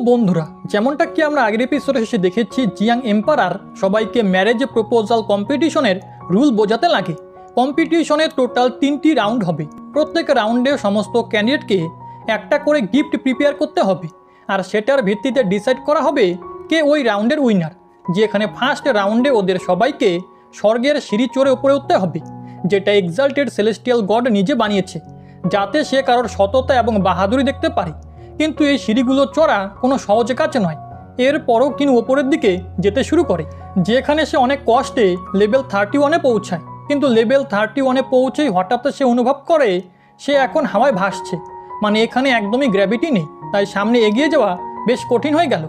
বন্ধুরা, যেমনটা কি আমরা আগের এপিসোডে শেষে দেখেছি, জিয়াং এম্পারার সবাইকে ম্যারেজ প্রপোজাল কম্পিটিশনের রুল বোঝাতে লাগে। কম্পিটিশনের টোটাল 3টি রাউন্ড হবে। প্রত্যেক রাউন্ডে সমস্ত ক্যান্ডিডেটকে একটা করে গিফট প্রিপেয়ার করতে হবে, আর সেটার ভিত্তিতে ডিসাইড করা হবে কে ওই রাউন্ডের উইনার। যেখানে ফার্স্ট রাউন্ডে ওদের সবাইকে স্বর্গের সিঁড়ি চড়ে উপরে উঠতে হবে, যেটা এক্সাল্টেড সেলেস্টিয়াল গড নিজে বানিয়েছে, যাতে সে কারোর সততা এবং বাহাদুরি দেখতে পারে। কিন্তু এই সিঁড়িগুলো চড়া কোনো সহজ কাজ নয়। এরপরও কিনু ওপরের দিকে যেতে শুরু করে, যেখানে সে অনেক কষ্টে লেভেল 31-এ পৌঁছায়। কিন্তু লেভেল 31-এ পৌঁছেই হঠাৎ সে অনুভব করে সে এখন হাওয়ায় ভাসছে, মানে এখানে একদমই গ্র্যাভিটি নেই। তাই সামনে এগিয়ে যাওয়া বেশ কঠিন হয়ে গেল।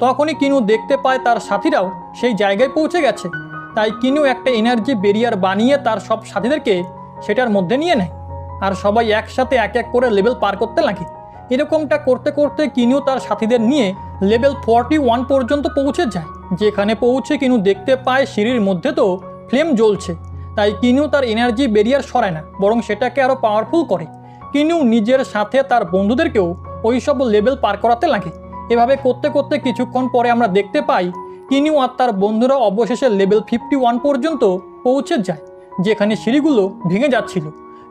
তখনই কিনু দেখতে পায় তার সাথীরাও সেই জায়গায় পৌঁছে গেছে। তাই কিনু একটা এনার্জি ব্যারিয়ার বানিয়ে তার সব সাথীদেরকে সেটার মধ্যে নিয়ে নেয়, আর সবাই একসাথে এক এক করে লেভেল পার করতে লাগে। এরকমটা করতে করতে কিনু তার সাথীদের নিয়ে লেভেল 41 পর্যন্ত পৌঁছে যায়। যেখানে পৌঁছে কিনু দেখতে পায় সিঁড়ির মধ্যে তো ফ্লেম জ্বলছে। তাই কিনু তার এনার্জি ব্যারিয়ার সরায় না, বরং সেটাকে আরও পাওয়ারফুল করে। কিনু নিজের সাথে তার বন্ধুদেরকেও ওই সব লেভেল পার করাতে লাগে। এভাবে করতে করতে কিছুক্ষণ পরে আমরা দেখতে পাই কিনু আর তার বন্ধুরা অবশেষে লেভেল 51 পর্যন্ত পৌঁছে যায়, যেখানে সিঁড়িগুলো ভেঙে যাচ্ছিল।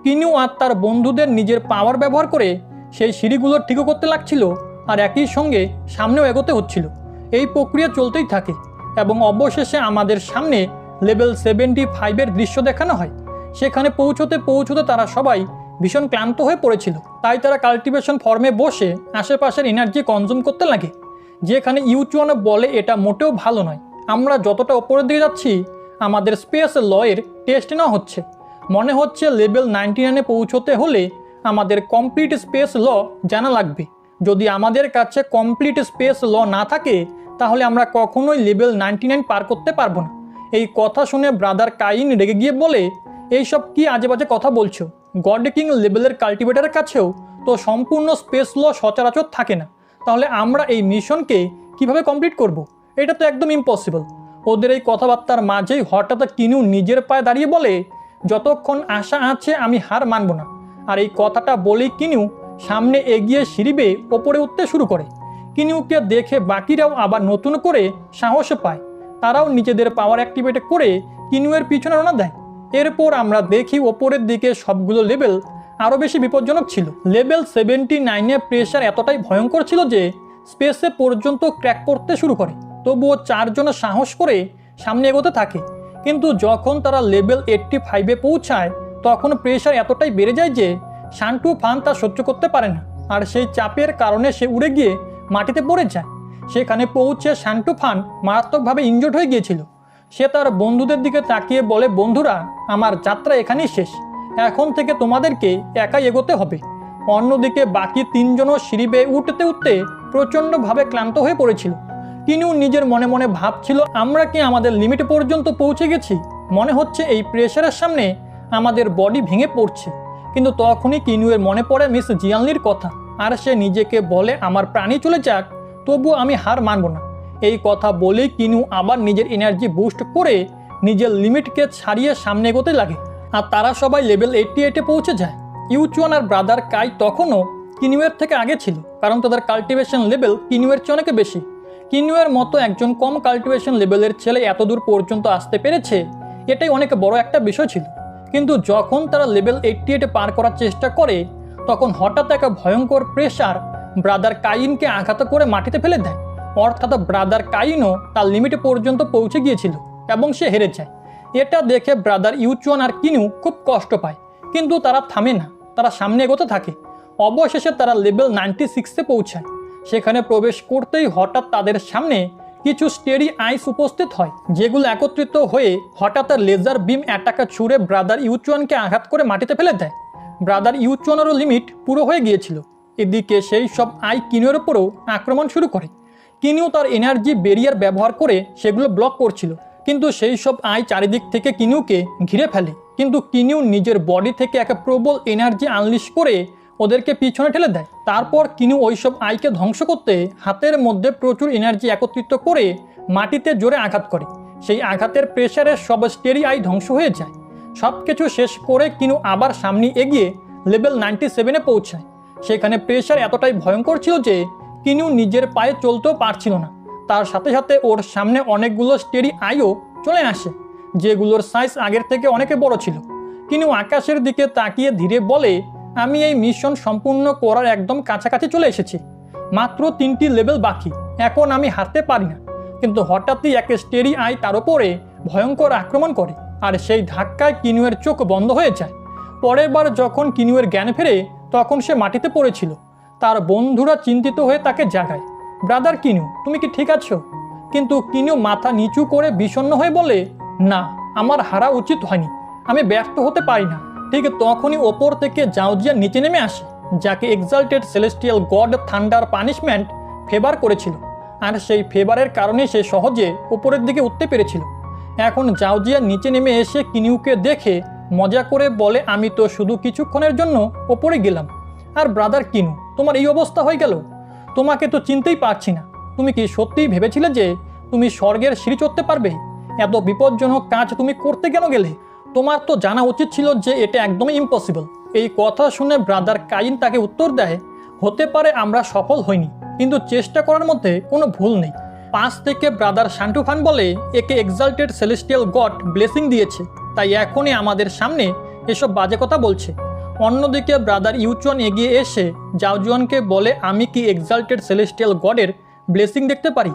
কিনু আর তার বন্ধুদের নিজের পাওয়ার ব্যবহার করে সেই সিঁড়িগুলো ঠিকও করতে লাগছিল, আর একই সঙ্গে সামনেও এগোতে হচ্ছিল। এই প্রক্রিয়া চলতেই থাকে এবং অবশেষে আমাদের সামনে লেভেল 75-এর দৃশ্য দেখানো হয়। সেখানে পৌঁছতে পৌঁছতে তারা সবাই ভীষণ ক্লান্ত হয়ে পড়েছিল। তাই তারা কাল্টিভেশন ফর্মে বসে আশেপাশের এনার্জি কনজিউম করতে লাগে। যেখানে ইউচুয়ান বলে এটা মোটেও ভালো নয়, আমরা যতটা ওপরের দিকে যাচ্ছি আমাদের স্পেস লয়ের টেস্ট নেওয়া হচ্ছে। মনে হচ্ছে লেভেল 99-এ পৌঁছতে হলে আমাদের কমপ্লিট স্পেস ল জানা লাগবে। যদি আমাদের কাছে কমপ্লিট স্পেস ল না থাকে তাহলে আমরা কখনোই লেভেল 99 পার করতে পারবো না। এই কথা শুনে ব্রাদার কাইন রেগে গিয়ে বলে, এইসব কি আজে বাজে কথা বলছো? গড কিং লেভেলের কাল্টিভেটারের কাছেও তো সম্পূর্ণ স্পেস ল সচরাচর থাকে না। তাহলে আমরা এই মিশনকে কিভাবে কমপ্লিট করব? এটা তো একদম ইম্পসিবল। ওদের এই কথাবার্তার মাঝেই হঠাৎ কিনু নিজের পায়ে দাঁড়িয়ে বলে, যতক্ষণ আশা আছে আমি হার মানব না। আর এই কথাটা বলেই কিনু সামনে এগিয়ে সিঁড়ি বেয়ে ওপরে উঠতে শুরু করে। কিনুকে দেখে বাকিরাও আবার নতুন করে সাহস পায়। তারাও নিজেদের পাওয়ার অ্যাক্টিভেট করে কিনুয়ের পিছনে রওনা দেয়। এরপর আমরা দেখি ওপরের দিকে সবগুলো লেভেল আরও বেশি বিপজ্জনক ছিল। লেভেল 79-এ প্রেশার এতটাই ভয়ঙ্কর ছিল যে স্পেসে পর্যন্ত ক্র্যাক করতে শুরু করে। তবুও 4 জন সাহস করে সামনে এগোতে থাকে। কিন্তু যখন তারা লেভেল 85-এ পৌঁছায় তখন প্রেশার এতটাই বেড়ে যায় যে শান্টু ফান তা সহ্য করতে পারে না, আর সেই চাপের কারণে সে উড়ে গিয়ে মাটিতে পড়ে যায়। সেখানে পৌঁছে শান্টু ফান মারাত্মকভাবে ইনজোর্ড হয়ে গিয়েছিল। সে তার বন্ধুদের দিকে তাকিয়ে বলে, বন্ধুরা, আমার যাত্রা এখানেই শেষ। এখন থেকে তোমাদেরকে একাই এগোতে হবে। অন্যদিকে বাকি 3 জনও সিঁড়ি বেয়ে উঠতে উঠতে প্রচণ্ডভাবে ক্লান্ত হয়ে পড়েছিল। কিনু নিজের মনে মনে ভাবছিল, আমরা কি আমাদের লিমিট পর্যন্ত পৌঁছে গেছি? মনে হচ্ছে এই প্রেশারের সামনে আমাদের বডি ভেঙে পড়ছে। কিন্তু তখনই কিনুয়ের মনে পড়ে মিস জিয়ানলির কথা, আর সে নিজেকে বলে, আমার প্রাণী চলে যাক তবু আমি হার মানব না। এই কথা বলেই কিনু আবার নিজের এনার্জি বুস্ট করে নিজের লিমিটকে ছাড়িয়ে সামনে এগোতে লাগে। আর তারা সবাই লেভেল 88-এ পৌঁছে যায়। ইউচুয়ান আর ব্রাদার কাই তখনও কিনুয়ের থেকে আগে ছিল, কারণ তাদের কাল্টিভেশন লেভেল কিনুয়ের চেয়ে অনেক বেশি। কিনুয়ের মতো একজন কম কাল্টিভেশন লেভেলের ছেলে এত দূর পর্যন্ত আসতে পেরেছে, এটাই অনেক বড় একটা বিষয় ছিল। কিন্তু যখন তারা লেভেল 88-এ পার করার চেষ্টা করে তখন হঠাৎ একটা ভয়ঙ্কর প্রেশার ব্রাদার কাইনকে আঘাত করে মাটিতে ফেলে দেয়। অর্থাৎ ব্রাদার কাইনও তার লিমিট পর্যন্ত পৌঁছে গিয়েছিল এবং সে হেরে যায়। এটা দেখে ব্রাদার ইউচুয়ান আর কিনু খুব কষ্ট পায়, কিন্তু তারা থামে না, তারা সামনে এগোতে থাকে। অবশেষে তারা লেভেল 96-এ পৌঁছায়। সেখানে প্রবেশ করতেই হঠাৎ তাদের সামনে কিছু স্টেরি আইস উপস্থিত হয়, যেগুলো একত্রিত হয়ে হঠাৎ লেজার বিম অ্যাটাকা ছুঁড়ে ব্রাদার ইউচুয়ানকে আঘাত করে মাটিতে ফেলে দেয়। ব্রাদার ইউচুয়ানেরও লিমিট পুরো হয়ে গিয়েছিল। এদিকে সেই সব আই কিনুয়ের উপরও আক্রমণ শুরু করে। কিনু তার এনার্জি ব্যারিয়ার ব্যবহার করে সেগুলো ব্লক করছিল, কিন্তু সেই সব আই চারিদিক থেকে কিনুকে ঘিরে ফেলে। কিন্তু কিনু নিজের বডি থেকে একটা প্রবল এনার্জি আনলিশ করে ওদেরকে পিছনে ঠেলে দেয়। তারপর কিনু ওইসব আইকে ধ্বংস করতে হাতের মধ্যে প্রচুর এনার্জি একত্রিত করে মাটিতে জোরে আঘাত করে। সেই আঘাতের প্রেশারে সব স্টেরি আই ধ্বংস হয়ে যায়। সব কিছু শেষ করে কিনু আবার সামনে এগিয়ে লেভেল 97-এ পৌঁছায়। সেখানে প্রেশার এতটাই ভয়ঙ্কর ছিল যে কিনু নিজের পায়ে চলতেও পারছিল না। তার সাথে সাথে ওর সামনে অনেকগুলো স্টেরি আইও চলে আসে, যেগুলোর সাইজ আগের থেকে অনেকে বড় ছিল। কিনু আকাশের দিকে তাকিয়ে ধীরে বলে, আমি এই মিশন সম্পূর্ণ করার একদম কাছাকাছি চলে এসেছি। মাত্র 3টি লেভেল বাকি, এখন আমি হারতে পারি না। কিন্তু হঠাৎই এক স্টেরি আই তার উপরে ভয়ঙ্কর আক্রমণ করে, আর সেই ধাক্কায় কিনুয়ের চোখ বন্ধ হয়ে যায়। পরের বার যখন কিনুয়ের জ্ঞান ফেরে তখন সে মাটিতে পড়েছিল। তার বন্ধুরা চিন্তিত হয়ে তাকে জাগায়, ব্রাদার কিনু, তুমি কি ঠিক আছো? কিন্তু কিনু মাথা নিচু করে বিষণ্ণ হয়ে বলে, না, আমার হারা উচিত হয়নি, আমি ব্যর্থ হতে পারি না। ঠিক তখনই ওপর থেকে জাউজিয়া নিচে নেমে আসে, যাকে exalted celestial god thunder punishment favour করেছিল, আর সেই ফেভারের কারণে সে সহজে উপরের দিকে উঠতে পেরেছিল। এখন জাউজিয়া নিচে নেমে এসে কিনুকে দেখে মজা করে বলে, আমি তো শুধু কিছুক্ষণের জন্য ওপরে গেলাম। আর ব্রাদার কিনু, তোমার এই অবস্থা হয়ে গেল? তোমাকে তো চিনতেই পারছি না। তুমি কি সত্যিই ভেবেছিলে যে তুমি স্বর্গের সিঁড়ি চড়তে পারবে? এত বিপজ্জনক কাজ তুমি করতে কেন গেলে? তোমার তো জানা উচিত ছিল যে এটা একদমই ইম্পসিবল। এই কথা শুনে ব্রাদার কাইন তাকে উত্তর দেয়, হতে পারে আমরা সফল হইনি, কিন্তু চেষ্টা করার মধ্যে কোনো ভুল নেই। পাশ থেকে ব্রাদার শান্টুফান বলে, একে এক্সাল্টেড সেলেস্টিয়াল গড ব্লেসিং দিয়েছে, তাই এখনই আমাদের সামনে এসব বাজে কথা বলছে। অন্যদিকে ব্রাদার ইউচন এগিয়ে এসে জাউজিয়ানকে বলে, আমি কি এক্সাল্টেড সেলেস্টিয়াল গডের ব্লেসিং দেখতে পারি?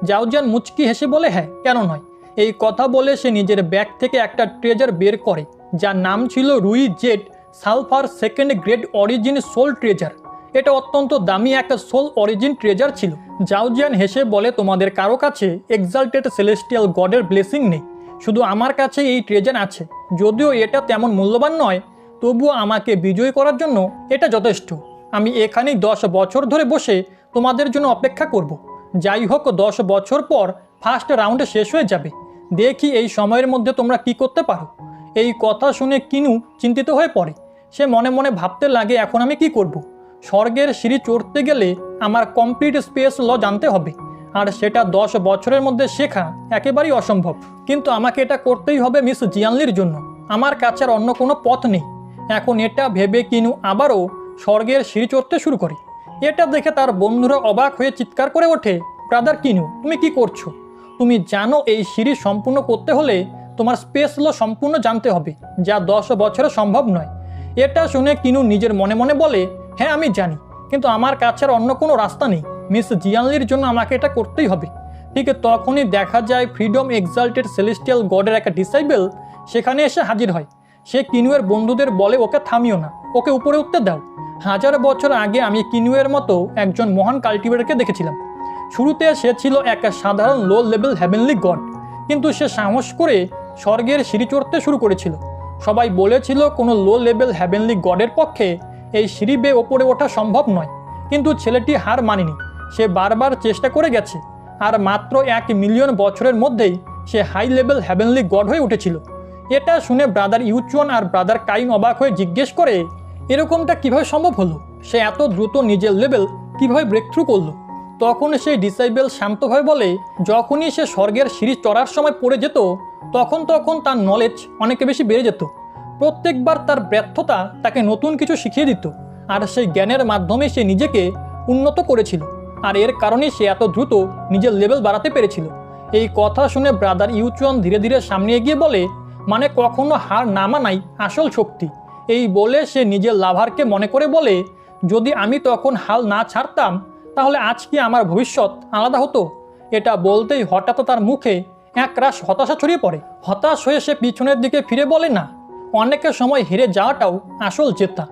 জাউজিয়ান মুচকি হেসে বলে, হ্যাঁ, কেন নয়। এই কথা বলে সে নিজের ব্যাগ থেকে একটা ট্রেজার বের করে, যার নাম ছিল রুই জেড sulphur second grade origin soul treasure. এটা অত্যন্ত দামি একটা সোল অরিজিন ট্রেজার ছিল। জাউজিয়ান হেসে বলে, তোমাদের কারো কাছে এক্সাল্টেড সেলেস্টিয়াল গডের ব্লেসিং নেই, শুধু আমার কাছে এই ট্রেজার আছে। যদিও এটা তেমন মূল্যবান নয়, তবুও আমাকে বিজয়ী করার জন্য এটা যথেষ্ট। আমি এখানেই 10 বছর ধরে বসে তোমাদের জন্য অপেক্ষা করব। যাই হোক, 10 বছর পর ফার্স্ট রাউন্ডে শেষ হয়ে যাবে। দেখি এই সময়ের মধ্যে তোমরা কি করতে পারো। এই কথা শুনে কিনু চিন্তিত হয়ে পড়ে। সে মনে মনে ভাবতে লাগে, এখন আমি কি করব? স্বর্গের সিঁড়ি চড়তে গেলে আমার কমপ্লিট স্পেস ল জানতে হবে, আর সেটা 10 বছরের মধ্যে শেখা একেবারেই অসম্ভব। কিন্তু আমাকে এটা করতেই হবে মিস জিয়ানলির জন্য, আমার কাছে আর অন্য কোনো পথ নেই। এখন এটা ভেবে কিনু আবারও স্বর্গের সিঁড়ি চড়তে শুরু করে। এটা দেখে তার বন্ধুরা অবাক হয়ে চিৎকার করে ওঠে, ব্রাদার কিনু, তুমি কি করছো? তুমি জানো এই সিঁড়ি সম্পূর্ণ করতে হলে তোমার স্পেস ল সম্পূর্ণ জানতে হবে, যা 10 বছরে সম্ভব নয়। এটা শুনে কিনু নিজের মনে মনে বলে, হ্যাঁ আমি জানি, কিন্তু আমার কাছে আর অন্য কোনো রাস্তা নেই। মিস জিয়ানলির জন্য আমাকে এটা করতেই হবে। ঠিক তখনই দেখা যায় ফ্রিডম এক্সাল্টেড সেলেস্টিয়াল গডের একটা ডিসাইবেল সেখানে এসে হাজির হয়। সে কিনুয়ের বন্ধুদের বলে, ওকে থামিও না, ওকে উপরে উঠতে দাও। 1000 বছর আগে আমি কিনুয়ের মতো একজন মহান কাল্টিভেটরকে দেখেছিলাম। শুরুতে সে ছিল এক সাধারণ লো লেভেল হ্যাভেনলি গড, কিন্তু সে সাহস করে স্বর্গের সিঁড়ি চড়তে শুরু করেছিল। সবাই বলেছিল কোনো লো লেভেল হ্যাভেনলি গডের পক্ষে এই সিঁড়ি বেয়ে ওপরে ওঠা সম্ভব নয়, কিন্তু ছেলেটি হার মানেনি। সে বারবার চেষ্টা করে গেছে, আর মাত্র 1 মিলিয়ন বছরের মধ্যেই সে হাই লেভেল হ্যাভেনলি গড হয়ে উঠেছিল। এটা শুনে ব্রাদার ইউচুয়ান আর ব্রাদার কাইন অবাক হয়ে জিজ্ঞেস করে, এরকমটা কিভাবে সম্ভব হলো? সে এত দ্রুত নিজের লেভেল কিভাবে ব্রেক থ্রু করলো? তখন সেই ডিসাইবেল শান্তভাবে বলে, যখনই সে স্বর্গের সিঁড়ি চড়ার সময় পড়ে যেত তখন তার নলেজ অনেক বেশি বেড়ে যেত। প্রত্যেকবার তার ব্যর্থতা তাকে নতুন কিছু শিখিয়ে দিত, আর সেই জ্ঞানের মাধ্যমে সে নিজেকে উন্নত করেছিল, আর এর কারণেই সে এত দ্রুত নিজের লেভেল বাড়াতে পেরেছিল। এই কথা শুনে ব্রাদার ইউচুয়ান ধীরে ধীরে সামনে এগিয়ে বলে, মানে কখনো হার না মানাই আসল শক্তি। এই বলে সে নিজের লাভারকে মনে করে বলে, যদি আমি তখন হাল না ছাড়তাম তাহলে আজ কি আমার ভবিষ্যৎ আলাদা হতো? এটা বলতেই হঠাৎ তার মুখে একরাশ হতাশা ছড়িয়ে পড়ে। হতাশ হয়ে সে পিছনের দিকে ফিরে বলে, না, অনেকের সময় হেরে যাওয়াটাও আসল জেতা।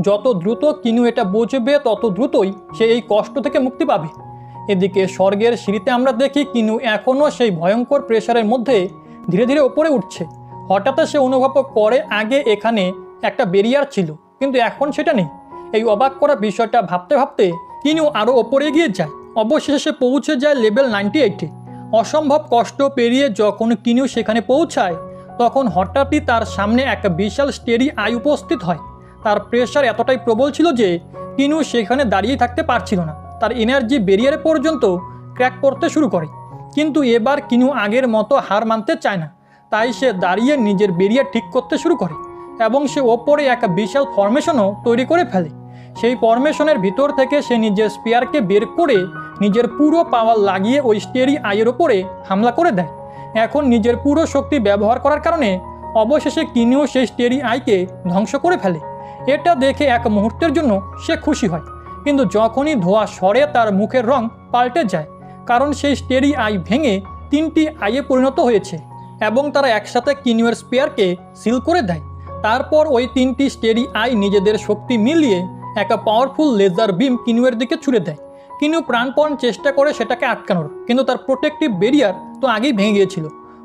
যত দ্রুত কিনু এটা বুঝবে তত দ্রুতই সে এই কষ্ট থেকে মুক্তি পাবে। এদিকে স্বর্গের সিঁড়িতে আমরা দেখি কিনু এখনও সেই ভয়ঙ্কর প্রেশারের মধ্যে ধীরে ধীরে ওপরে উঠছে। হঠাৎ সে অনুভব করে আগে এখানে একটা ব্যারিয়ার ছিল, কিন্তু এখন সেটা নেই। এই অবাক করা বিষয়টা ভাবতে ভাবতে কিনু আরও ওপরে এগিয়ে যায়। অবশেষে সে পৌঁছে যায় লেভেল 98-এ। অসম্ভব কষ্ট পেরিয়ে যখন কিনু সেখানে পৌঁছায় তখন হঠাৎই তার সামনে একটা বিশাল স্টেরি আই উপস্থিত হয়। তার প্রেশার এতটাই প্রবল ছিল যে কিনু সেখানে দাঁড়িয়ে থাকতে পারছিল না। তার এনার্জি ব্যারিয়ারে পর্যন্ত ক্র্যাক করতে শুরু করে। কিন্তু এবার কিনু আগের মতো হার মানতে চায় না, তাই সে দাঁড়িয়ে নিজের ব্যারিয়ার ঠিক করতে শুরু করে এবং সে ওপরে একটা বিশাল ফরমেশনও তৈরি করে ফেলে। সেই ফরমেশনের ভিতর থেকে সে নিজের স্পিয়ারকে বের করে নিজের পুরো পাওয়ার লাগিয়ে ওই স্টেরি আইয়ের ওপরে হামলা করে দেয়। এখন নিজের পুরো শক্তি ব্যবহার করার কারণে অবশেষে কিনিও সেই স্টেরি আইকে ধ্বংস করে ফেলে। এটা দেখে এক মুহূর্তের জন্য সে খুশি হয়, কিন্তু যখনই ধোঁয়া সরে তার মুখের রং পাল্টে যায়, কারণ সেই স্টেরি আই ভেঙে 3টি আইয়ে পরিণত হয়েছে এবং তারা একসাথে কিনিওর স্পিয়ারকে সিল করে দেয়। তারপর ওই 3টি স্টেরি আই নিজেদের শক্তি মিলিয়ে একটা পাওয়ারফুল লেজার বিম কিনিওর দিকে ছুড়ে দেয়। কিনিও প্রাণপণ চেষ্টা করে সেটাকে আটকানোর, কিন্তু তার প্রোটেক্টিভ ব্যারিয়ার তো আগেই ভেঙে গিয়েছিল।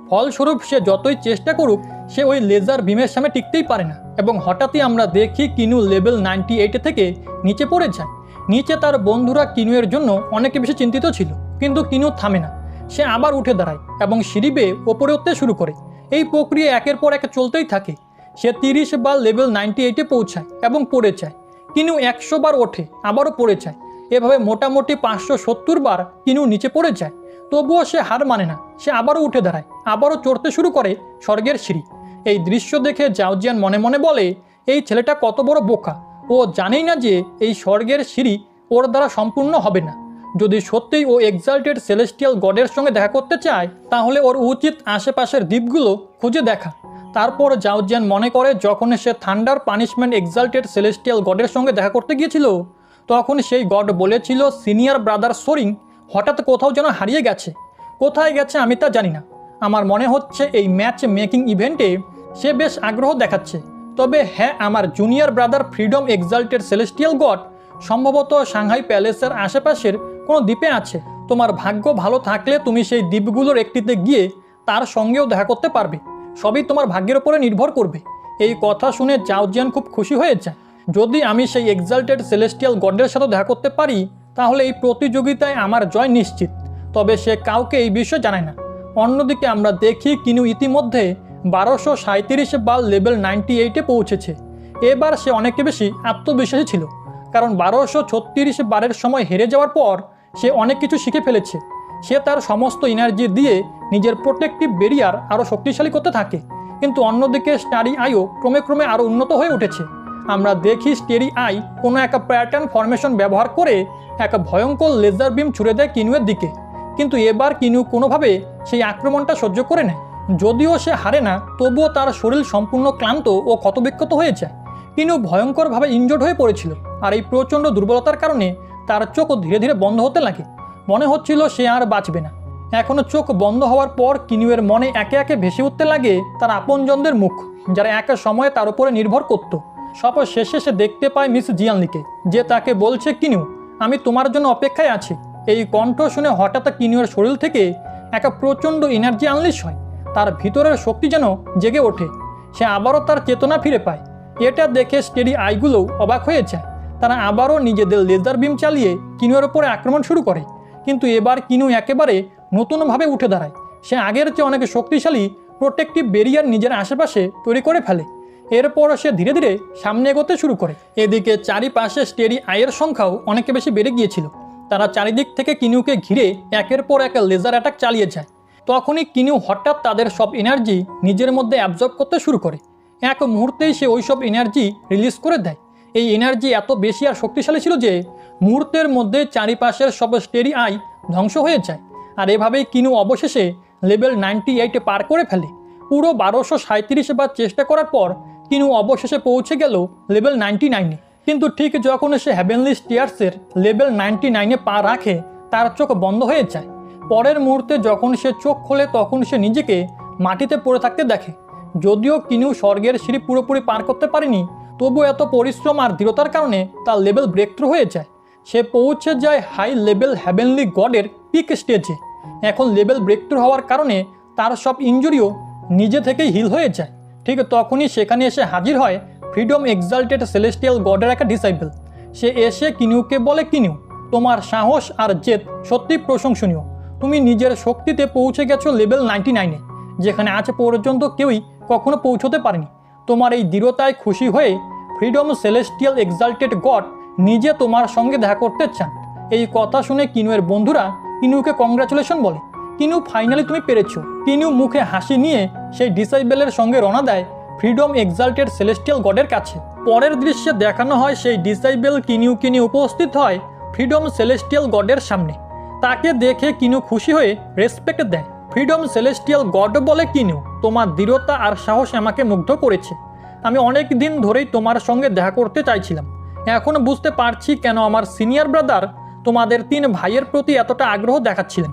ফলস্বরূপ সে যতই চেষ্টা করুক সে ওই লেজার বিমের সামনে টিকতেই পারে না এবং হঠাৎই আমরা দেখি কিনু লেভেল 98 থেকে নিচে পড়ে যায়। নিচে তার বন্ধুরা কিনুয়ের জন্য অনেক বেশি চিন্তিত ছিল, কিন্তু কিনু থামে না। সে আবার উঠে দাঁড়ায় এবং সিঁড়ি বেয়ে ওপরে উঠতে শুরু করে। এই প্রক্রিয়া একের পর এক চলতেই থাকে। সে 30 বার লেভেল 98-এ পৌঁছায় এবং পড়ে যায়। কিনু 100 বার ওঠে, আবারও পড়ে যায়। এভাবে মোটামুটি 570 বার কিনু নিচে পড়ে যায়। তবুও সে হার মানে না। সে আবারও উঠে দাঁড়ায়, আবারও চড়তে শুরু করে স্বর্গের সিঁড়ি। এই দৃশ্য দেখে জাওজিয়ান মনে মনে বলে, এই ছেলেটা কত বড় বোকা। ও জানেই না যে এই স্বর্গের সিঁড়ি ওর দ্বারা সম্পূর্ণ হবে না। যদি সত্যিই ও এক্সাল্টেড সেলেস্টিয়াল গডের সঙ্গে দেখা করতে চায়, তাহলে ওর উচিত আশেপাশের দ্বীপগুলো খুঁজে দেখা। তারপর জাওজিয়ান মনে করে যখন সে থান্ডার পানিশমেন্ট এক্সাল্টেড সেলেস্টিয়াল গডের সঙ্গে দেখা করতে গিয়েছিল, তখন সেই গড বলেছিল সিনিয়র ব্রাদার সোরিং হঠাৎ কোথাও যেন হারিয়ে গেছে। কোথায় গেছে আমি তা জানি না। আমার মনে হচ্ছে এই ম্যাচ মেকিং ইভেন্টে সে বেশ আগ্রহ দেখাচ্ছে। তবে হ্যাঁ, আমার junior brother freedom exalted celestial god সম্ভবত সাংহাই প্যালেসের আশেপাশের কোনো দ্বীপে আছে। তোমার ভাগ্য ভালো থাকলে তুমি সেই দ্বীপগুলোর একটিতে গিয়ে তার সঙ্গেও দেখা করতে পারবে। সবই তোমার ভাগ্যের উপরে নির্ভর করবে। এই কথা শুনে জাওজিয়ান খুব খুশি হয়ে যায়। যদি আমি সেই এক্সাল্টেড সেলেস্টিয়াল গডের সাথে দেখা করতে পারি, তাহলে এই প্রতিযোগিতায় আমার জয় নিশ্চিত। তবে সে কাউকে এই বিষয়ে জানায় না। অন্যদিকে আমরা দেখি কিনু ইতিমধ্যে 1237 বার লেভেল 98-এ পৌঁছেছে। এবার সে অনেক বেশি আত্মবিশ্বাসী ছিল, কারণ 1236 বারের সময় হেরে যাওয়ার পর সে অনেক কিছু শিখে ফেলেছে। সে তার সমস্ত এনার্জি দিয়ে নিজের প্রোটেক্টিভ ব্যারিয়ার আরও শক্তিশালী করতে থাকে। কিন্তু অন্যদিকে স্টারি আইও ক্রমে ক্রমে আরও উন্নত হয়ে উঠেছে। আমরা দেখি স্টেরি আই কোনো একটা প্যাটার্ন ফরমেশন ব্যবহার করে এক ভয়ঙ্কর লেজার বিম ছুড়ে দেয় কিনুয়ের দিকে। কিন্তু এবার কিনু কোনোভাবে সেই আক্রমণটা সহ্য করে নেয়। যদিও সে হারে না, তবুও তার শরীর সম্পূর্ণ ক্লান্ত ও ক্ষতবিক্ষত হয়ে যায়। কিনু ভয়ঙ্করভাবে ইনজোর্ড হয়ে পড়েছিল, আর এই প্রচণ্ড দুর্বলতার কারণে তার চোখ ধীরে ধীরে বন্ধ হতে লাগে। মনে হচ্ছিল সে আর বাঁচবে না। এখনও চোখ বন্ধ হওয়ার পর কিনুয়ের মনে একে একে ভেসে উঠতে লাগে তার আপনজনদের মুখ, যারা এক সময়ে তার উপরে নির্ভর করত। সব শেষে সে দেখতে পায় মিস জিয়ানলিকে, যে তাকে বলছে, কিনু, আমি তোমার জন্য অপেক্ষায় আছি। এই কণ্ঠ শুনে হঠাৎ কিনুয়ের শরীর থেকে একটা প্রচণ্ড এনার্জি আনলিশ হয়। তার ভিতরের শক্তি যেন জেগে ওঠে। সে আবারও তার চেতনা ফিরে পায়। এটা দেখে স্টেরি আইগুলোও অবাক হয়ে যায়। তারা আবারও নিজেদের লেজার বিম চালিয়ে কিনুয়ের ওপরে আক্রমণ শুরু করে। কিন্তু এবার কিনু একেবারে নতুনভাবে উঠে দাঁড়ায়। সে আগের চেয়ে অনেক শক্তিশালী প্রোটেক্টিভ ব্যারিয়ার নিজের আশেপাশে তৈরি করে ফেলে। এরপর সে ধীরে ধীরে সামনে এগোতে শুরু করে। এদিকে চারিপাশে স্টেরি আইয়ের সংখ্যাও অনেক বেশি বেড়ে গিয়েছিল। তারা চারিদিক থেকে কিনুকে ঘিরে একের পর এক লেজার অ্যাটাক চালিয়ে যায়। তখনই কিনু হঠাৎ তাদের সব এনার্জি নিজের মধ্যে অ্যাবজর্ব করতে শুরু করে। এক মুহূর্তেই সে ওই সব এনার্জি রিলিজ করে দেয়। এই এনার্জি এত বেশি আর শক্তিশালী ছিল যে মুহূর্তের মধ্যে চারিপাশের সব স্টেরি আই ধ্বংস হয়ে যায়। আর এভাবেই কিনু অবশেষে লেভেল 98-এ পার করে ফেলে। পুরো 1237 বার চেষ্টা করার পর কিনু অবশেষে পৌঁছে গেল লেভেল 99-এ। কিন্তু ঠিক যখন সে হেভেনলি স্টিয়ার্সের লেভেল 99-এ পা রাখে, তার চোখ বন্ধ হয়ে যায়। পরের মুহূর্তে যখন সে চোখ খোলে, তখন সে নিজেকে মাটিতে পড়ে থাকতে দেখে। যদিও কিনু স্বর্গের সিঁড়ি পুরোপুরি পার করতে পারেনি, তবু এত পরিশ্রম আর দৃঢ়তার কারণে তার লেভেল ব্রেক থ্রু হয়ে যায়। সে পৌঁছে যায় হাই লেভেল হেভেনলি গডের পিক স্টেজে। এখন লেভেল ব্রেক থ্রু হওয়ার কারণে তার সব ইনজুরিও নিজে থেকেই হিল হয়ে যায়। ঠিক তখনই সেখানে এসে হাজির হয় ফ্রিডম এক্সাল্টেড সেলেস্টিয়াল গডের একটা ডিসাইবল। সে এসে কিনুকে বলে, কিনু, তোমার সাহস আর জেদ সত্যি প্রশংসনীয়। তুমি নিজের শক্তিতে পৌঁছে গেছো লেভেল 99-এ, যেখানে আজ পর্যন্ত কেউই কখনো পৌঁছতে পারেনি। তোমার এই দৃঢ়তায় খুশি হয়ে ফ্রিডম সেলেস্টিয়াল এক্সাল্টেড গড নিজে তোমার সঙ্গে দেখা করতে চান। এই কথা শুনে কিনুয়ের বন্ধুরা কিনুকে কংগ্রাচুলেশন বলে। কিনু, ফাইনালি তুমি পেরেছো। কিনু মুখে হাসি নিয়ে সেই ডিসাইবেলের সঙ্গে রওনা দেয় ফ্রিডম এক্সাল্টেড সেলেস্টিয়াল গডের কাছে। পরের দৃশ্যে দেখানো হয় সেই ডিসাইবেল কিনিউ উপস্থিত হয় ফ্রিডম সেলেস্টিয়াল গডের সামনে। তাকে দেখে কিনু খুশি হয়ে রেসপেক্ট দেয়। ফ্রিডম সেলেস্টিয়াল গড বলে, কিনু, তোমার দৃঢ়তা আর সাহস আমাকে মুগ্ধ করেছে। আমি অনেক দিন ধরেই তোমার সঙ্গে দেখা করতে চাইছিলাম। এখন বুঝতে পারছি কেন আমার সিনিয়র ব্রাদার তোমাদের 3 ভাইয়ের প্রতি এতটা আগ্রহ দেখাচ্ছিলেন।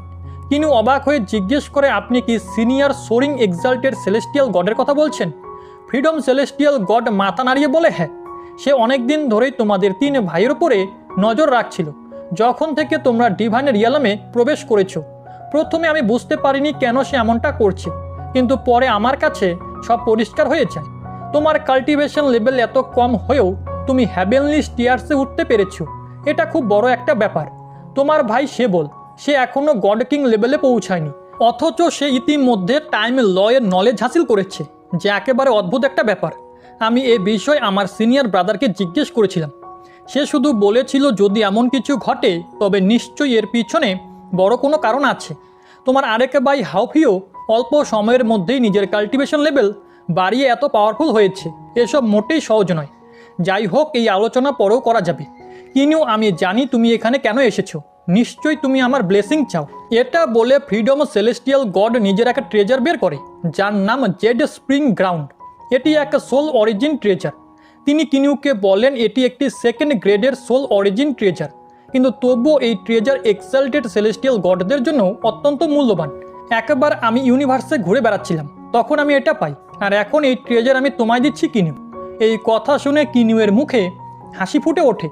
কিনু অবাক হয়ে জিজ্ঞেস করে, আপনি কি সিনিয়র সোরিং এক্সাল্টেড সেলেস্টিয়াল গডের কথা বলছেন? ফ্রিডম সেলেস্টিয়াল গড মাথা নাড়িয়ে বলে, হ্যাঁ, সে অনেক দিন ধরেই তোমাদের 3 ভাইয়ের উপরে নজর রাখছিল যখন থেকে তোমরা ডিভাইন রিয়ালামে প্রবেশ করেছো। প্রথমে আমি বুঝতে পারিনি কেন সে এমনটা করছে, কিন্তু পরে আমার কাছে সব পরিষ্কার হয়ে যায়। তোমার কাল্টিভেশন লেভেল এত কম হয়েও তুমি হ্যাভেনলি স্টিয়ার্সে উঠতে পেরেছো, এটা খুব বড় একটা ব্যাপার। তোমার ভাই সেবল, সে এখনও গড কিং লেভেলে পৌঁছায়নি, অথচ সে ইতিমধ্যে টাইম লয়ের নলেজ হাসিল করেছে, যে একেবারে অদ্ভুত একটা ব্যাপার। আমি এ বিষয়ে আমার সিনিয়র ব্রাদারকে জিজ্ঞেস করেছিলাম। সে শুধু বলেছিল যদি এমন কিছু ঘটে তবে নিশ্চয়ই এর পিছনে বড় কোনো কারণ আছে। তোমার আরেক ভাই হাউফিও অল্প সময়ের মধ্যেই নিজের কাল্টিভেশন লেভেল বাড়িয়ে এত পাওয়ারফুল হয়েছে, এসব মোটেই সহজ নয়। যাই হোক, এই আলোচনা পরেও করা যাবে। কিনু, আমি জানি তুমি এখানে কেন এসেছো। নিশ্চয়ই তুমি আমার ব্লেসিং চাও। এটা বলে ফ্রিডম সেলেস্টিয়াল গড নিজের একটা ট্রেজার বের করে, যার নাম জেড স্প্রিং গ্রাউন্ড। এটি একটা সোল অরিজিন ট্রেজার। তিনি কিনুকে বলেন এটি একটি 2nd গ্রেডের সোল অরিজিন ট্রেজার, কিন্তু তবুও এই ট্রেজার এক্সাল্টেড সেলেস্টিয়াল গডদের জন্য অত্যন্ত মূল্যবান। একবার আমি ইউনিভার্সে ঘুরে বেড়াচ্ছিলাম, তখন আমি এটা পাই, আর এখন এই ট্রেজার আমি তোমায় দিচ্ছি কিনু। এই কথা শুনে কিনুয়ের মুখে হাসি ফুটে ওঠে।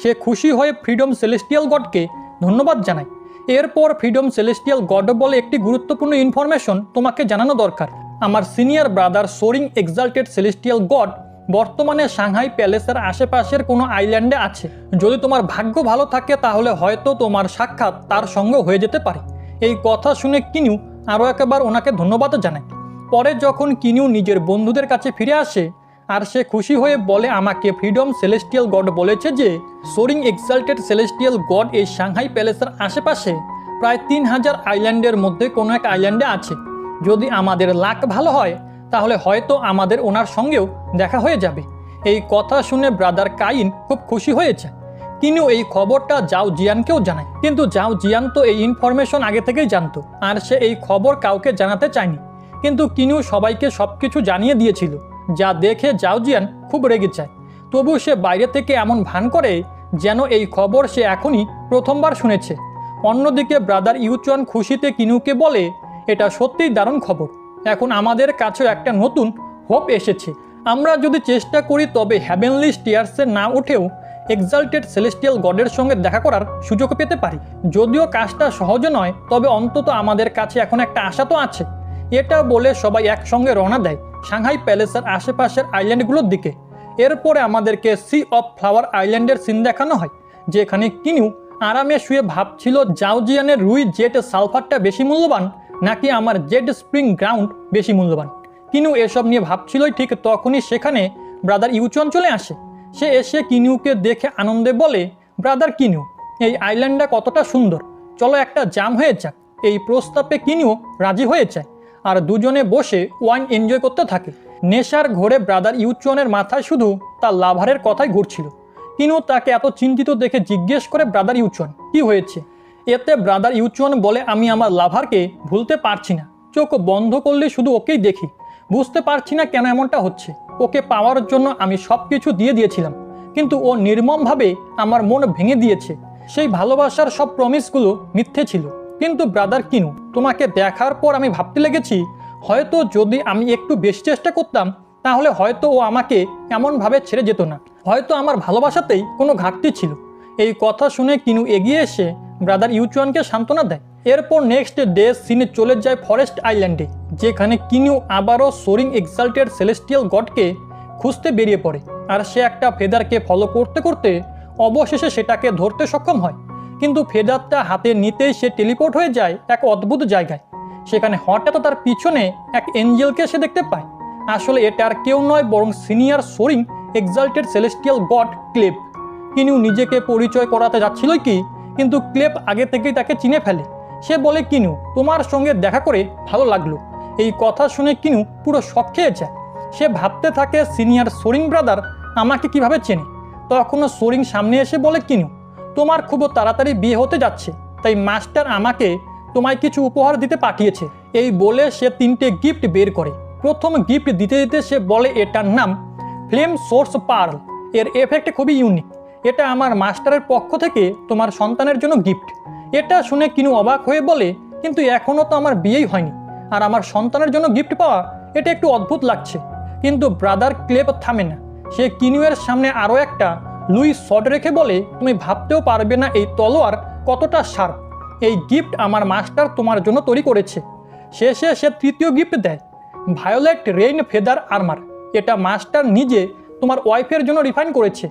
সে খুশি হয়ে ফ্রিডম সেলেস্টিয়াল গডকে ধন্যবাদ জানায়। এরপর ফ্রিডম সেলেস্টিয়াল গড বলে, একটি গুরুত্বপূর্ণ ইনফরমেশন তোমাকে জানানো দরকার। আমার senior brother shoring exalted celestial god বর্তমানে সাংহাই প্যালেসের আশেপাশের কোনো আইল্যান্ডে আছে। যদি তোমার ভাগ্য ভালো থাকে তাহলে হয়তো তোমার সাক্ষাৎ তার সঙ্গে হয়ে যেতে পারে। এই কথা শুনে কিনু আরও একবার ওনাকে ধন্যবাদ জানায়। পরে যখন কিনু নিজের বন্ধুদের কাছে ফিরে আসে আর সে খুশি হয়ে বলে, আমাকে ফ্রিডম সেলেস্টিয়াল গড বলেছে যে সোরিং এক্সাল্টেড সেলেস্টিয়াল গড এই সাংহাই প্যালেসের আশেপাশে প্রায় 3000 আইল্যান্ডের মধ্যে কোনো এক আইল্যান্ডে আছে। যদি আমাদের লাক ভালো হয় তাহলে হয়তো আমাদের ওনার সঙ্গেও দেখা হয়ে যাবে। এই কথা শুনে ব্রাদার কাইন খুব খুশি হয়েছে। কিনু এই খবরটা জাও জিয়ানকেও জানায়, কিন্তু জাও জিয়ান তো এই ইনফরমেশন আগে থেকেই জানতো, আর সে এই খবর কাউকে জানাতে চায়নি। কিন্তু কিনু সবাইকে সব কিছু জানিয়ে দিয়েছিল, যা দেখে জাও জিয়ান খুব রেগে যায়। তবু সে বাইরে থেকে এমন ভান করে যেন এই খবর সে এখনই প্রথমবার শুনেছে। অন্যদিকে ব্রাদার ইউচুয়ান খুশিতে কিনুকে বলে, এটা সত্যিই দারুণ খবর। এখন আমাদের কাছেও একটা নতুন হোপ এসেছে। আমরা যদি চেষ্টা করি তবে হ্যাভেনলি স্টিয়ার্সে না উঠেও এক্সাল্টেড সেলেস্টিয়াল গডের সঙ্গে দেখা করার সুযোগ পেতে পারি। যদিও কাজটা সহজ নয়, তবে অন্তত আমাদের কাছে এখন একটা আশা তো আছে। এটা বলে সবাই একসঙ্গে রওনা দেয় সাংহাই প্যালেসের আশেপাশের আইল্যান্ডগুলোর দিকে। এরপরে আমাদেরকে সি অফ ফ্লাওয়ার আইল্যান্ডের সিন দেখানো হয়, যেখানে কিনু আরামে শুয়ে ভাবছিল জাওজিয়ানের রুই জেট সালফারটা বেশি মূল্যবান নাকি আমার জেড স্প্রিং গ্রাউন্ড বেশি মূল্যবান। কিনু এসব নিয়ে ভাবছিলই ঠিক তখনই সেখানে ব্রাদার ইউচুয়ান চলে আসে। সে এসে কিনুকে দেখে আনন্দে বলে, ব্রাদার কিনু, এই আইল্যান্ডটা কতটা সুন্দর, চলো একটা জাম হয়ে যাক। এই প্রস্তাবে কিনু রাজি হয়ে যায় আর দুজনে বসে ওয়াইন এনজয় করতে থাকে। নেশার ঘোরে ব্রাদার ইউচুয়ানের মাথায় শুধু তার লাভারের কথাই ঘুরছিল। কিনু তাকে এত চিন্তিত দেখে জিজ্ঞেস করে, ব্রাদার ইউচুয়ান, কি হয়েছে? এতে ব্রাদার ইউচুয়ান বলে, আমি আমার লাভারকে ভুলতে পারছি না। চোখ বন্ধ করলে শুধু ওকেই দেখি, বুঝতে পারছি না কেন এমনটা হচ্ছে। ওকে পাওয়ার জন্য আমি সব কিছু দিয়ে দিয়েছিলাম, কিন্তু ও নির্মমভাবে আমার মন ভেঙে দিয়েছে। সেই ভালোবাসার সব প্রমিসগুলো মিথ্যে ছিল। কিন্তু ব্রাদার কিনু, তোমাকে দেখার পর আমি ভাবতে লেগেছি, হয়তো যদি আমি একটু বেশি চেষ্টা করতাম তাহলে হয়তো ও আমাকে এমনভাবে ছেড়ে যেত না। হয়তো আমার ভালোবাসাতেই কোনো ঘাটতি ছিল। এই কথা শুনে কিনু এগিয়ে এসে ব্রাদার ইউচুয়ানকে সান্ত্বনা দেয়। এরপর নেক্সট ডে সিনে চলে যায় ফরেস্ট আইল্যান্ডে, যেখানে কিনু আবারও সোরিং এক্সাল্টেড সেলেস্টিয়াল গডকে খুঁজতে বেরিয়ে পড়ে। আর সে একটা ফেদারকে ফলো করতে করতে অবশেষে সেটাকে ধরতে সক্ষম হয়। কিন্তু ফেদারটা হাতে নিতেই সে টেলিপোর্ট হয়ে যায় এক অদ্ভুত জায়গায়। সেখানে হঠাৎ তার পিছনে এক এঞ্জেলকে সে দেখতে পায়। আসলে এটা আর কেউ নয় বরং senior soaring exalted celestial god ক্লেপ। কিনু নিজেকে পরিচয় করাতে যাচ্ছিলই কি, কিন্তু ক্লেপ আগে থেকেই তাকে চিনে ফেলে। সে বলে, কিনু, তোমার সঙ্গে দেখা করে ভালো লাগলো। এই কথা শুনে কিনু পুরো শক খেয়ে যায়। সে ভাবতে থাকে সিনিয়র সোরিং ব্রাদার আমাকে কিভাবে চেনে। তখনও সোরিং সামনে এসে বলে, কিনু তোমার খুব তাড়াতাড়ি বিয়ে হতে যাচ্ছে, তাই মাস্টার আমাকে তোমায় কিছু উপহার দিতে পাঠিয়েছে। এই বলে সে 3টে গিফট বের করে। প্রথম গিফট দিতে দিতে সে বলে এটার নাম ফ্লেম সোর্স পার্ল, এর এফেক্ট খুবই ইউনিক, এটা আমার মাস্টারের পক্ষ থেকে তোমার সন্তানের জন্য গিফট। এটা শুনে কিনু অবাক হয়ে বলে, কিন্তু এখনও তো আমার বিয়েই হয়নি, আর আমার সন্তানের জন্য গিফট পাওয়া এটা একটু অদ্ভুত লাগছে। কিন্তু ব্রাদার ক্লেব থামে না, সে কিনুয়ের সামনে আরও একটা লুই শট রেখে বলে, তুমি ভাবতেও পারবে না এই তলোয়ার কতটা শার্প, এই গিফট আমার মাস্টার তোমার জন্য তৈরি করেছে। শেষে সে 3য় গিফট দেয়, ভায়োলেট রেইন ফেদার আর্মার, এটা মাস্টার নিজে তোমার ওয়াইফের জন্য রিফাইন করেছে।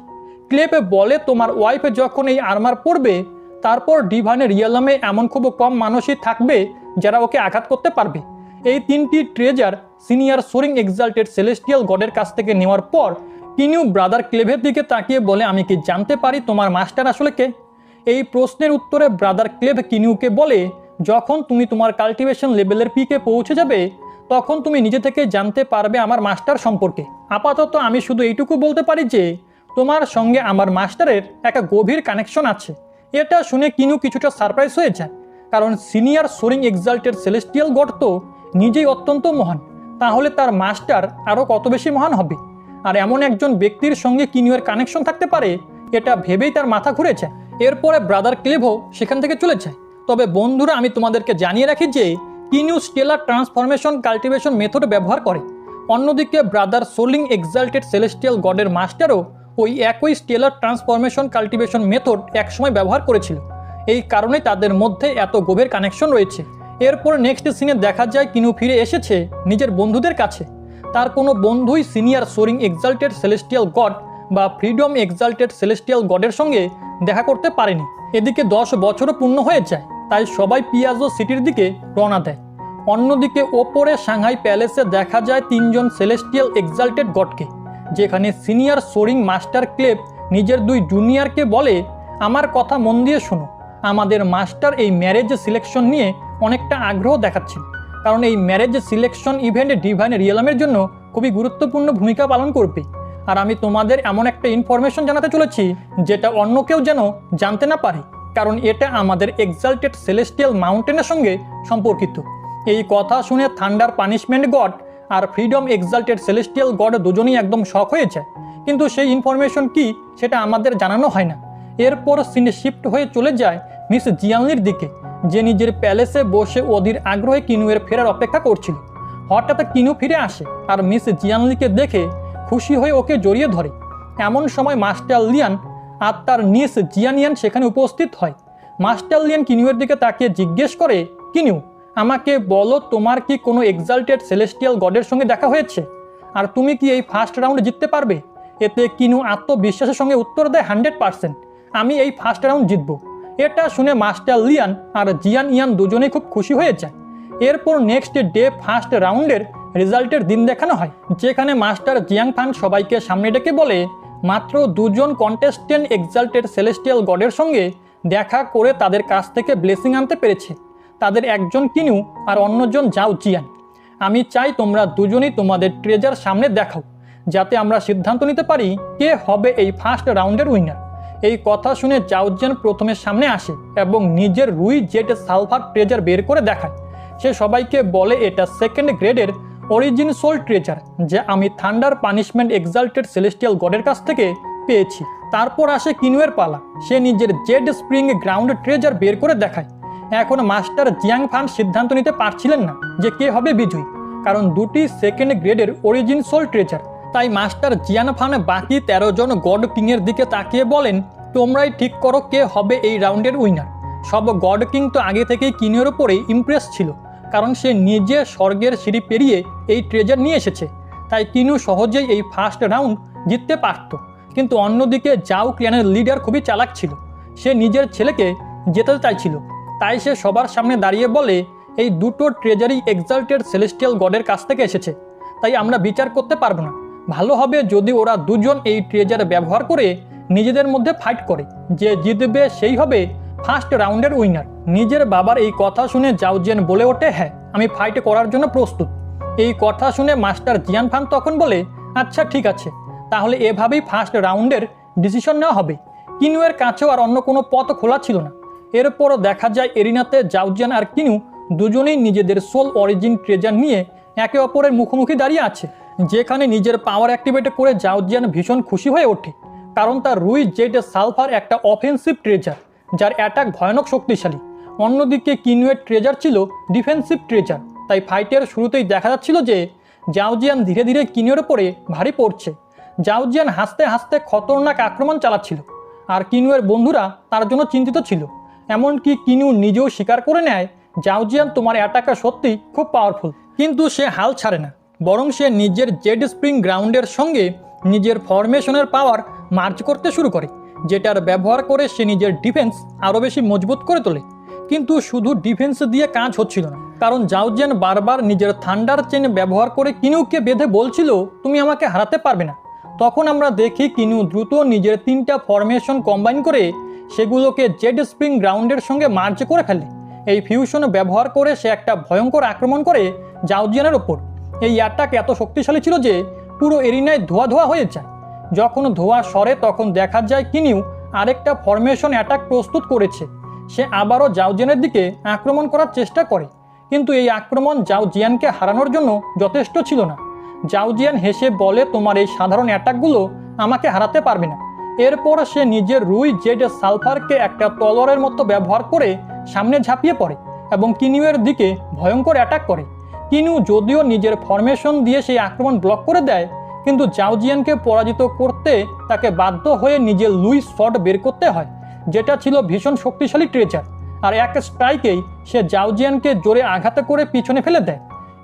ক্লেবে বলে, তোমার ওয়াইফে যখন এই আর্মার পরবে তারপর ডিভাইনের রিয়েলমে এমন খুব কম মানুষই থাকবে যারা ওকে আঘাত করতে পারবে। এই 3টি treasure senior soaring exalted celestial গডের কাছ থেকে নেওয়ার পর কিনু ব্রাদার ক্লেভের দিকে তাকিয়ে বলে, আমি কি জানতে পারি তোমার মাস্টার আসলে কে? এই প্রশ্নের উত্তরে ব্রাদার ক্লেভ কিনুকে বলে, যখন তুমি তোমার কাল্টিভেশন লেভেলের পিকে পৌঁছে যাবে তখন তুমি নিজে থেকে জানতে পারবে আমার মাস্টার সম্পর্কে। আপাতত আমি শুধু এইটুকু বলতে পারি যে তোমার সঙ্গে আমার মাস্টারের একটা গভীর কানেকশন আছে। এটা শুনে কিনু কিছুটা সারপ্রাইজ হয়ে যায়, কারণ senior soaring exalted celestial god তো নিজেই অত্যন্ত মহান, তাহলে তার মাস্টার আরও কত বেশি মহান হবে। আর এমন একজন ব্যক্তির সঙ্গে কিনুয়ের কানেকশন থাকতে পারে এটা ভেবেই তার মাথা ঘুরে যায়। এরপরে ব্রাদার ক্লেভও সেখান থেকে চলে যায়। তবে বন্ধুরা, আমি তোমাদেরকে জানিয়ে রাখি যে কিনু স্টেলার ট্রান্সফরমেশন কাল্টিভেশন মেথড ব্যবহার করে। অন্যদিকে ব্রাদার সোলিং এক্সাল্টেড সেলেস্টিয়াল গডের মাস্টারও ওই একই স্টেলার ট্রান্সফরমেশন কাল্টিভেশন মেথড একসময় ব্যবহার করেছিল। এই কারণেই তাদের মধ্যে এত গভীর কানেকশন রয়েছে। এরপর নেক্সট সিনে দেখা যায় কিনু ফিরে এসেছে নিজের বন্ধুদের কাছে। তার কোনো বন্ধুই senior soaring exalted celestial god বা ফ্রিডম এক্সাল্টেড সেলেস্টিয়াল গডের সঙ্গে দেখা করতে পারেনি। এদিকে 10 বছরও পূর্ণ হয়ে যায়, তাই সবাই পিয়াজো সিটির দিকে রওনা দেয়। অন্যদিকে ওপরে সাংহাই প্যালেসে দেখা যায় 3জন সেলেস্টিয়াল এক্সাল্টেড গডকে, যেখানে সিনিয়র সোরিং মাস্টার ক্লেব নিজের 2 জুনিয়রকে বলে, আমার কথা মন দিয়ে শোনো, আমাদের মাস্টার এই ম্যারেজ সিলেকশন নিয়ে অনেকটা আগ্রহ দেখাচ্ছেন, কারণ এই ম্যারেজ সিলেকশন ইভেন্ট ডিভাইন রিয়েলমের জন্য খুবই গুরুত্বপূর্ণ ভূমিকা পালন করবে। আর আমি তোমাদের এমন একটা ইনফরমেশন জানাতে চলেছি যেটা অন্য কেউ যেন জানতে না পারে, কারণ এটা আমাদের এক্সাল্টেড সেলেস্টিয়াল মাউন্টেনের সঙ্গে সম্পর্কিত। এই কথা শুনে থান্ডার পানিশমেন্ট গড আর ফ্রিডম এক্সাল্টেড সেলেস্টিয়াল গড দুজনেই একদম শক হয়ে যায়, কিন্তু সেই ইনফরমেশন কি সেটা আমাদের জানানো হয় না। এরপর সিনে শিফট হয়ে চলে যায় মিস জিয়ানলির দিকে, যে নিজের প্যালেসে বসে অধীর আগ্রহে কিনুয়ের ফেরার অপেক্ষা করছিল। হঠাৎ কিনু ফিরে আসে আর মিস জিয়ানলিকে দেখে খুশি হয়ে ওকে জড়িয়ে ধরে। এমন সময় মাস্টার লিয়ান আর তার নিস জিয়ানিয়ান সেখানে উপস্থিত হয়। মাস্টার লিয়ান কিনুয়ের দিকে তাকিয়ে জিজ্ঞেস করে, কিনু আমাকে বলো, তোমার কি কোনো এক্সাল্টেড সেলেস্টিয়াল গডের সঙ্গে দেখা হয়েছে? আর তুমি কি এই ফার্স্ট রাউন্ড জিততে পারবে? এতে কিনু আত্মবিশ্বাসের সঙ্গে উত্তর দেয়, 100% আমি এই ফার্স্ট রাউন্ড জিতব। এটা শুনে মাস্টার লিয়ান আর জিয়ান ইয়ান দুজনেই খুব খুশি হয়ে যায়। এরপর নেক্সট ডে ফার্স্ট রাউন্ডের রেজাল্টের দিন দেখানো হয়, যেখানে মাস্টার জিয়াং ফান সবাইকে সামনে ডেকে বলে, মাত্র 2জন কন্টেস্টেন্ট এক্সাল্টেড সেলেস্টিয়াল গডের সঙ্গে দেখা করে তাদের কাছ থেকে ব্লেসিং আনতে পেরেছে। তাদের একজন কিনু আর অন্যজন জাও জিয়ান। আমি চাই তোমরা দুজনেই তোমাদের ট্রেজার সামনে দেখাও, যাতে আমরা সিদ্ধান্ত নিতে পারি কে হবে এই ফার্স্ট রাউন্ডের উইনার। এই কথা শুনে জাওজিয়ান প্রথমে সামনে আসে এবং নিজের রুই জেট সালফার ট্রেজার বের করে দেখায়। সে সবাইকে বলে, এটা 2nd গ্রেডের অরিজিন সোল ট্রেজার, যা আমি থান্ডার পানিশমেন্ট এক্সাল্টেড সেলেস্টিয়াল গডের কাছ থেকে পেয়েছি। তারপর আসে কিনুয়ের পালা, সে নিজের জেড স্প্রিং গ্রাউন্ড ট্রেজার বের করে দেখায়। এখন মাস্টার জিয়াং ফান সিদ্ধান্ত নিতে পারছিলেন না যে কে হবে বিজয়ী, কারণ 2টি 2nd গ্রেডের অরিজিন সোল ট্রেজার। তাই মাস্টার জিয়ান ফান বাকি 13 জন গড কিংয়ের দিকে তাকিয়ে বলেন, তোমরাই ঠিক করো কে হবে এই রাউন্ডের উইনার। সব গড কিং তো আগে থেকেই কিনুয়ের ওপরেই ইমপ্রেস ছিল, কারণ সে নিজে স্বর্গের সিঁড়ি পেরিয়ে এই ট্রেজার নিয়ে এসেছে। তাই কিনু সহজেই এই ফার্স্ট রাউন্ড জিততে পারত। কিন্তু অন্যদিকে জাও ক্ল্যানের লিডার খুবই চালাক ছিল, সে নিজের ছেলেকে জেতাতে চাইছিল। তাই সে সবার সামনে দাঁড়িয়ে বলে, এই 2টো ট্রেজারই এক্সাল্টেড সেলেস্টিয়াল গডের কাছ থেকে এসেছে, তাই আমরা বিচার করতে পারবো না। ভালো হবে যদি ওরা দুজন এই ট্রেজার ব্যবহার করে নিজেদের মধ্যে ফাইট করে, যে জিতবে সেই হবে ফার্স্ট রাউন্ডের উইনার। নিজের বাবার এই কথা শুনে জাওজিয়ান বলে ওঠে, হ্যাঁ আমি ফাইট করার জন্য প্রস্তুত। এই কথা শুনে মাস্টার জিয়ান ফাং তখন বলে, আচ্ছা ঠিক আছে, তাহলে এভাবেই ফার্স্ট রাউন্ডের ডিসিশন নেওয়া হবে। কিনুয়ের কাছেও আর অন্য কোনো পথ খোলা ছিল না। এরপরও দেখা যায় এরিনাতে জাওজিয়ান আর কিনু দুজনেই নিজেদের সোল অরিজিন ট্রেজার নিয়ে একে অপরের মুখোমুখি দাঁড়িয়ে আছে, যেখানে নিজের পাওয়ার অ্যাক্টিভেট করে জাওজিয়ান ভীষণ খুশি হয়ে ওঠে, কারণ তার রুই জেড সালফার একটা অফেন্সিভ ট্রেজার যার অ্যাটাক ভয়ানক শক্তিশালী। অন্যদিকে কিনুয়ের ট্রেজার ছিল ডিফেন্সিভ ট্রেজার, তাই ফাইটের শুরুতেই দেখা যাচ্ছিল যে জাওজিয়ান ধীরে ধীরে কিনুয়ের ওপরে ভারী পড়ছে। জাওজিয়ান হাসতে হাসতে খতরনাক আক্রমণ চালাচ্ছিল, আর কিনুয়ের বন্ধুরা তার জন্য চিন্তিত ছিল। এমনকি কিনু নিজেও স্বীকার করে নেয়, জাওজিয়ান তোমার অ্যাটাকা সত্যি খুব পাওয়ারফুল। কিন্তু সে হাল ছাড়ে না, বরং সে নিজের জেড স্প্রিং গ্রাউন্ডের সঙ্গে নিজের ফরমেশনের পাওয়ার মার্জ করতে শুরু করে, যেটার ব্যবহার করে সে নিজের ডিফেন্স আরও বেশি মজবুত করে তোলে। কিন্তু শুধু ডিফেন্স দিয়ে কাজ হচ্ছিল না, কারণ জাওজিয়ান বারবার নিজের থান্ডার চেন ব্যবহার করে কিনুকে বেঁধে বলছিল, তুমি আমাকে হারাতে পারবে না। তখন আমরা দেখি কিনু দ্রুত নিজের 3টা ফরমেশন কম্বাইন করে সেগুলোকে জেড স্প্রিং গ্রাউন্ডের সঙ্গে মার্জ করে ফেলে। এই ফিউশন ব্যবহার করে সে একটা ভয়ঙ্কর আক্রমণ করে জাওজিয়ানের ওপর। এই অ্যাটাক এত শক্তিশালী ছিল যে পুরো এরিনায় ধোয়া ধোয়া হয়ে যায়। যখন ধোয়া সরে তখন দেখা যায় কিনিউ আরেকটা ফরমেশন অ্যাটাক প্রস্তুত করেছে। সে আবারও জাওজিয়ানের দিকে আক্রমণ করার চেষ্টা করে, কিন্তু এই আক্রমণ জাওজিয়ানকে হারানোর জন্য যথেষ্ট ছিল না। জাওজিয়ান হেসে বলে, তোমার এই সাধারণ অ্যাটাকগুলো আমাকে হারাতে পারবে না। এরপর সে নিজের রুই জেড সালফারকে একটা তলোয়ারের মতো ব্যবহার করে সামনে ঝাঁপিয়ে পড়ে এবং কিনুয়ের দিকে ভয়ঙ্কর অ্যাটাক করে। কিনু যদিও নিজের ফরমেশন দিয়ে সেই আক্রমণ ব্লক করে দেয়, কিন্তু জাওজিয়ানকে পরাজিত করতে তাকে বাধ্য হয়ে নিজের লুই শট বের করতে হয়, যেটা ছিল ভীষণ শক্তিশালী ট্রেজার। আর এক স্ট্রাইকেই সে জাওজিয়ানকে জোরে আঘাত করে পিছনে ফেলে দেয়।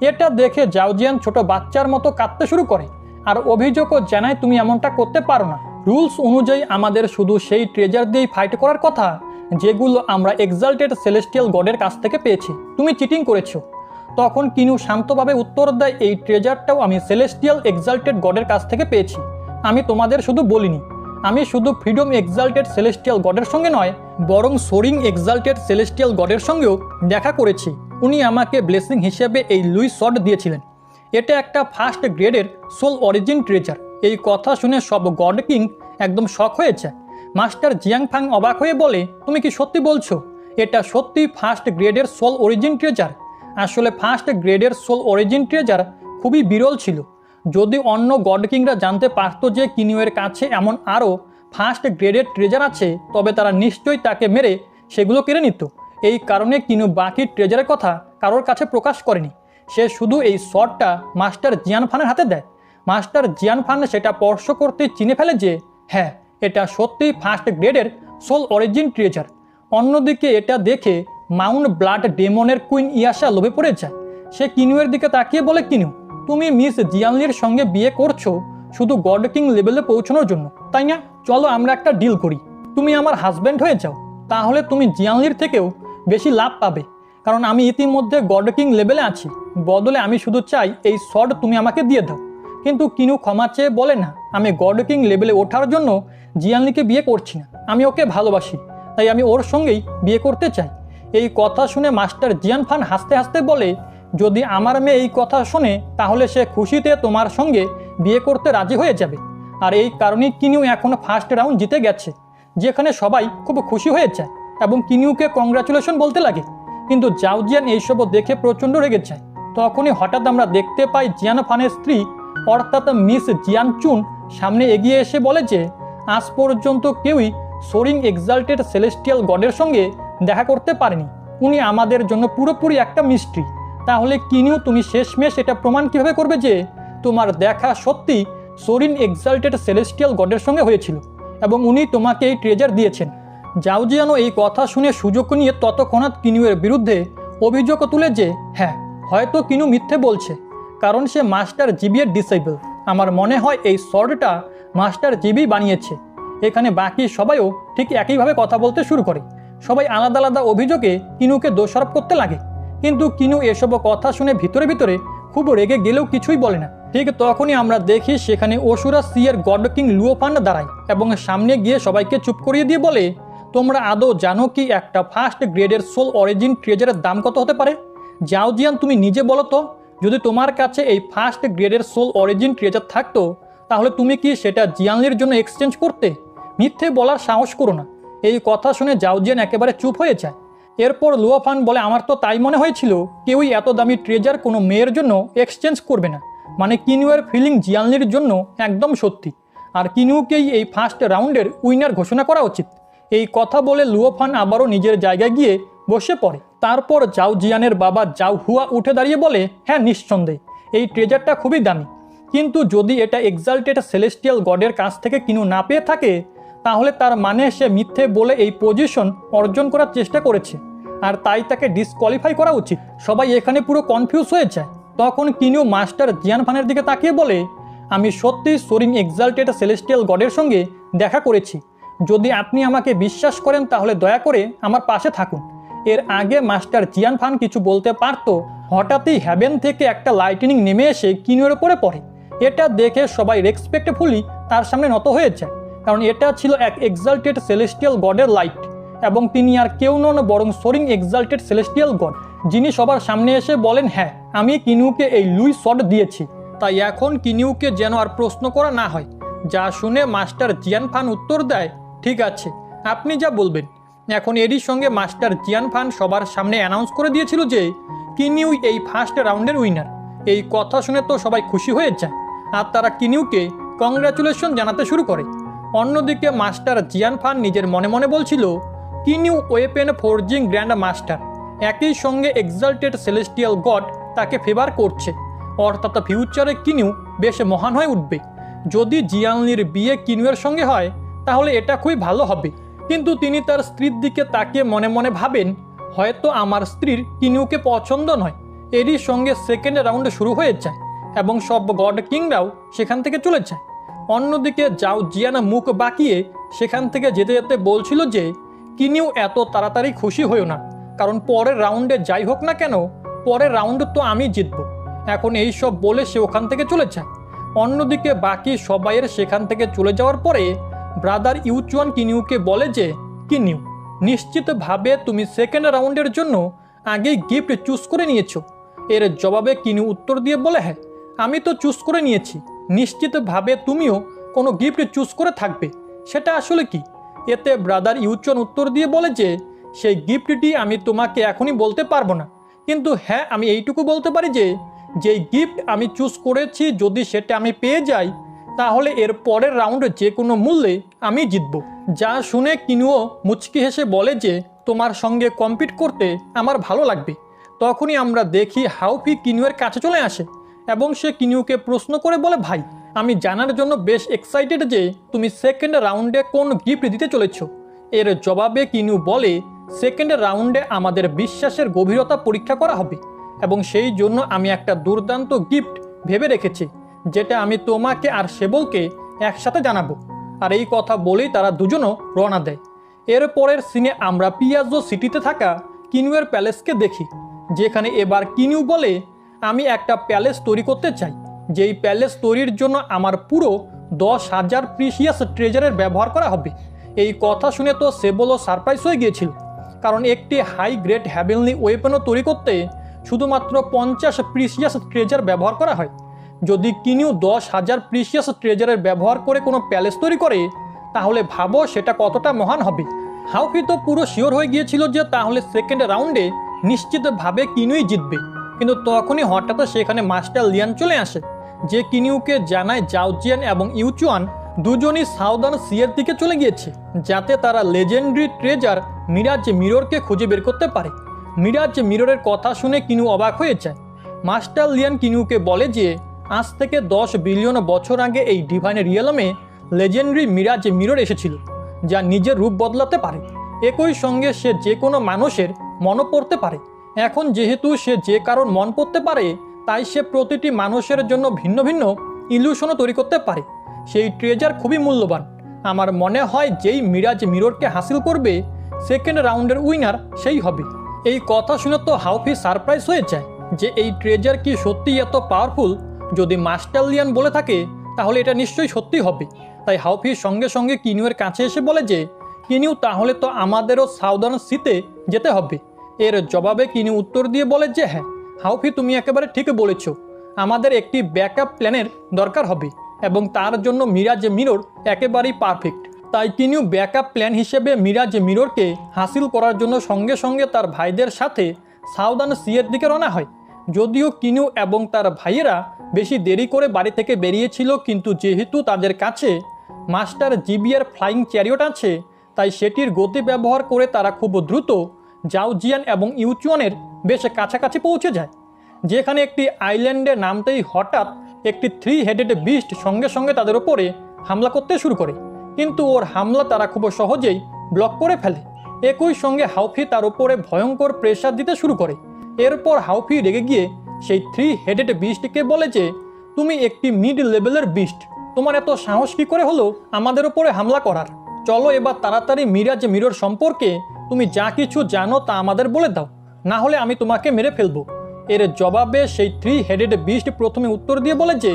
এটা দেখে জাওজিয়ান ছোট বাচ্চার মতো কাঁদতে শুরু করে আর অভিযোগও জানায়, তুমি এমনটা করতে পারো না। রুলস অনুযায়ী আমাদের শুধু সেই ট্রেজার দিয়েই ফাইট করার কথা যেগুলো আমরা এক্সাল্টেড সেলেস্টিয়াল গডের কাছ থেকে পেয়েছি। তুমি চিটিং করেছো। তখন কিনু শান্তভাবে উত্তর দেয়, এই ট্রেজারটাও আমি সেলেস্টিয়াল এক্সাল্টেড গডের কাছ থেকে পেয়েছি। আমি তোমাদের শুধু বলিনি, আমি শুধু ফ্রিডম এক্সাল্টেড সেলেস্টিয়াল গডের সঙ্গে নয়, বরং সোরিং এক্সাল্টেড সেলেস্টিয়াল গডের সঙ্গেও দেখা করেছি। উনি আমাকে ব্লেসিং হিসেবে এই লুই শট দিয়েছিলেন। এটা একটা ফার্স্ট গ্রেডের সোল অরিজিন ট্রেজার। এই কথা শুনে সব গড কিং একদম শক হয়ে যায়। মাস্টার জিয়াং ফাং অবাক হয়ে বলে, তুমি কি সত্যি বলছো? এটা সত্যি ফার্স্ট গ্রেডের সোল অরিজিন ট্রেজার? আসলে ফার্স্ট গ্রেডের সোল অরিজিন ট্রেজার খুবই বিরল ছিল। যদি অন্য গড কিংরা জানতে পারতো যে কিনুয়ের কাছে এমন আরও ফার্স্ট গ্রেডের ট্রেজার আছে, তবে তারা নিশ্চয়ই তাকে মেরে সেগুলো কেড়ে নিত। এই কারণে কিনু বাকি ট্রেজারের কথা কারোর কাছে প্রকাশ করেনি। সে শুধু এই শটটা মাস্টার জিয়ান ফানের হাতে দেয়। মাস্টার জিয়ান ফান সেটা স্পর্শ করতে চিনে ফেলে যে হ্যাঁ, এটা সত্যিই ফার্স্ট গ্রেডের সোল অরিজিন ট্রেজার। অন্যদিকে এটা দেখে মাউন্ট ব্লাড ডেমনের কুইন ইয়াসা লোভে পড়ে যায়। সে কিনুয়ের দিকে তাকিয়ে বলে, কিনু, তুমি মিস জিয়ানলির সঙ্গে বিয়ে করছো শুধু গড কিং লেভেলে পৌঁছানোর জন্য, তাই না? চলো আমরা একটা ডিল করি, তুমি আমার হাজব্যান্ড হয়ে যাও। তাহলে তুমি জিয়ানলির থেকেও বেশি লাভ পাবে, কারণ আমি ইতিমধ্যে গড কিং লেভেলে আছি। বদলে আমি শুধু চাই এই শট তুমি আমাকে দিয়ে দাও। কিন্তু কিনু ক্ষমা চেয়ে বলে, না, আমি গড কিং লেভেলে ওঠার জন্য জিয়ানলিকে বিয়ে করছি না। আমি ওকে ভালোবাসি, তাই আমি ওর সঙ্গেই বিয়ে করতে চাই। এই কথা শুনে মাস্টার জিয়ান ফান হাসতে হাসতে বলে, যদি আমার মেয়ে এই কথা শোনে তাহলে সে খুশিতে তোমার সঙ্গে বিয়ে করতে রাজি হয়ে যাবে। আর এই কারণেই কিনু এখন ফার্স্ট রাউন্ড জিতে গেছে, যেখানে সবাই খুব খুশি হয়ে যায় এবং কিনুকে কংগ্রাচুলেশন বলতে লাগে। কিন্তু জাওজিয়ান এইসবও দেখে প্রচণ্ড রেগে যায়। তখনই হঠাৎ আমরা দেখতে পাই জিয়ান ফানের স্ত্রী অর্থাৎ মিস জিয়ান চুন সামনে এগিয়ে এসে বলে যে আজ পর্যন্ত কেউই সোরিং এক্সাল্টেড সেলেস্টিয়াল গডের সঙ্গে দেখা করতে পারেনি। উনি আমাদের জন্য পুরোপুরি একটা মিস্ট্রি। তাহলে কিনিউ, তুমি শেষমেশ এটা প্রমাণ কীভাবে করবে যে তোমার দেখা সত্যি সোরিং এক্সাল্টেড সেলেস্টিয়াল গডের সঙ্গে হয়েছিল এবং উনি তোমাকে এই ট্রেজার দিয়েছেন? জাওজিয়ানও এই কথা শুনে সুযোগ নিয়ে তৎক্ষণাৎ কিনুয়ের বিরুদ্ধে অভিযোগ তুলে যে হ্যাঁ, হয়তো কিনু মিথ্যে বলছে, কারণ সে মাস্টার জিবির ডিসেবল। আমার মনে হয় এই শর্টটা মাস্টার জিবি বানিয়েছে। এখানে বাকি সবাইও ঠিক একইভাবে কথা বলতে শুরু করে। সবাই আলাদা আলাদা অভিযোগে কিনুকে দোষারোপ করতে লাগে, কিন্তু কিনু এসব কথা শুনে ভিতরে ভিতরে খুব রেগে গেলেও কিছুই বলে না। ঠিক তখনই আমরা দেখি সেখানে অসুরা সি এর গড কিং লুওফান দাঁড়ায় এবং সামনে গিয়ে সবাইকে চুপ করিয়ে দিয়ে বলে, তোমরা আদৌ জানো কি একটা ফার্স্ট গ্রেডের সোল অরিজিন ট্রেজারের দাম কত হতে পারে? জাওজিয়ান, তুমি নিজে বলো তো, যদি তোমার কাছে এই ফার্স্ট গ্রেডের সোল অরিজিন ট্রেজার থাকতো তাহলে তুমি কি সেটা জিয়ানলির জন্য এক্সচেঞ্জ করতে? মিথ্যে বলার সাহস করো না। এই কথা শুনে জাও জিয়ান একেবারে চুপ হয়ে যায়। এরপর লুও ফান বলে, আমার তো তাই মনে হয়েছিল কেউই এত দামি ট্রেজার কোনো মেয়ের জন্য এক্সচেঞ্জ করবে না। মানে কিনুয়ের ফিলিং জিয়ানলির জন্য একদম সত্যি, আর কিনুকেই এই ফার্স্ট রাউন্ডের উইনার ঘোষণা করা উচিত। এই কথা বলে লুও ফান আবারও নিজের জায়গায় গিয়ে বসে পড়ে। তারপর জাও জিয়ানের বাবা জাও হুয়া উঠে দাঁড়িয়ে বলে, হ্যাঁ নিঃসন্দেহে এই ট্রেজারটা খুবই দামি, কিন্তু যদি এটা এক্সাল্টেড সেলেস্টিয়াল গডের কাছ থেকে কিনু না পেয়ে থাকে তাহলে তার মানে সে মিথ্যে বলে এই পজিশন অর্জন করার চেষ্টা করেছে, আর তাই তাকে ডিসকোয়ালিফাই করা উচিত। সবাই এখানে পুরো কনফিউজ হয়ে যায়। তখন কিনু মাস্টার জিয়ান ফানের দিকে তাকিয়ে বলে, আমি সত্যিই সোরিং এক্সাল্টেড সেলেস্টিয়াল গডের সঙ্গে দেখা করেছি। যদি আপনি আমাকে বিশ্বাস করেন তাহলে দয়া করে আমার পাশে থাকুন। এর আগে মাস্টার জিয়ান ফান কিছু বলতে পারত, হঠাৎই হ্যাভেন থেকে একটা লাইটনিং নেমে এসে কিনুয়ের উপরে পড়ে। এটা দেখে সবাই রেসপেক্টফুলি তার সামনে নত হয়ে যায়, কারণ এটা ছিল এক এক্সাল্টেড সেলেস্টিয়াল গডের লাইট, এবং তিনি আর কেউ নন বরং সোরিং এক্সাল্টেড সেলেস্টিয়াল গড, যিনি সবার সামনে এসে বলেন, হ্যাঁ আমি কিনুকে এই লুই শট দিয়েছি। তাই এখন কিনুকে যেন আর প্রশ্ন করা না হয়। যা শুনে মাস্টার জিয়ান ফান উত্তর দেয়, ঠিক আছে আপনি যা বলবেন। এখন এরই সঙ্গে মাস্টার জিয়ান ফান সবার সামনে অ্যানাউন্স করে দিয়েছিল যে কিনিউ এই ফার্স্ট রাউন্ডের উইনার। এই কথা শুনে তো সবাই খুশি হয়ে যায়, আর তারা কিনিউকে কংগ্রাচুলেশন জানাতে শুরু করে। অন্যদিকে মাস্টার জিয়ান ফান নিজের মনে মনে বলছিল, কিনিউ ওয়েপেন ফোর্জিং গ্র্যান্ড মাস্টার, একই সঙ্গে এক্সাল্টেড সেলেস্টিয়াল গড তাকে ফেভার করছে, অর্থাৎ ফিউচারে কিনিউ বেশ মহান হয়ে উঠবে। যদি জিয়ানলির বিয়ে কিনুয়ের সঙ্গে হয় তাহলে এটা খুবই ভালো হবে। কিন্তু তিনি তার স্ত্রীর দিকে তাকিয়ে মনে মনে ভাবেন, হয়তো আমার স্ত্রীর কিনুকে পছন্দ নয়। এরই সঙ্গে সেকেন্ড রাউন্ড শুরু হয়ে যায় এবং সব গড কিংরাও সেখান থেকে চলে যায়। অন্যদিকে জাও জিয়ানা মুখ বাঁকিয়ে সেখান থেকে যেতে যেতে বলছিল যে কিনিউ এত তাড়াতাড়ি খুশি হয়েও না, কারণ পরের রাউন্ডে যাই হোক না কেন পরের রাউন্ড তো আমি জিতব। এখন এই সব বলে সে ওখান থেকে চলে যায়। অন্যদিকে বাকি সবাইয়ের সেখান থেকে চলে যাওয়ার পরে ব্রাদার ইউচুয়ান কিনিউকে বলে যে, কিনিউ নিশ্চিতভাবে তুমি সেকেন্ড রাউন্ডের জন্য আগেই গিফট চুজ করে নিয়েছো। এর জবাবে কিনিউ উত্তর দিয়ে বলে, হ্যাঁ আমি তো চুজ করে নিয়েছি, নিশ্চিতভাবে তুমিও কোনো গিফট চুজ করে থাকবে, সেটা আসলে কি? এতে ব্রাদার ইউচুয়ান উত্তর দিয়ে বলে যে, সেই গিফটটি আমি তোমাকে এখনই বলতে পারবো না, কিন্তু হ্যাঁ আমি এইটুকু বলতে পারি যে যেই গিফট আমি চুজ করেছি যদি সেটা আমি পেয়ে যাই তাহলে এর পরের রাউন্ডে যে কোনো মূল্যে আমি জিতব। যা শুনে কিনুও মুচকি হেসে বলে যে, তোমার সঙ্গে কম্পিট করতে আমার ভালো লাগবে। তখনই আমরা দেখি হাউফি কিনুয়ের কাছে চলে আসে এবং সে কিনুকে প্রশ্ন করে বলে, ভাই আমি জানার জন্য বেশ এক্সাইটেড যে তুমি সেকেন্ড রাউন্ডে কোন গিফট দিতে চলেছ। এর জবাবে কিনু বলে, সেকেন্ড রাউন্ডে আমাদের বিশ্বাসের গভীরতা পরীক্ষা করা হবে এবং সেই জন্য আমি একটা দুর্দান্ত গিফট ভেবে রেখেছি, যেটা আমি তোমাকে আর সেবলকে একসাথে জানাবো। আর এই কথা বলেই তারা দুজনও রওনা দেয়। এরপরের সিনে আমরা পিয়াজো সিটিতে থাকা কিনুয়ের প্যালেসকে দেখি, যেখানে এবার কিনু বলে, আমি একটা প্যালেস তৈরি করতে চাই, যেই প্যালেস তৈরির জন্য আমার পুরো 10,000 প্রিসিয়াস ট্রেজারের ব্যবহার করা হবে। এই কথা শুনে তো সেবলও সারপ্রাইজ হয়ে গিয়েছিল, কারণ একটি হাই গ্রেড হ্যাভেনলি ওয়েপনও তৈরি করতে শুধুমাত্র 50 প্রিসিয়াস ট্রেজার ব্যবহার করা হয়। যদি কিনিউ 10,000 প্রিসিয়াস ট্রেজারের ব্যবহার করে কোনো প্যালেস তৈরি করে তাহলে ভাবো সেটা কতটা মহান হবে। হাউফি তো পুরো শিওর হয়ে গিয়েছিল যে তাহলে সেকেন্ড রাউন্ডে নিশ্চিতভাবে কিনুই জিতবে, কিন্তু তখনই হঠাৎ সেখানে মাস্টার লিয়ান চলে আসে, যে কিনিউকে জানায় জাও জিয়ান এবং ইউচুয়ান দুজনই সাউদার্ন সিয়ের দিকে চলে গিয়েছে, যাতে তারা লেজেন্ডারি ট্রেজার মিরাজ মিররকে খুঁজে বের করতে পারে। মিরাজ মিররের কথা শুনে কিনু অবাক হয়ে যায়। মাস্টার লিয়ান কিনুকে বলে যে আজ থেকে 10 বিলিয়ন বছর আগে এই divine Realme legendary Miraj mirror এসেছিল, যা নিজের রূপ বদলাতে পারে। একই সঙ্গে সে যে কোনো মানুষের মনও পড়তে পারে। এখন যেহেতু সে যে কারোর মন পড়তে পারে, তাই সে প্রতিটি মানুষের জন্য ভিন্ন ভিন্ন ইলিউশনও তৈরি করতে পারে। সেই ট্রেজার খুবই মূল্যবান। আমার মনে হয় যেই মিরাজ মিররকে হাসিল করবে সেকেন্ড রাউন্ডের উইনার সেই হবে। এই কথা শুনে তো হাউফি সারপ্রাইজ হয়ে যায় যে এই ট্রেজার কি সত্যিই এত পাওয়ারফুল। যদি মাস্টার লিয়ান বলে থাকে তাহলে এটা নিশ্চয়ই সত্যি হবে। তাই হাউফি সঙ্গে সঙ্গে কিনুয়ের কাছে এসে বলে যে, কিনিউ তাহলে তো আমাদেরও সাউদার্ন সিতে যেতে হবে। এর জবাবে কিনু উত্তর দিয়ে বলে যে, হ্যাঁ হাউফি, তুমি একেবারে ঠিক বলেছ। আমাদের একটি ব্যাকআপ প্ল্যানের দরকার হবে এবং তার জন্য মিরাজ মিরর একেবারেই পারফেক্ট। তাই কিনিউ ব্যাকআপ প্ল্যান হিসেবে মিরাজ মিররকে হাসিল করার জন্য সঙ্গে সঙ্গে তার ভাইদের সাথে সাউদার্ন সিয়ের দিকে রওনা হয়। যদিও কিনিউ এবং তার ভাইয়েরা বেশি দেরি করে বাড়ি থেকে বেরিয়েছিল, কিন্তু যেহেতু তাদের কাছে মাস্টার জিবিয়ার ফ্লাইং চ্যারিয়ট আছে, তাই সেটির গতি ব্যবহার করে তারা খুব দ্রুত জাওজিয়ান এবং ইউচুয়ানের বেশ কাছাকাছি পৌঁছে যায়। যেখানে একটি আইল্যান্ডে নামতেই হঠাৎ একটি 3 হেডেড বিস্ট সঙ্গে সঙ্গে তাদের ওপরে হামলা করতে শুরু করে, কিন্তু ওর হামলা তারা খুব সহজেই ব্লক করে ফেলে। একই সঙ্গে হাউফি তার উপরে ভয়ঙ্কর প্রেসার দিতে শুরু করে। এরপর হাউফি রেগে গিয়ে সেই 3 হেডেড বিস্টকে বলে যে, তুমি একটি মিড লেভেলের বিস্ট, তোমার এত সাহস কী করে হলো আমাদের ওপরে হামলা করার? চলো এবার তাড়াতাড়ি মিরাজ মিরর সম্পর্কে তুমি যা কিছু জানো তা আমাদের বলে দাও, না হলে আমি তোমাকে মেরে ফেলবো। এর জবাবে সেই 3 হেডেড বিস্ট প্রথমে উত্তর দিয়ে বলে যে,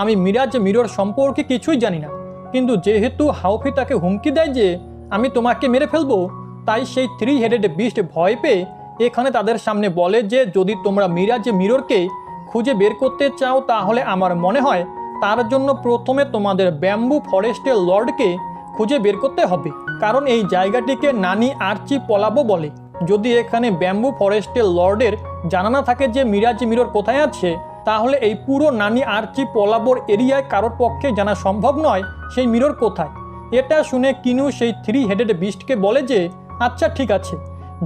আমি মিরাজ মিরর সম্পর্কে কিছুই জানি না। কিন্তু যেহেতু হাউফি তাকে হুমকি দেয় যে আমি তোমাকে মেরে ফেলবো, তাই সেই 3 হেডেড বিস্ট ভয় পেয়ে এখানে তাদের সামনে বলে যে, যদি তোমরা মিরাজ মিররকে খুঁজে বের করতে চাও তাহলে আমার মনে হয় তার জন্য প্রথমে তোমাদের ব্যাম্বু ফরেস্টের লর্ডকে খুঁজে বের করতে হবে, কারণ এই জায়গাটিকে নানি আর্চি পলাবো বলে। যদি এখানে ব্যাম্বু ফরেস্টের লর্ডের জানা না থাকে যে মিরাজ মিরর কোথায় আছে, তাহলে এই পুরো নানি আর্চি পলাবোর এরিয়ায় কারোর পক্ষে জানা সম্ভব নয় সেই মিরর কোথায়। এটা শুনে কিনু সেই 3 হেডেড বিস্টকে বলে যে, আচ্ছা ঠিক আছে,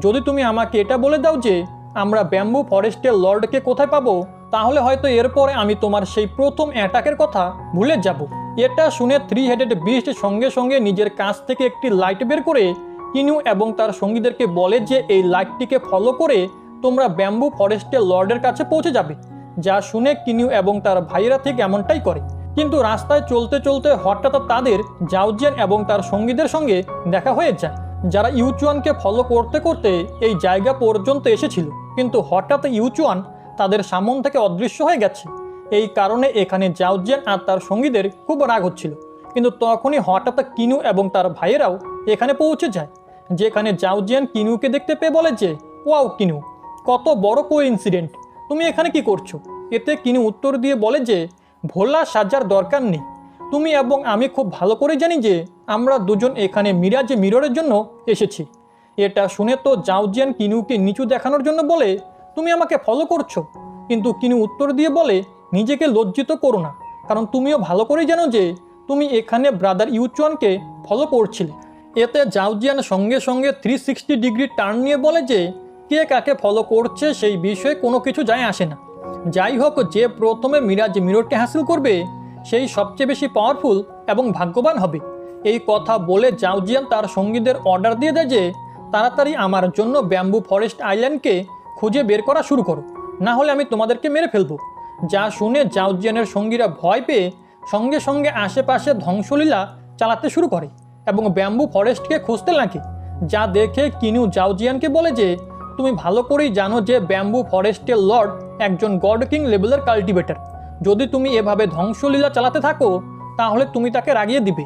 যদি তুমি আমাকে এটা বলে দাও যে আমরা ব্যাম্বু ফরেস্টের লর্ডকে কোথায় পাবো, তাহলে হয়তো এরপরে আমি তোমার সেই প্রথম অ্যাটাকের কথা ভুলে যাব। এটা শুনে 3 হেডেড বিস্ট সঙ্গে সঙ্গে নিজের কাছ থেকে একটি লাইট বের করে কিনু এবং তার সঙ্গীদেরকে বলে যে এই লাইটটিকে ফলো করে তোমরা ব্যাম্বু ফরেস্টের লর্ডের কাছে পৌঁছে যাবে। যা শুনে কিনু এবং তার ভাইয়েরা ঠিক এমনটাই করে। কিন্তু রাস্তায় চলতে চলতে হঠাৎ তাদের জাওজিয়ান এবং তার সঙ্গীদের সঙ্গে দেখা হয়ে যায়, যারা ইউচুয়ানকে ফলো করতে করতে এই জায়গা পর্যন্ত এসেছিল, কিন্তু হঠাৎ ইউচুয়ান তাদের সামন থেকে অদৃশ্য হয়ে গেছে। এই কারণে এখানে জাওজিয়ান আর তার সঙ্গীদের খুব রাগ হচ্ছিল। কিন্তু তখনই হঠাৎ কিনু এবং তার ভাইয়েরাও এখানে পৌঁছে যায়, যেখানে জাওজিয়ান কিনুকে দেখতে পেয়ে বলে যে, ওয়াও কিনু, কত বড় কোইন্সিডেন্ট, তুমি এখানে কি করছো? এতে কিনু উত্তর দিয়ে বলে যে, ভোলা সাজার দরকার নেই, তুমি এবং আমি খুব ভালো করে জানি যে আমরা দুজন এখানে মিরাজ মিররের জন্য এসেছি। এটা শুনে তো জাওজিয়ান কিনুকে নিচু দেখানোর জন্য বলে, তুমি আমাকে ফলো করছো? কিন্তু কিনু উত্তর দিয়ে বলে, নিজেকে লজ্জিত করো না, কারণ তুমিও ভালো করেই জানো যে তুমি এখানে ব্রাদার ইউচুয়ানকে ফলো করছিলে। এতে জাওজিয়ান সঙ্গে সঙ্গে 360 ডিগ্রি টার্ন নিয়ে বলে যে, কে কাকে ফলো করছে সেই বিষয়ে কোনো কিছু যায় আসে না। যাই হোক, যে প্রথমে মিরাজ মিররকে হাসিল করবে সেই সবচেয়ে বেশি পাওয়ারফুল এবং ভাগ্যবান হবে। এই কথা বলে জাওজিয়ান তার সঙ্গীদের অর্ডার দিয়ে দেয় যে, তাড়াতাড়ি আমার জন্য ব্যাম্বু ফরেস্ট আইল্যান্ডকে খুঁজে বের করা শুরু করো, না হলে আমি তোমাদেরকে মেরে ফেলবো। যা শুনে জাওজিয়ানের সঙ্গীরা ভয় পেয়ে সঙ্গে সঙ্গে আশেপাশে ধ্বংসলীলা চালাতে শুরু করে এবং ব্যাম্বু ফরেস্টকে খুঁজতে লাগে। যা দেখে কিনু জাওজিয়ানকে বলে যে, তুমি ভালো করেই জানো যে ব্যাম্বু ফরেস্টের লর্ড একজন গড কিং লেভেলের কাল্টিভেটর। যদি তুমি এভাবে ধ্বংসলীলা চালাতে থাকো তাহলে তুমি তাকে রাগিয়ে দিবে।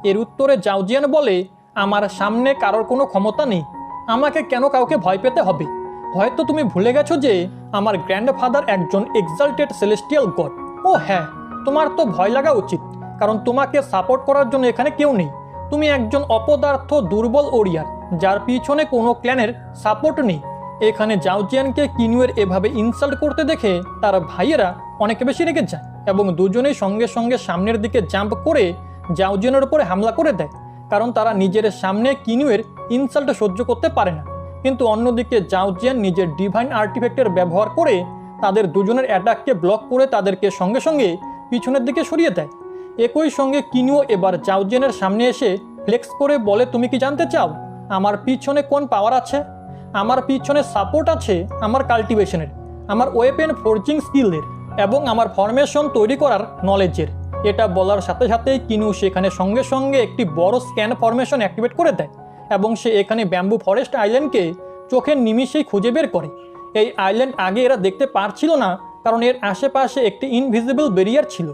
এর উত্তরে জাওজিয়ান বলে, আমার সামনে কারোর কোনো ক্ষমতা নেই, আমাকে কেন কাউকে ভয় পেতে হবে? হয়তো তুমি ভুলে গেছো যে আমার গ্র্যান্ডফাদার একজন এক্সাল্টেড সেলেস্টিয়াল গড। ও হ্যাঁ, তোমার তো ভয় লাগা উচিত, কারণ তোমাকে সাপোর্ট করার জন্য এখানে কেউ নেই। তুমি একজন অপদার্থ দুর্বল ওরিয়ার, যার পিছনে কোনো ক্ল্যানের সাপোর্ট নেই। এখানে জাওজিয়ানকে কিনুয়ের এভাবে ইনসাল্ট করতে দেখে তার ভাইয়েরা অনেক বেশি রেগে যায় এবং দুজনেই সঙ্গে সঙ্গে সামনের দিকে জাম্প করে জাওজিয়ানের উপরে হামলা করে দেয়, কারণ তারা নিজের সামনে কিনুয়ের ইনসাল্ট সহ্য করতে পারে না। কিন্তু অন্যদিকে জাওজিয়ান নিজের ডিভাইন আর্টিফ্যাক্টের ব্যবহার করে তাদের দুজনের অ্যাটাককে ব্লক করে তাদেরকে সঙ্গে সঙ্গে পিছনের দিকে সরিয়ে দেয়। একই সঙ্গে কিনুও এবার জাওজিয়ানের সামনে এসে ফ্লেক্স করে বলে, তুমি কি জানতে চাও আমার পিছনে কোন পাওয়ার আছে? আমার পিছনে সাপোর্ট আছে আমার কাল্টিভেশনের, আমার ওয়েপেন ফোর্জিং স্কিলের এবং আমার ফরমেশন তৈরি করার নলেজের। এটা বলার সাথে সাথেই কিনু সেখানে সঙ্গে সঙ্গে একটি বড় স্ক্যান ফরমেশন অ্যাক্টিভেট করে দেয় এবং সে এখানে ব্যাম্বু ফরেস্ট আইল্যান্ডকে চোখের নিমিষেই খুঁজে বের করে। এই আইল্যান্ড আগে এরা দেখতে পারছিল না, কারণ এর আশেপাশে একটি ইনভিজিবল ব্যারিয়ার ছিল।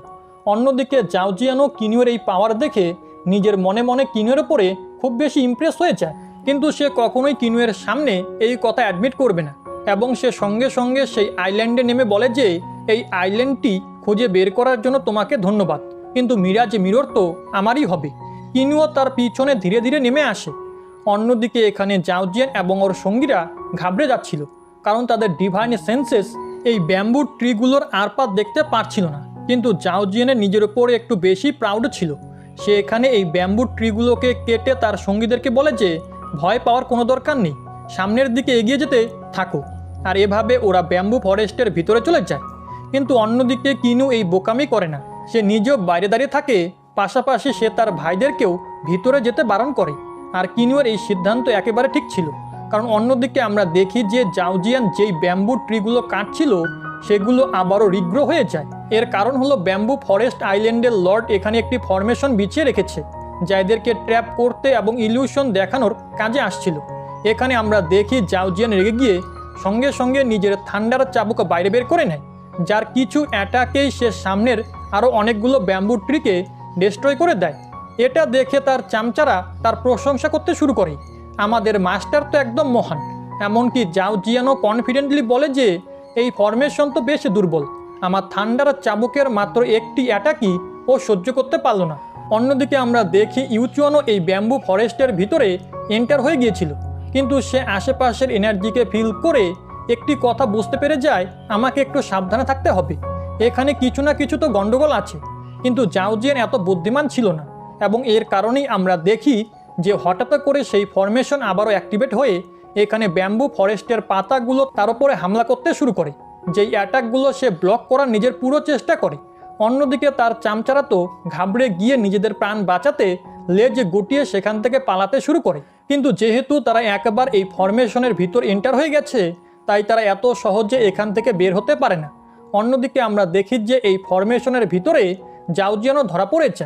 অন্যদিকে জাওজিয়ানও কিনুয়ের এই পাওয়ার দেখে নিজের মনে মনে কিনুয়ের ওপরে খুব বেশি ইমপ্রেস হয়ে যায়, কিন্তু সে কখনোই কিনুয়ের সামনে এই কথা অ্যাডমিট করবে না, এবং সে সঙ্গে সঙ্গে সেই আইল্যান্ডে নেমে বলে যে এই আইল্যান্ডটি খুঁজে বের করার জন্য তোমাকে ধন্যবাদ, কিন্তু মিরাজ মিরর তো আমারই হবে। কিনুও তার পিছনে ধীরে ধীরে নেমে আসে। অন্যদিকে এখানে জাওজিয়ান এবং ওর সঙ্গীরা ঘাবড়ে যাচ্ছিল, কারণ তাদের ডিভাইন সেন্সেস এই ব্যাম্বু ট্রিগুলোর আরপার দেখতে পারছিল না। কিন্তু জাওজিয়ানের নিজের উপরে একটু বেশি প্রাউড ছিল। সে এখানে এই ব্যাম্বু ট্রিগুলোকে কেটে তার সঙ্গীদেরকে বলে যে ভয় পাওয়ার কোনো দরকার নেই, সামনের দিকে এগিয়ে যেতে থাকো। আর এভাবে ওরা ব্যাম্বু ফরেস্টের ভিতরে চলে যায়। কিন্তু অন্যদিকে কিনু এই বোকামি করে না, সে নিজেও বাইরে দাঁড়িয়ে থাকে, পাশাপাশি সে তার ভাইদেরকেও ভিতরে যেতে বারণ করে। আর কিনুয়ের এই সিদ্ধান্ত একেবারে ঠিক ছিল, কারণ অন্যদিকে আমরা দেখি যে জাওজিয়ান যেই ব্যাম্বু ট্রিগুলো কাটছিল সেগুলো আবারও রিগ্রো হয়ে যায়। এর কারণ হলো ব্যাম্বু ফরেস্ট আইল্যান্ডের লর্ড এখানে একটি ফরমেশন বিছিয়ে রেখেছে যা এদেরকে ট্র্যাপ করতে এবং ইলিউশন দেখানোর কাজে আসছিল। এখানে আমরা দেখি জাওজিয়ান রেগে গিয়ে সঙ্গে সঙ্গে নিজের থান্ডার চাবুক বাইরে বের করে নেয়, যার কিছু অ্যাটাকেই সে সামনের আরও অনেকগুলো ব্যাম্বু ট্রিকে ডিস্ট্রয় করে দেয়। এটা দেখে তার চামচারা তার প্রশংসা করতে শুরু করে, আমাদের মাস্টার তো একদম মহান। এমনকি জাওজিয়ানও কনফিডেন্টলি বলে যে এই ফরমেশন তো বেশ দুর্বল, আমার থান্ডার চাবুকের মাত্র একটি অ্যাটাকই ও সহ্য করতে পারল না। অন্যদিকে আমরা দেখি ইউচুয়ানও এই ব্যাম্বু ফরেস্টের ভিতরে এন্টার হয়ে গিয়েছিল, কিন্তু সে আশেপাশের এনার্জিকে ফিল করে একটি কথা বুঝতে পেরে যায়, আমাকে একটু সাবধানে থাকতে হবে, এখানে কিছু না কিছু তো গন্ডগোল আছে। কিন্তু জাওজিয়ান এত বুদ্ধিমান ছিল না, এবং এর কারণেই আমরা দেখি যে হঠাৎ করে সেই ফরমেশন আবারও অ্যাক্টিভেট হয়ে এখানে ব্যাম্বু ফরেস্টের পাতাগুলো তার উপরে হামলা করতে শুরু করে, যেই অ্যাটাকগুলো সে ব্লক করার নিজের পুরো চেষ্টা করে। অন্যদিকে তার চামচারা তো ঘাবড়ে গিয়ে নিজেদের প্রাণ বাঁচাতে লেজ গুটিয়ে সেখান থেকে পালাতে শুরু করে। কিন্তু যেহেতু তারা একবার এই ফরমেশনের ভিতর এন্টার হয়ে গেছে, তাই তারা এত সহজে এখান থেকে বের হতে পারে না। অন্যদিকে আমরা দেখি যে এই ফরমেশনের ভিতরে জাওজিয়ানও ধরা পড়েছে,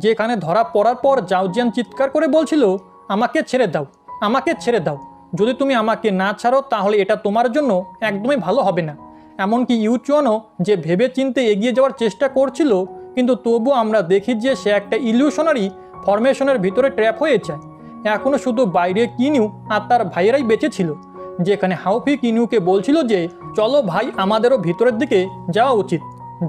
যেখানে ধরা পড়ার পর জাওজিয়ান চিৎকার করে বলছিল, আমাকে ছেড়ে দাও, আমাকে ছেড়ে দাও, যদি তুমি আমাকে না ছাড়ো তাহলে এটা তোমার জন্য একদমই ভালো হবে না। এমনকি ইউচুয়ানও যে ভেবে চিন্তে এগিয়ে যাওয়ার চেষ্টা করছিল, কিন্তু তবুও আমরা দেখি যে সে একটা ইলিউশনারি ফরমেশনের ভিতরে ট্র্যাপ হয়ে যায়। এখনও শুধু বাইরে কিনিউ আর তার ভাইয়েরাই বেঁচে ছিল, যেখানে হাউফি কিনিউকে বলছিল যে চলো ভাই, আমাদেরও ভিতরের দিকে যাওয়া উচিত।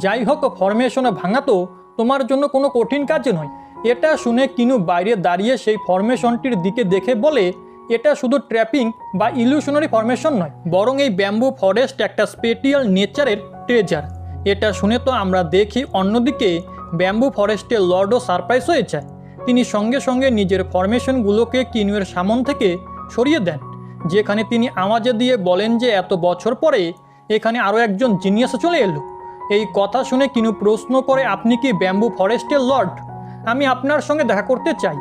যাই হোক, ফরমেশনে ভাঙা তো তোমার জন্য কোনো কঠিন কাজ নয়। এটা শুনে কিনু বাইরে দাঁড়িয়ে সেই ফরমেশনটির দিকে দেখে বলে, এটা শুধু ট্র্যাপিং বা ইলিউশনারি ফরমেশন নয়, বরং এই ব্যাম্বু ফরেস্ট একটা স্পেশাল নেচারের ট্রেজার। এটা শুনে তো আমরা দেখি অন্যদিকে ব্যাম্বু ফরেস্টের লর্ডও সারপ্রাইজ হয়ে যায়। তিনি সঙ্গে সঙ্গে নিজের ফরমেশনগুলোকে কিনুয়ের সামন থেকে সরিয়ে দেন, যেখানে তিনি আওয়াজে দিয়ে বলেন যে এত বছর পরে এখানে আরও একজন জিনিয়াস চলে এলো। এই কথা শুনে কিনু প্রশ্ন করে, আপনি কি ব্যাম্বু ফরেস্টের লর্ড? আমি আপনার সঙ্গে দেখা করতে চাই।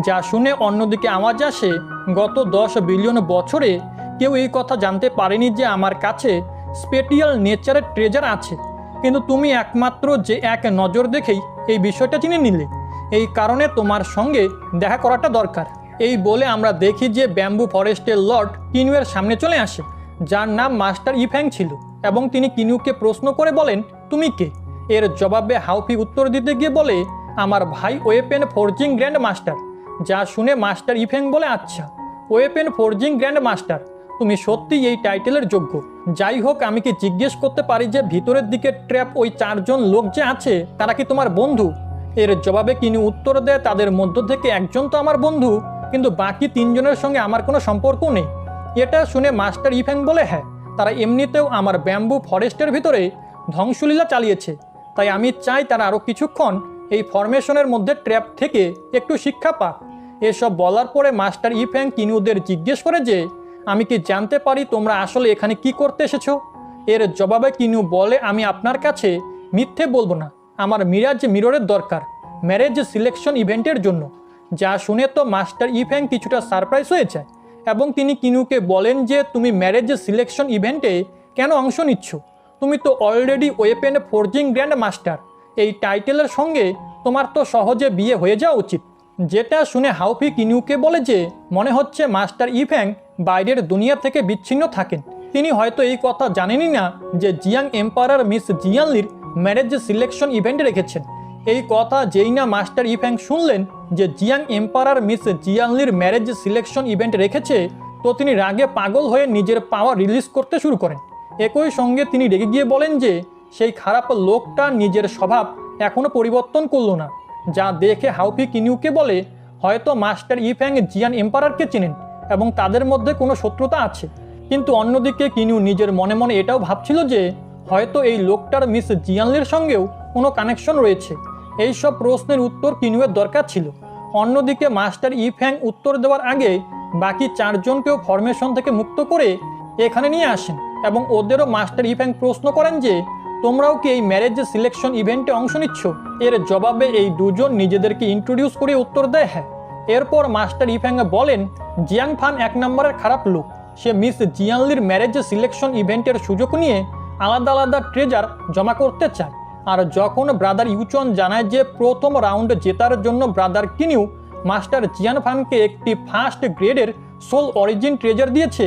যা শুনে অন্যদিকে আওয়াজ আসে, গত 10 বিলিয়ন বছরে কেউ এই কথা জানতে পারেনি যে আমার কাছে স্পেশাল নেচারের ট্রেজার আছে, কিন্তু তুমি একমাত্র যে এক নজর দেখেই এই বিষয়টা চিনে নিলে, এই কারণে তোমার সঙ্গে দেখা করাটা দরকার। এই বলে আমরা দেখি যে ব্যাম্বু ফরেস্টের লর্ড কিনুয়ের সামনে চলে আসে, যার নাম মাস্টার ইফ্যাং ছিল, এবং তিনি কিনুকে প্রশ্ন করে বলেন, তুমি কে? এর জবাবে হাউফি উত্তর দিতে গিয়ে বলে, আমার ভাই ওয়েপেন ফোর্জিং গ্র্যান্ড মাস্টার। যা শুনে মাস্টার ইফ্যাং বলে, আচ্ছা, ওয়েপেন ফোর্জিং গ্র্যান্ড মাস্টার, তুমি সত্যি এই টাইটেলের যোগ্য। যাই হোক, আমি কি জিজ্ঞেস করতে পারি যে ভিতরের দিকে ট্র্যাপ ওই 4 জন লোক যে আছে তারা কি তোমার বন্ধু? এর জবাবে কিনু উত্তর দেয়, তাদের মধ্য থেকে একজন তো আমার বন্ধু, কিন্তু বাকি 3 জনের সঙ্গে আমার কোনো সম্পর্ক নেই। এটা শুনে মাস্টার ইফ্যাং বলে, হ্যাঁ, তারা এমনিতেও আমার ব্যাম্বু ফরেস্টের ভিতরে ধ্বংসলীলা চালিয়েছে, তাই আমি চাই তারা আরও কিছুক্ষণ এই ফরমেশনের মধ্যে ট্র্যাপ থেকে একটু শিক্ষা পাক। এসব বলার পরে মাস্টার ইফ্যাং কিনুদের জিজ্ঞেস করে যে আমি কি জানতে পারি তোমরা আসলে এখানে কি করতে এসেছো? এর জবাবে কিনু বলে, আমি আপনার কাছে মিথ্যে বলবো না, আমার মিরাজ মিররের দরকার ম্যারেজ সিলেকশন ইভেন্টের জন্য। যা শুনে তো মাস্টার ইফ্যাং কিছুটা সারপ্রাইজ হয়ে যায়, এবং তিনি কিনুকে বলেন যে তুমি ম্যারেজ সিলেকশন ইভেন্টে কেন অংশ নিচ্ছ? তুমি তো already weapon forging grand master, এই টাইটেলের সঙ্গে তোমার তো সহজে বিয়ে হয়ে যাওয়া উচিত। যেটা শুনে হাউফি কিনুকে বলে যে মনে হচ্ছে মাস্টার ইফ্যাং বাইরের দুনিয়া থেকে বিচ্ছিন্ন থাকেন, তিনি হয়তো এই কথা জানেনই না যে জিয়াং এম্পায়ার মিস জিয়ানলির ম্যারেজ সিলেকশন ইভেন্ট রেখেছেন। এই কথা যেই না মাস্টার ইফ্যাং শুনলেন যে জিয়াং এম্পায়ার মিস জিয়ানলির ম্যারেজ সিলেকশন ইভেন্ট রেখেছে, তো তিনি রাগে পাগল হয়ে নিজের পাওয়ার রিলিজ করতে শুরু করেন। একই সঙ্গে তিনি রেগে গিয়ে বলেন যে সেই খারাপ লোকটা নিজের স্বভাব এখনও পরিবর্তন করলো না, যা দেখে হাউফি কিনিউকে বলে হয়তো মাস্টার ইফ্যাং জিয়ান এম্পারারকে চেনেন এবং তাদের মধ্যে কোনো শত্রুতা আছে। কিন্তু অন্যদিকে কিনিউ নিজের মনে মনে এটাও ভাবছিল যে হয়তো এই লোকটার মিস জিয়ানলির সঙ্গেও কোনো কানেকশন রয়েছে। এই সব প্রশ্নের উত্তর কিনিউয়ের দরকার ছিল। অন্যদিকে মাস্টার ইফ্যাং উত্তর দেওয়ার আগে বাকি 4 জনকেও ফরমেশন থেকে মুক্ত করে এখানে নিয়ে আসেন এবং ওদেরও মাস্টার ইফ্যাং প্রশ্ন করেন যে তোমরাও কি এই ম্যারেজ সিলেকশন ইভেন্টে অংশ নিচ্ছ? এর জবাবে এই দুজন নিজেদেরকে ইন্ট্রোডিউস করে উত্তর দেয় হ্যাঁ। এরপর মাস্টার ইফ্যাং বলেন জিয়াং ফান 1 নম্বরের খারাপ লোক। সে মিস জিয়ানলির ম্যারেজ সিলেকশন ইভেন্টের সুযোগ নিয়ে আলাদা আলাদা ট্রেজার জমা করতে চায়। আর যখন ব্রাদার ইউচন জানায় যে প্রথম রাউন্ড জেতার জন্য ব্রাদার কিনিউ মাস্টার জিয়ান ফানকে একটি ফার্স্ট গ্রেডের সোল অরিজিন ট্রেজার দিয়েছে,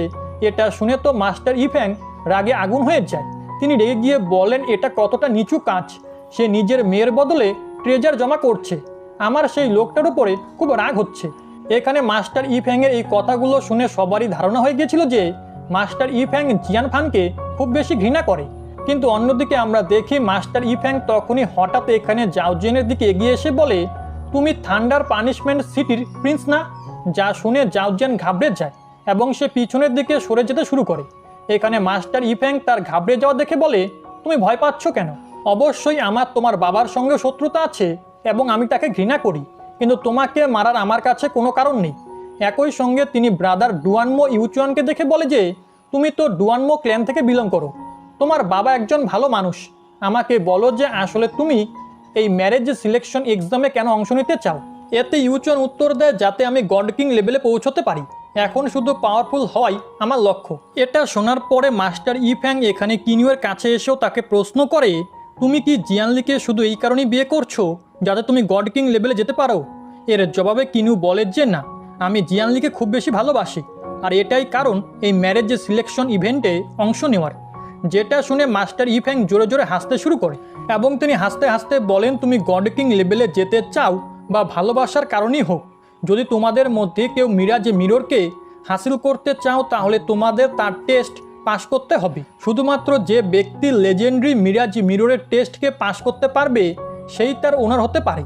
এটা শুনে তো মাস্টার ইফ্যাং রাগে আগুন হয়ে যায়। তিনি রেগে গিয়ে বলেন এটা কতটা নিচু কাজ, সে নিজের মেয়ের বদলে ট্রেজার জমা করছে। আমার সেই লোকটার উপরে খুব রাগ হচ্ছে। এখানে মাস্টার ইফ্যাংয়ের এই কথাগুলো শুনে সবারই ধারণা হয়ে গিয়েছিল যে মাস্টার ইফ্যাং জিয়ান ফানকে খুব বেশি ঘৃণা করে। কিন্তু অন্যদিকে আমরা দেখি মাস্টার ইফ্যাং তখনই হঠাৎ এখানে জাওজিয়ানের দিকে এগিয়ে এসে বলে তুমি থান্ডার পানিশমেন্ট সিটির প্রিন্স না? যা শুনে জাওজিয়ান ঘাবড়ে যায় এবং সে পিছনের দিকে সরে যেতে শুরু করে। এখানে মাস্টার ইফ্যাং তার ঘাবড়ে যাওয়া দেখে বলে তুমি ভয় পাচ্ছ কেন? অবশ্যই আমার তোমার বাবার সঙ্গে শত্রুতা আছে এবং আমি তাকে ঘৃণা করি, কিন্তু তোমাকে মারার আমার কাছে কোনো কারণ নেই। একই সঙ্গে তিনি ব্রাদার ডুয়ানমো ইউচুয়ানকে দেখে বলে যে তুমি তো ডুয়ানমো ক্ল্যান থেকে বিলং করো, তোমার বাবা একজন ভালো মানুষ। আমাকে বলো যে আসলে তুমি এই ম্যারেজ সিলেকশন এক্সামে কেন অংশ নিতে চাও? এতে ইউচুয়ান উত্তর দেয় যাতে আমি গড কিং লেভেলে পৌঁছতে পারি। এখন শুধু পাওয়ারফুল হওয়াই আমার লক্ষ্য। এটা শোনার পরে মাস্টার ইফ্যাং এখানে কিনিউয়ের কাছে এসেও তাকে প্রশ্ন করে তুমি কি জিয়ানলিকে শুধু এই কারণেই বিয়ে করছো যাতে তুমি গড কিং লেভেলে যেতে পারো? এর জবাবে কিনিউ বলে যে না, আমি জিয়ানলিকে খুব বেশি ভালোবাসি আর এটাই কারণ এই ম্যারেজ সিলেকশন ইভেন্টে অংশ নেওয়ার। যেটা শুনে মাস্টার ইফ্যাং জোরে জোরে হাসতে শুরু করে এবং তিনি হাসতে হাসতে বলেন তুমি গড কিং লেভেলে যেতে চাও বা ভালোবাসার কারণেই হোক, যদি তোমাদের মধ্যে কেউ মিরাজ মিররকে হাসিল করতে চাও তাহলে তোমাদের তার টেস্ট পাস করতে হবে। শুধুমাত্র যে ব্যক্তি লেজেন্ডারি মিরাজ মিররের টেস্টকে পাস করতে পারবে সেই তার ওনার হতে পারে।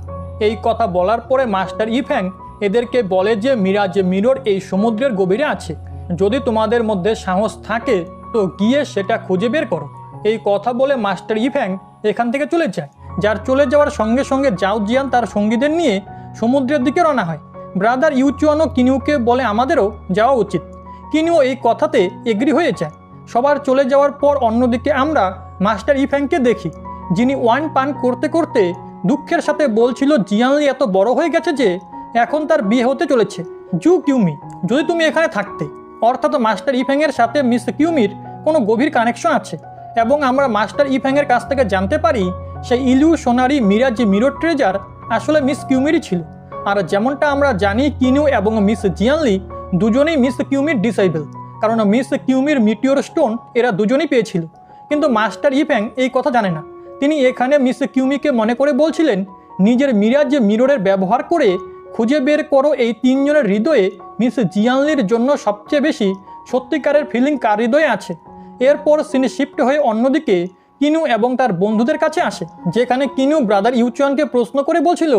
এই কথা বলার পরে মাস্টার ইফ্যাং এদেরকে বলে যে মিরাজ মিরর এই সমুদ্রের গভীরে আছে, যদি তোমাদের মধ্যে সাহস থাকে তো গিয়ে সেটা খুঁজে বের করো। এই কথা বলে মাস্টার ইফ্যাং এখান থেকে চলে যায়। যার চলে যাওয়ার সঙ্গে সঙ্গে জাওজিয়ান তার সঙ্গীদের নিয়ে সমুদ্রের দিকে রওনা হয়। ব্রাদার ইউচুয়ানও কিনিউকে বলে আমাদেরও যাওয়া উচিত। কিনিউ এই কথাতে এগ্রি হয়ে যায়। সবার চলে যাওয়ার পর অন্যদিকে আমরা মাস্টার ইফ্যাংকে দেখি, যিনি ওয়াইন পান করতে করতে দুঃখের সাথে বলছিল জিয়ানলি এত বড় হয়ে গেছে যে এখন তার বিয়ে হতে চলেছে। জু কিউমি, যদি তুমি এখানে থাকতে, অর্থাৎ মাস্টার ইফ্যাংয়ের সাথে মিস কিউমির কোনো গভীর কানেকশন আছে এবং আমরা মাস্টার ইফ্যাংয়ের কাছ থেকে জানতে পারি সেই ইলিউশনারি মিরাজ মিরর ট্রেজার আসলে মিস কিউমিরই ছিল। আর যেমনটা আমরা জানি কিনিউ এবং মিস জিয়ানলি দুজনেই মিস কিউমির ডিসাইবল, কারণ মিস কিউমির মিটিওর স্টোন এরা দুজনেই পেয়েছিল। কিন্তু মাস্টার ইফ্যাং এই কথা জানে না। তিনি এখানে মিস কিউমিকে মনে করে বলছিলেন নিজের মিরাজ মিররের ব্যবহার করে খুঁজে বের করো এই 3 জনের হৃদয়ে মিস জিয়ানলির জন্য সবচেয়ে বেশি সত্যিকারের ফিলিং কার হৃদয়ে আছে। এরপর সিনে শিফট হয়ে অন্যদিকে কিনু এবং তার বন্ধুদের কাছে আসে, যেখানে কিনু ব্রাদার ইউচুয়ানকে প্রশ্ন করে বলছিল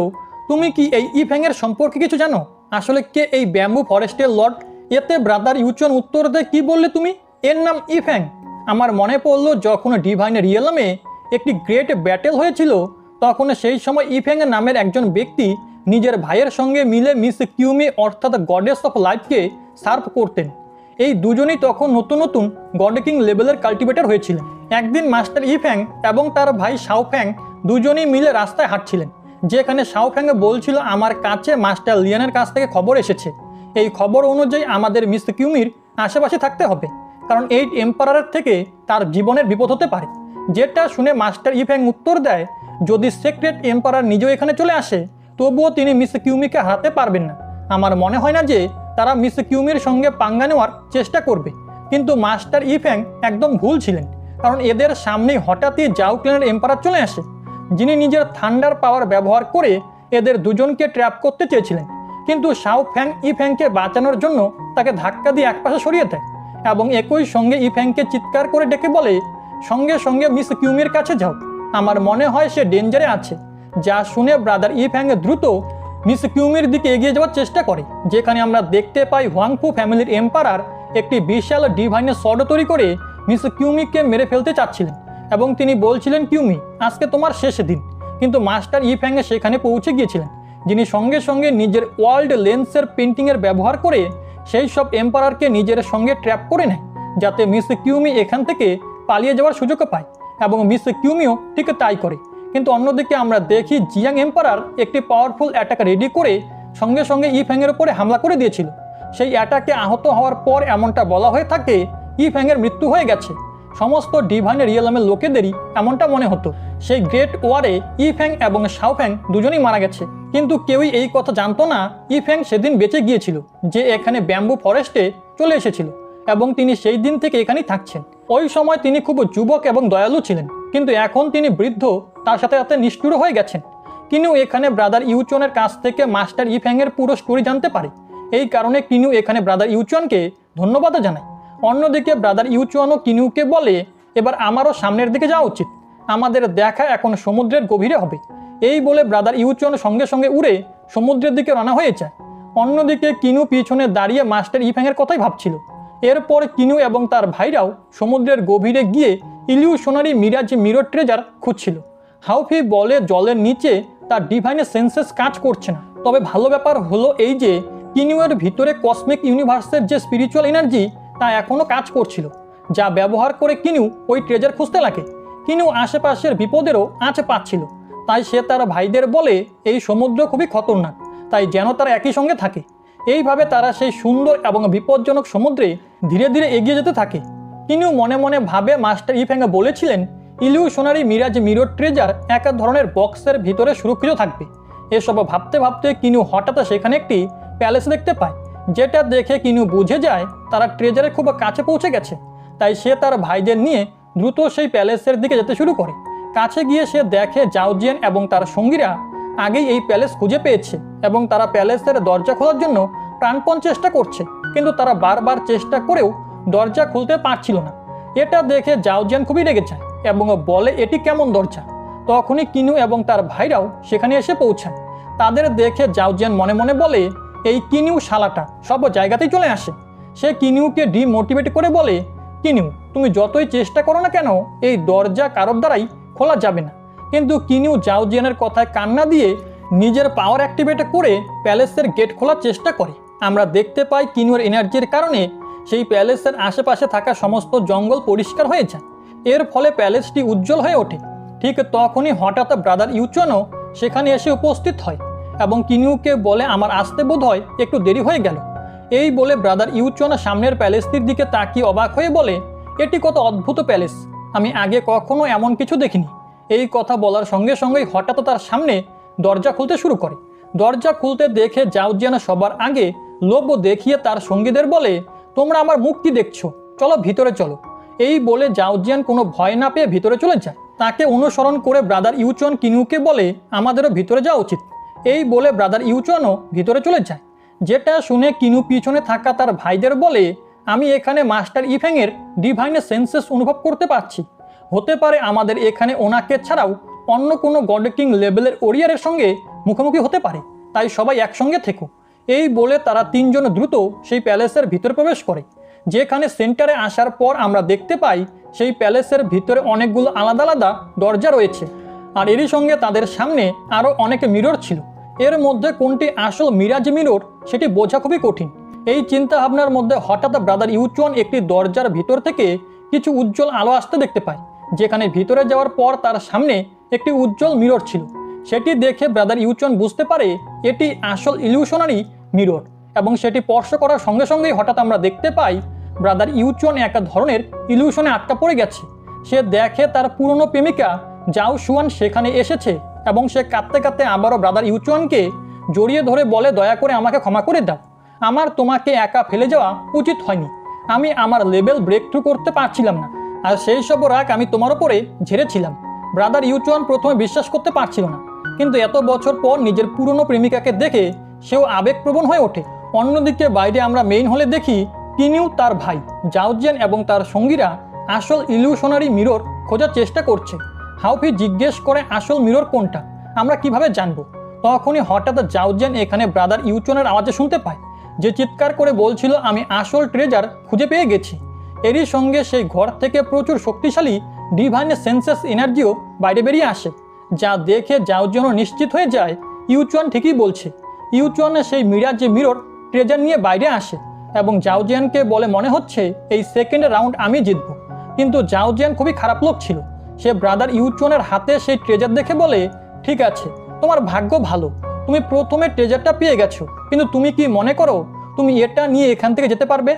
তুমি কি এই ইফ্যাংয়ের সম্পর্কে কিছু জানো? আসলে কে এই ব্যাম্বু ফরেস্টের লর্ড? এতে ব্রাদার ইউচুয়ান উত্তর দেয় কি বললে তুমি? এর নাম ইফ্যাং। আমার মনে পড়লো যখন ডিভাইন রিয়েলমে একটি গ্রেট ব্যাটেল হয়েছিল তখন সেই সময় ইফ্যাং নামের একজন ব্যক্তি নিজের ভাইয়ের সঙ্গে মিলে মিস কিউমি অর্থাৎ গডেস অফ লাইফকে সার্ভ করতেন। এই দুজনেই তখন নতুন নতুন গড কিং লেভেলের কাল্টিভেটর হয়েছিলেন। একদিন মাস্টার ইফ্যাং এবং তার ভাই শাওফ্যাং দুজনেই মিলে রাস্তায় হাঁটছিলেন, যেখানে শাওফ্যাং বলছিল আমার কাছে মাস্টার লিয়ানের কাছ থেকে খবর এসেছে। এই খবর অনুযায়ী আমাদের মিস কিউমির আশেপাশে থাকতে হবে, কারণ এই এম্পারারের থেকে তার জীবনের বিপদ হতে পারে। যেটা শুনে মাস্টার ইফ্যাং উত্তর দেয় যদি সিক্রেট এম্পারার নিজেও এখানে চলে আসে তবুও তিনি মিস কিউমিকে হারাতে পারবেন না। আমার মনে হয় না যে তারা মিস কিউমির সঙ্গে পাঙ্গা নেওয়ার চেষ্টা করবে। কিন্তু মাস্টার ইফ্যাং একদম ভুল ছিলেন, কারণ এদের সামনেই হঠাৎই জাও ক্ল্যানের এম্পারার চলে আসে, যিনি নিজের থান্ডার পাওয়ার ব্যবহার করে এদের দুজনকে ট্র্যাপ করতে চেয়েছিলেন। কিন্তু শাও ফ্যাং ইফ্যাংকে বাঁচানোর জন্য তাকে ধাক্কা দিয়ে একপাশে সরিয়ে দেয় এবং একই সঙ্গে ইফ্যাংকে চিৎকার করে ডেকে বলে, সঙ্গে সঙ্গে মিস কিউমির কাছে যাও, আমার মনে হয় সে ডেঞ্জারে আছে। যা শুনে ব্রাদার ইফ্যাং দ্রুত মিস কিউমির দিকে এগিয়ে যাওয়ার চেষ্টা করে, যেখানে আমরা দেখতে পাই হোয়াংফু ফ্যামিলির এম্পারার একটি বিশাল ডিভাইনের শর্ট তৈরি করে মিস কিউমিকে মেরে ফেলতে চাচ্ছিলেন এবং তিনি বলছিলেন, কিউমি আজকে তোমার শেষ দিন। কিন্তু মাস্টার ইফ্যাং সেখানে পৌঁছে গিয়েছিলেন, যিনি সঙ্গে সঙ্গে নিজের ওয়ার্ল্ড লেন্সের পেন্টিংয়ের ব্যবহার করে সেই সব এম্পারারকে নিজের সঙ্গে ট্র্যাপ করে নেয়, যাতে মিস কিউমি এখান থেকে পালিয়ে যাওয়ার সুযোগ পায় এবং মিস কিউমিও ঠিক তাই করে। কিন্তু অন্যদিকে আমরা দেখি জিয়াং এম্পারার একটি পাওয়ারফুল অ্যাটাক রেডি করে সঙ্গে সঙ্গে ইফ্যাংয়ের উপরে হামলা করে দিয়েছিল। সেই অ্যাটাকে আহত হওয়ার পর এমনটা বলা হয়ে থাকে ইফ্যাংয়ের মৃত্যু হয়ে গেছে। সমস্ত ডিভাইন রিয়েলমের লোকেদেরই এমনটা মনে হতো। সেই গ্রেট ওয়ারে ইফ্যাং এবং শাওফ্যাং দুজনেই মারা গেছে, কিন্তু কেউই এই কথা জানতো না ইফ্যাং সেদিন বেঁচে গিয়েছিল, যে এখানে ব্যাম্বু ফরেস্টে চলে এসেছিল এবং তিনি সেই দিন থেকে এখানেই থাকছেন। ওই সময় তিনি খুব যুবক এবং দয়ালু ছিলেন, কিন্তু এখন তিনি বৃদ্ধ, তার সাথে সাথে নিষ্ঠুর হয়ে গেছেন। কিনু এখানে ব্রাদার ইউচনের কাছ থেকে মাস্টার ইফ্যাংয়ের পুরো স্টোরি জানতে পারে। এই কারণে কিনু এখানে ব্রাদার ইউচনকে ধন্যবাদ জানায়। অন্যদিকে ব্রাদার ইউচনও কিনুকে বলে, এবার আমারও সামনের দিকে যাওয়া উচিত, আমাদের দেখা এখন সমুদ্রের গভীরে হবে। এই বলে ব্রাদার ইউচন সঙ্গে সঙ্গে উড়ে সমুদ্রের দিকে রওনা হয়ে যায়। অন্যদিকে কিনু পিছনে দাঁড়িয়ে মাস্টার ইফ্যাংয়ের কথাই ভাবছিল। এরপর কিনু এবং তার ভাইরাও সমুদ্রের গভীরে গিয়ে ইলিউশনারি মিরাজ মিরর ট্রেজার খুঁজছিল। হাউফি বলে জলের নিচে তার ডিভাইনের সেন্সেস কাজ করছে না। তবে ভালো ব্যাপার হলো এই যে কিনুয়ের ভিতরে কসমিক ইউনিভার্সের যে স্পিরিচুয়াল এনার্জি তা এখনও কাজ করছিল, যা ব্যবহার করে কিনু ওই ট্রেজার খুঁজতে লাগে। কিনু আশেপাশের বিপদেরও আঁচ পাচ্ছিল, তাই সে তার ভাইদের বলে এই সমুদ্র খুবই খতরনাক, তাই যেন তারা একই সঙ্গে থাকে। এইভাবে তারা সেই সুন্দর এবং বিপজ্জনক সমুদ্রে ধীরে ধীরে এগিয়ে যেতে থাকে। কিনু মনে মনে ভাবে মাস্টার ইফ্যাং বলেছিলেন ইলিউশনারি মিরাজ মিরর ট্রেজার এক ধরনের বক্সের ভিতরে সুরক্ষিত থাকবে। এসব ভাবতে ভাবতে কিনু হঠাৎ সেখানে একটি প্যালেস দেখতে পায়, যেটা দেখে কিনু বুঝে যায় তারা ট্রেজারের খুব কাছে পৌঁছে গেছে। তাই সে তার ভাইদের নিয়ে দ্রুত সেই প্যালেসের দিকে যেতে শুরু করে। কাছে গিয়ে সে দেখে জাওজিয়ান এবং তার সঙ্গীরা আগেই এই প্যালেস খুঁজে পেয়েছে এবং তারা প্যালেসের দরজা খোলার জন্য প্রাণপণ চেষ্টা করছে, কিন্তু তারা বারবার চেষ্টা করেও দরজা খুলতে পারছিল না। এটা দেখে জাওজিয়ান খুবই রেগে যায় এবং বলে এটি কেমন দরজা। তখনই কিনু এবং তার ভাইরাও সেখানে এসে পৌঁছায়। তাদের দেখে জাওজিয়ান মনে মনে বলে এই কিনু শালাটা সব জায়গাতেই চলে আসে। সে কিনুকে ডিমোটিভেট করে বলে, কিনু তুমি যতই চেষ্টা করো না কেন এই দরজা কারোর দ্বারাই খোলা যাবে না। কিন্তু কিনু জাওজিয়ানের কথায় কান্না দিয়ে নিজের পাওয়ার অ্যাক্টিভেট করে প্যালেসের গেট খোলার চেষ্টা করে। আমরা দেখতে পাই কিনুর এনার্জির কারণে সেই প্যালেসের আশেপাশে থাকা সমস্ত জঙ্গল পরিষ্কার হয়ে যায়। এর ফলে প্যালেসটি উজ্জ্বল হয়ে ওঠে। ঠিক তখনই হঠাৎ ব্রাদার ইউচনও সেখানে এসে উপস্থিত হয় এবং কিনুকে বলে আমার আসতে বোধ হয় একটু দেরি হয়ে গেল। এই বলে ব্রাদার ইউচন সামনের প্যালেসটির দিকে তাকিয়ে অবাক হয়ে বলে এটি কত অদ্ভুত প্যালেস, আমি আগে কখনো এমন কিছু দেখিনি। এই কথা বলার সঙ্গে সঙ্গেই হঠাৎ তার সামনে দরজা খুলতে শুরু করে। দরজা খুলতে দেখে জাওজিয়ান সবার আগে লোভ দেখিয়ে তার সঙ্গীদের বলে তোমরা আমার মুখ কি দেখছো, চলো ভিতরে চলো। এই বলে জাওজিয়ান কোনো ভয় না পেয়ে ভিতরে চলে যায়। তাকে অনুসরণ করে ব্রাদার ইউচন কিনুকে বলে আমাদেরও ভিতরে যাওয়া উচিত। এই বলে ব্রাদার ইউচনও ভিতরে চলে যায়। যেটা শুনে কিনু পিছনে থাকা তার ভাইদের বলে আমি এখানে মাস্টার ইফ্যাংয়ের ডিভাইনের সেন্সেস অনুভব করতে পারছি। হতে পারে আমাদের এখানে ওনাকে ছাড়াও অন্য কোনো গড কিং লেভেলের ওরিয়ারের সঙ্গে মুখোমুখি হতে পারে, তাই সবাই একসঙ্গে থেকো। এই বলে তারা তিনজন দ্রুত সেই প্যালেসের ভিতরে প্রবেশ করে। যেখানে সেন্টারে আসার পর আমরা দেখতে পাই সেই প্যালেসের ভিতরে অনেকগুলো আলাদা আলাদা দরজা রয়েছে, আর এরই সঙ্গে তাদের সামনে আরও অনেক মিরর ছিল। এর মধ্যে কোনটি আসল মিরাজ মিরর সেটি বোঝা খুবই কঠিন। এই চিন্তা ভাবনার মধ্যে হঠাৎ ব্রাদার ইউচন একটি দরজার ভিতর থেকে কিছু উজ্জ্বল আলো আসতে দেখতে পায়, যেখানে ভিতরে যাওয়ার পর তার সামনে একটি উজ্জ্বল মিরর ছিল। সেটি দেখে ব্রাদার ইউচন বুঝতে পারে এটি আসল ইলিউশনারি মিরর এবং সেটি স্পর্শ করার সঙ্গে সঙ্গেই হঠাৎ আমরা দেখতে পাই ব্রাদার ইউচন এক ধরনের ইলিউশনে আটকা পড়ে গেছে। সে দেখে তার পুরনো প্রেমিকা জাও শুয়ান সেখানে এসেছে এবং সে কাঁদতে কাঁদতে আবারও ব্রাদার ইউচনকে জড়িয়ে ধরে বলে দয়া করে আমাকে ক্ষমা করে দাও, আমার তোমাকে একা ফেলে যাওয়া উচিত হয়নি, আমি আমার লেভেল ব্রেক থ্রু করতে পারছিলাম না, আর সেই সব রাগ আমি তোমার ওপরে ঝেড়েছিলাম। ব্রাদার ইউচন প্রথমে বিশ্বাস করতে পারছিল না, কিন্তু এত বছর পর নিজের পুরনো প্রেমিকাকে দেখে সেও আবেগপ্রবণ হয়ে ওঠে। অন্যদিকে বাইরে আমরা মেইন হলে দেখি কিনিউ, তার ভাই জাওজিয়ান এবং তার সঙ্গীরা আসল ইলিউশনারি মিরর খোঁজার চেষ্টা করছে। হাউফি জিজ্ঞেস করে আসল মিরর কোনটা, আমরা কিভাবে জানবো? তখনই হঠাৎ জাওজিয়ান এখানে ব্রাদার ইউচনের আওয়াজে শুনতে পায়, যে চিৎকার করে বলছিল আমি আসল ট্রেজার খুঁজে পেয়ে গেছি। এরই সঙ্গে সেই ঘর থেকে প্রচুর শক্তিশালী ডিভাইন সেন্সেস এনার্জিও বাইরে বেরিয়ে আসে, যা দেখে জাওজিয়ানও নিশ্চিত হয়ে যায় ইউচুয়ান ঠিকই বলছে। ইউচুয়ান সেই মিরাজ মিরর ট্রেজার নিয়ে বাইরে আসে এবং জাওজিয়ানকে বলে মনে হচ্ছে এই সেকেন্ড রাউন্ড আমি জিতব। কিন্তু জাওজিয়ান খুবই খারাপ লোক ছিল। সে ব্রাদার ইউচুয়ানের হাতে সেই ট্রেজার দেখে বলে, ঠিক আছে, তোমার ভাগ্য ভালো, তুমি প্রথমে ট্রেজারটা পেয়ে গেছো, কিন্তু তুমি কি মনে করো তুমি এটা নিয়ে এখান থেকে যেতে পারবে?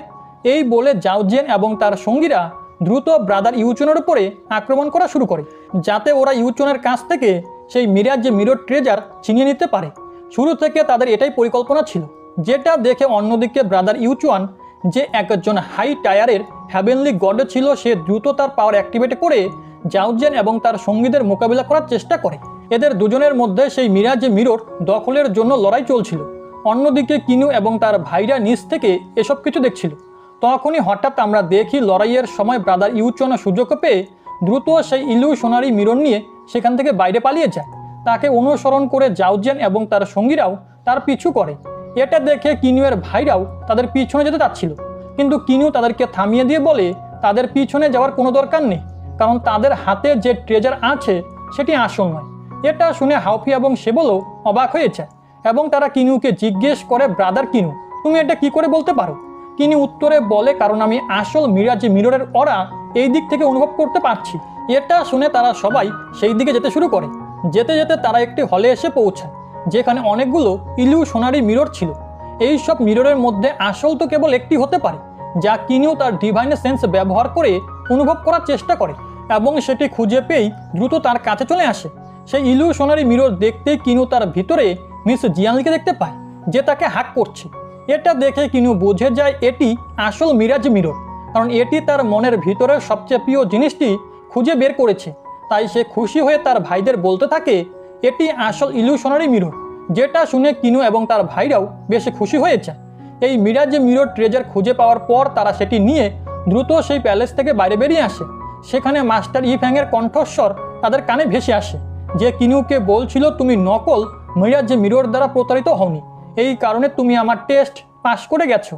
এই বলে জাওজিয়ান এবং তার সঙ্গীরা দ্রুত ব্রাদার ইউচনের উপরে আক্রমণ করা শুরু করে, যাতে ওরা ইউচনের কাছ থেকে সেই মিরাজ মিরর ট্রেজার ছিনিয়ে নিতে পারে। শুরু থেকে তাদের এটাই পরিকল্পনা ছিল, যেটা দেখে অন্যদিকে ব্রাদার ইউচুয়ান, যে একজন হাই টায়ারের হ্যাভেনলি গড ছিল, সে দ্রুত তার পাওয়ার অ্যাক্টিভেট করে জাওজিয়ান এবং তার সঙ্গীদের মোকাবিলা করার চেষ্টা করে। এদের দুজনের মধ্যে সেই মিরাজ মিরর দখলের জন্য লড়াই চলছিল। অন্যদিকে কিনু এবং তার ভাইরা নিচ থেকে এসব কিছু দেখছিল। তখনই হঠাৎ আমরা দেখি লড়াইয়ের সময় ব্রাদার ইউচন সুযোগ পেয়ে দ্রুত সেই ইলিউশনারি মিরর নিয়ে সেখান থেকে বাইরে পালিয়ে যায়। তাকে অনুসরণ করে জাওজিয়ান এবং তার সঙ্গীরাও তার পিছু করে। এটা দেখে কিনুয়ের ভাইরাও তাদের পিছনে যেতে চাচ্ছিল, কিন্তু কিনু তাদেরকে থামিয়ে দিয়ে বলে তাদের পিছনে যাওয়ার কোনো দরকার নেই, কারণ তাদের হাতে যে ট্রেজার আছে সেটি আসল নয়। এটা শুনে হাউফি এবং সেবলও অবাক হয়ে যায় এবং তারা কিনুকে জিজ্ঞেস করে, ব্রাদার কিনু, তুমি এটা কি করে বলতে পারো? কিনু উত্তরে বলে, কারণ আমি আসল মিরাজ মিররের অরা এই দিক থেকে অনুভব করতে পারছি। এটা শুনে তারা সবাই সেই দিকে যেতে শুরু করে। যেতে যেতে তারা একটি হলে এসে পৌঁছায়, যেখানে অনেকগুলো ইলিউশনারি মিরর ছিল। এই সব মিররের মধ্যে আসল তো কেবল একটি হতে পারে, যা কিনু তার ডিভাইন সেন্স ব্যবহার করে অনুভব করার চেষ্টা করে এবং সেটি খুঁজে পেয়েই দ্রুত তার কাছে চলে আসে। সেই ইলিউশনারি মিরর দেখতেই কিনু তার ভিতরে মিস জিয়ানলিকে দেখতে পায়, যে তাকে হাক করছে। এটা দেখে কিনু বুঝে যায় এটি আসল মিরাজ মিরর, কারণ এটি তার মনের ভিতরের সবচেয়ে প্রিয় জিনিসটি খুঁজে বের করেছে। তাই সে খুশি হয়ে তার ভাইদের বলতে থাকে এটি আসল ইলিউশনারি মিরর, যেটা শুনে কিনু এবং তার ভাইরাও বেশ খুশি হয়ে যায়। এই মিরাজ মিরর ট্রেজার খুঁজে পাওয়ার পর তারা সেটি নিয়ে দ্রুত সেই প্যালেস থেকে বাইরে বেরিয়ে আসে। সেখানে মাস্টার ইফ্যাংয়ের কণ্ঠস্বর তাদের কানে ভেসে আসে, যে কিনুকে বলছিল তুমি নকল মিরাজ মিরর দ্বারা প্রতারিত হওনি, এই কারণে তুমি আমার টেস্ট পাস করে গেছো,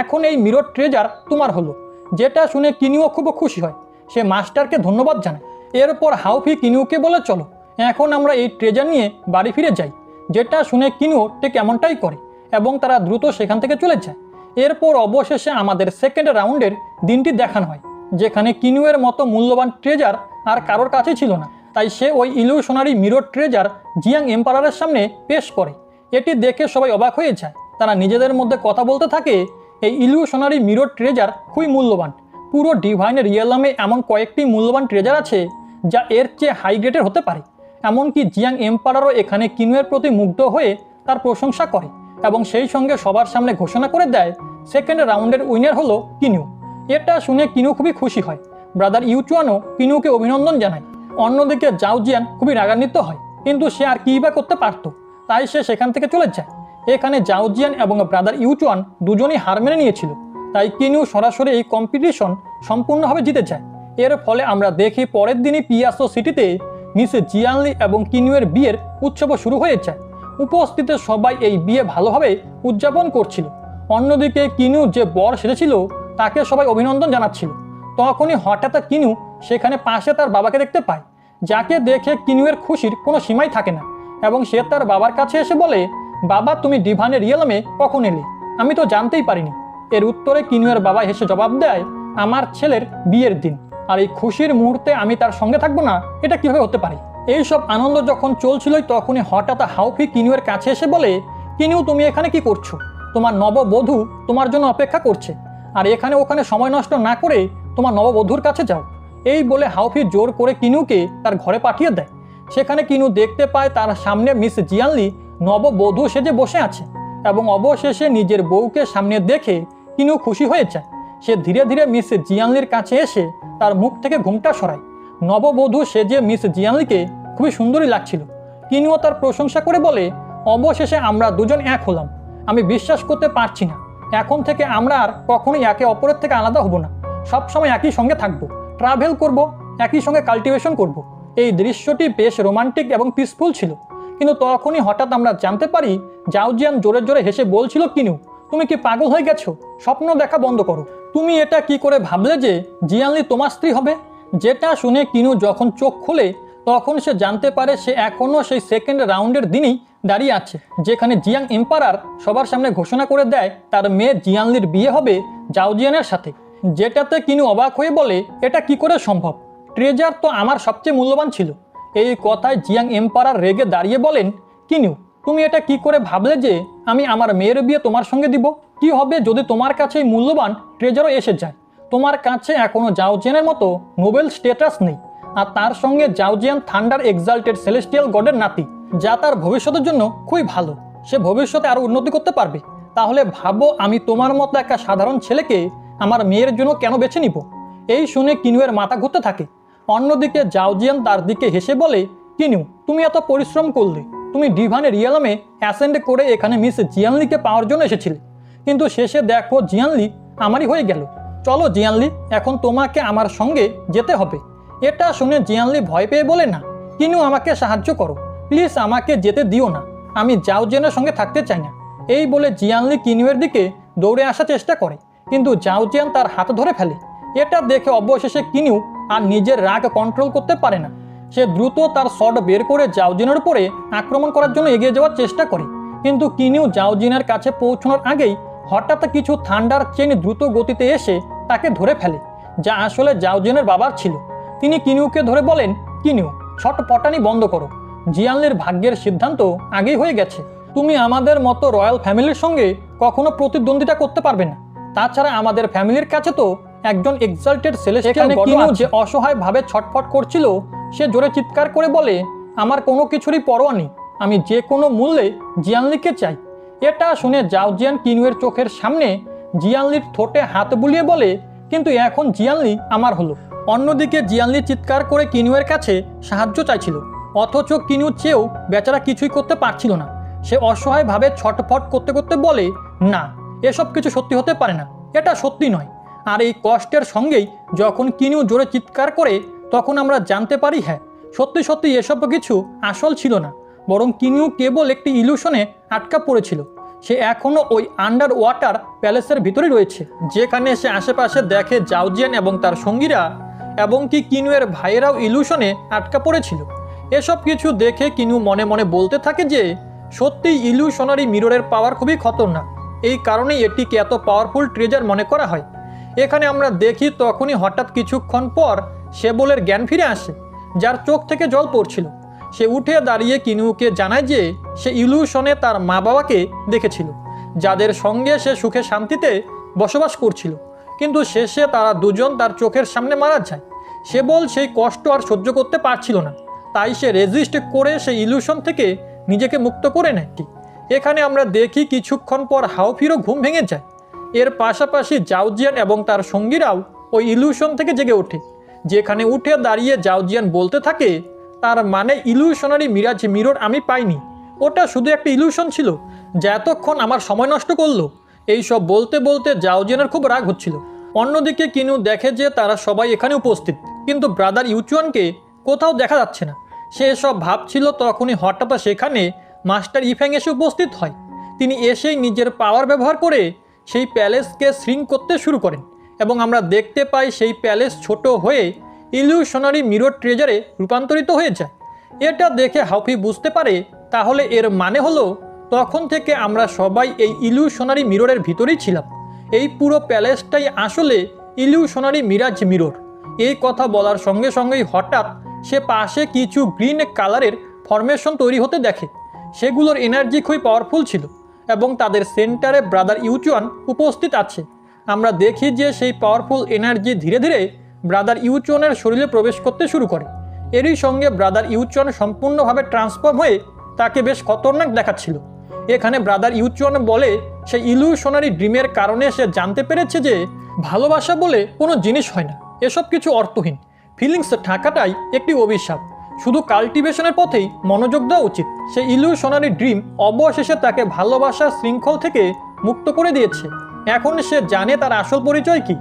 এখন এই মিরর ট্রেজার তোমার হলো। যেটা শুনে কিনুও খুব খুশি হয়, সে মাস্টারকে ধন্যবাদ জানায়। এরপর হাউফি কিনুকে বলে, চলো এখন আমরা এই ট্রেজার নিয়ে বাড়ি ফিরে যাই। যেটা শুনে কিনু ঠিক এমনটাই করে এবং তারা দ্রুত সেখান থেকে চলে যায়। এরপর অবশেষে আমাদের সেকেন্ড রাউন্ডের দিনটি দেখানো হয়, যেখানে কিনুয়ের মতো মূল্যবান ট্রেজার আর কারোর কাছে ছিল না। তাই সে ওই ইলিউশনারি মিরর ট্রেজার জিয়াং এম্পারারের সামনে পেশ করে। এটি দেখে সবাই অবাক হয়ে যায়। তারা নিজেদের মধ্যে কথা বলতে থাকে, এই ইলিউশনারি মিরর ট্রেজার খুবই মূল্যবান। পুরো ডিভাইন রিয়েলমে এমন কয়েকটি মূল্যবান ট্রেজার আছে যা এর চেয়ে হাই গ্রেডের হতে পারে। এমনকি জিয়াং এম্পারারও এখানে কিনুয়ের প্রতি মুগ্ধ হয়ে তার প্রশংসা করে এবং সেই সঙ্গে সবার সামনে ঘোষণা করে দেয় সেকেন্ড রাউন্ডের উইনার হলো কিনু। এটা শুনে কিনু খুবই খুশি হয়। ব্রাদার ইউচুয়ানও কিনুকে অভিনন্দন জানায়। অন্যদিকে জাওজিয়ান খুবই রাগান্বিত হয়, কিন্তু সে আর কী বা করতে পারত, তাই সে সেখান থেকে চলে যায়। এখানে জাওজিয়ান এবং ব্রাদার ইউচুয়ান দুজনেই হার মেনে নিয়েছিল, তাই কিনু সরাসরি এই কম্পিটিশন সম্পূর্ণভাবে জিতে যায়। এর ফলে আমরা দেখি পরের দিনই পিয়াসো সিটিতে মিস জিয়ানলি এবং কিনুয়ের বিয়ের উৎসব শুরু হয়ে যায়। উপস্থিত সবাই এই বিয়ে ভালোভাবে উদযাপন করছিল। অন্যদিকে কিনু যে বর সেজেছিল তাকে সবাই অভিনন্দন জানাচ্ছিল। তখনই হঠাৎ কিনু সেখানে পাশে তার বাবাকে দেখতে পায়, যাকে দেখে কিনুয়ের খুশির কোনো সীমাই থাকে না এবং সে তার বাবার কাছে এসে বলে, বাবা তুমি ডিভাইনের রিয়েলমে কখন এলে? আমি তো জানতেই পারিনি। এর উত্তরে কিনুয়ের বাবা হেসে জবাব দেয়, আমার ছেলের বিয়ের দিন, আর এই খুশির মুহূর্তে আমি তার সঙ্গে থাকবো না, এটা কিভাবে হতে পারে? এইসব আনন্দ যখন চলছিলই তখনই হঠাৎ হাউফি কিনুয়ের কাছে এসে বলে, কিনু তুমি এখানে কি করছো? তোমার নববধূ তোমার জন্য অপেক্ষা করছে, আর এখানে ওখানে সময় নষ্ট না করে তোমার নববধূর কাছে যাও। এই বলে হাউফি জোর করে কিনুকে তার ঘরে পাঠিয়ে দেয়। সেখানে কিনু দেখতে পায় তার সামনে মিস জিয়ানলি নববধূ সেজে বসে আছে এবং অবশেষে নিজের বউকে সামনে দেখে কিনু খুশি হয়ে যায়। সে ধীরে ধীরে মিস জিয়ানলির কাছে এসে তার মুখ থেকে ঘুমটা সরায়। নববধূ সেজে মিস জিয়ানলিকে খুবই সুন্দরী লাগছিল। কিনুও তার প্রশংসা করে বলে, অবশেষে আমরা দুজন এক হলাম। আমি বিশ্বাস করতে পারছি না, এখন থেকে আমরা আর কখনোই একে অপরের থেকে আলাদা হব না। সবসময় একই সঙ্গে থাকবো, ট্রাভেল করব, একই সঙ্গে কাল্টিভেশন করব। এই দৃশ্যটি বেশ রোমান্টিক এবং পিসফুল ছিল। কিন্তু তখনই হঠাৎ আমরা জানতে পারি জাউজিয়ান জোরে জোরে হেসে বলছিল, কিনু তুমি কি পাগল হয়ে গেছো? স্বপ্ন দেখা বন্ধ করো। তুমি এটা কি করে ভাবলে যে জিয়ানলি তোমার স্ত্রী হবে? যেটা শুনে কিনু যখন চোখ খোলে তখন সে জানতে পারে সে এখনও সেই সেকেন্ড রাউন্ডের দিনই দাঁড়িয়ে আছে, যেখানে জিয়াং এম্পারার সবার সামনে ঘোষণা করে দেয় তার মেয়ে জিয়ানলির বিয়ে হবে জাউজিয়ানের সাথে। যেটাতে কিনু অবাক হয়ে বলে, এটা কি করে সম্ভব? ট্রেজার তো আমার সবচেয়ে মূল্যবান ছিল। এই কথায় জিয়াং এম্পারার রেগে দাঁড়িয়ে বলেন, কিনু তুমি এটা কি করে ভাবলে যে আমি আমার মেয়ের বিয়ে তোমার সঙ্গে দিব? কি হবে যদি তোমার কাছে এই মূল্যবান ট্রেজারও এসে যায়? তোমার কাছে এখনও জাউজিয়ানের মতো নোবেল স্ট্যাটাস নেই, আর তার সঙ্গে জাউজিয়ান থান্ডার এক্সাল্টেড সেলেস্টিয়াল গডের নাতি, যা তার ভবিষ্যতের জন্য খুবই ভালো। সে ভবিষ্যতে আরও উন্নতি করতে পারবে। তাহলে ভাবো আমি তোমার মতো একটা সাধারণ ছেলেকে আমার মেয়ের জন্য কেন বেছে নিব? এই শুনে কিনুয়ের মাথা ঘুরতে থাকে। অন্যদিকে জাউজিয়ান তার দিকে হেসে বলে, কিনু তুমি এত পরিশ্রম করলে, তুমি ডিভানের রিয়ালামে অ্যাসেন্ড করে এখানে মিস জিয়ানলিকে পাওয়ার জন্য এসেছিলে, কিন্তু শেষে দেখো জিয়ানলি আমারই হয়ে গেল। চলো জিয়ানলি, এখন তোমাকে আমার সঙ্গে যেতে হবে। এটা শুনে জিয়ানলি ভয় পেয়ে বলে, না কিনু আমাকে সাহায্য করো, প্লিজ আমাকে যেতে দিও না, আমি জাউজিয়ানের সঙ্গে থাকতে চাই না। এই বলে জিয়ানলি কিনুয়ের দিকে দৌড়ে আসার চেষ্টা করে, কিন্তু জাউজিয়ান তার হাত ধরে ফেলে। এটা দেখে অবশেষে কিনু আর নিজের রাগ কন্ট্রোল করতে পারে না। সে দ্রুত তার শট বের করে জাউজিনের উপরে আক্রমণ করার জন্য এগিয়ে যাওয়ার চেষ্টা করে, কিন্তু কিনু জাউজিনের কাছে পৌঁছানোর আগেই হঠাৎ কিছু থান্ডার চেইন দ্রুত গতিতে এসে তাকে ধরে ফেলে, যা আসলে জাউজিনের বাবার ছিল। তিনি কিনুকে ধরে বলেন, কিনু ছটপটানি বন্ধ করো, জিয়ানলির ভাগ্যের সিদ্ধান্ত আগেই হয়ে গেছে। তুমি আমাদের মতো রয়্যাল ফ্যামিলির সঙ্গে কখনো প্রতিদ্বন্দ্বিতা করতে পারবে না। তাছাড়া আমাদের ফ্যামিলির কাছে তো একজন এক্সাল্টেড সেলেস্টিয়াল গড আছে। যে অসহায়ভাবে ছটফট করছিল সে জোরে চিৎকার করে বলে, আমার কোনো কিছুরই পরোয়া নেই, আমি যে কোনো মূল্যে জিয়ানলিকে চাই। এটা শুনে জাউজিয়ান কিনুয়ের চোখের সামনে জিয়ানলির ঠোঁটে হাত বুলিয়ে বলে, কিন্তু এখন জিয়ানলি আমার হলো। অন্যদিকে জিয়ানলি চিৎকার করে কিনুয়ের কাছে সাহায্য চাইছিল, অথচ কিনু চেয়েও বেচারা কিছুই করতে পারছিল না। সে অসহায়ভাবে ছটফট করতে করতে বলে, না এসব কিছু সত্যি হতে পারে না, এটা সত্যি নয়। আর এই কষ্টের সঙ্গেই যখন কিনু জোরে চিৎকার করে তখন আমরা জানতে পারি, হ্যাঁ সত্যি সত্যি এসব কিছু আসল ছিল না, বরং কিনু কেবল একটি ইলুশনে আটকা পড়েছিল। সে এখনও ওই আন্ডার ওয়াটার প্যালেসের ভিতরেই রয়েছে, যেখানে সে আশেপাশে দেখে জাউজিয়ান এবং তার সঙ্গীরা এবং কি কিনুয়ের ভাইয়েরাও ইলুশনে আটকা পড়েছিল। এসব কিছু দেখে কিনু মনে মনে বলতে থাকে যে সত্যি ইলুশনারি মিররের পাওয়ার খুবই খতরনাক, এই কারণেই এটিকে এত পাওয়ারফুল ট্রেজার মনে করা হয়। এখানে আমরা দেখি তখনই হঠাৎ কিছুক্ষণ পর সেবলের জ্ঞান ফিরে আসে, যার চোখ থেকে জল পড়ছিল। সে উঠে দাঁড়িয়ে কিনুকে জানায় যে সে ইলুশনে তার মা বাবাকে দেখেছিল, যাদের সঙ্গে সে সুখে শান্তিতে বসবাস করছিল, কিন্তু শেষে তারা দুজন তার চোখের সামনে মারা যায়। সেবল সেই কষ্ট আর সহ্য করতে পারছিল না, তাই সে রেজিস্ট করে সেই ইলুশন থেকে নিজেকে মুক্ত করে নেয়। এখানে আমরা দেখি কিছুক্ষণ পর হাওফিরও ঘুম ভেঙে যায়। এর পাশাপাশি জাউজিয়ান এবং তার সঙ্গীরাও ওই ইলুশন থেকে জেগে ওঠে, যেখানে উঠে দাঁড়িয়ে জাউজিয়ান বলতে থাকে, তার মানে ইলুশনারি মিরাজ মিরর আমি পাইনি, ওটা শুধু একটা ইলুশন ছিল যা এতক্ষণ আমার সময় নষ্ট করলো। এইসব বলতে বলতে জাউজিয়ানের খুব রাগ হচ্ছিল। অন্যদিকে কিনু দেখে যে তারা সবাই এখানে উপস্থিত, কিন্তু ব্রাদার ইউচুয়ানকে কোথাও দেখা যাচ্ছে না। সে এসব ভাবছিল তখনই হঠাৎ সেখানে মাস্টার ইফ্যাং এসে উপস্থিত হয়। তিনি এসেই নিজের পাওয়ার ব্যবহার করে সেই প্যালেসকে শ্রিঙ্ক করতে শুরু করেন, এবং আমরা দেখতে পাই সেই প্যালেস ছোট হয়ে ইলিউশনারি মিরর ট্রেজারে রূপান্তরিত হয়ে যায়। এটা দেখে হাউফি বুঝতে পারে, তাহলে এর মানে হলো তখন থেকে আমরা সবাই এই ইলিউশনারি মিররের ভিতরেই ছিলাম। এই পুরো প্যালেসটাই আসলে ইলিউশনারি মিরাজ মিরর। এই কথা বলার সঙ্গে সঙ্গেই হঠাৎ সে পাশে কিছু গ্রিন কালারের ফরমেশন তৈরি হতে দেখে। সেগুলোর এনার্জি খুবই পাওয়ারফুল ছিল এবং তাদের সেন্টারে ব্রাদার ইউচুয়ান উপস্থিত আছে। আমরা দেখি যে সেই পাওয়ারফুল এনার্জি ধীরে ধীরে ব্রাদার ইউচুয়ানের শরীরে প্রবেশ করতে শুরু করে। এরই সঙ্গে ব্রাদার ইউচুয়ান সম্পূর্ণভাবে ট্রান্সফর্ম হয়ে তাকে বেশ খতরনাক দেখাচ্ছিল। এখানে ব্রাদার ইউচুয়ান বলে সেই ইলিউশনারি ড্রিমের কারণে সে জানতে পেরেছে যে ভালোবাসা বলে কোনো জিনিস হয় না, এসব কিছু অর্থহীন, ফিলিংস থাকাটাই একটি অভিশাপ। শুধু কাল্টিভেশনের পথেই মনোযোগ দেওয়া উচিত। সেই ইলিউশনারি ড্রিম অবশেষে তাকে ভালোবাসার শৃঙ্খল থেকে মুক্ত করে দিয়েছে। এখন সে জানে তার আসল পরিচয় কি।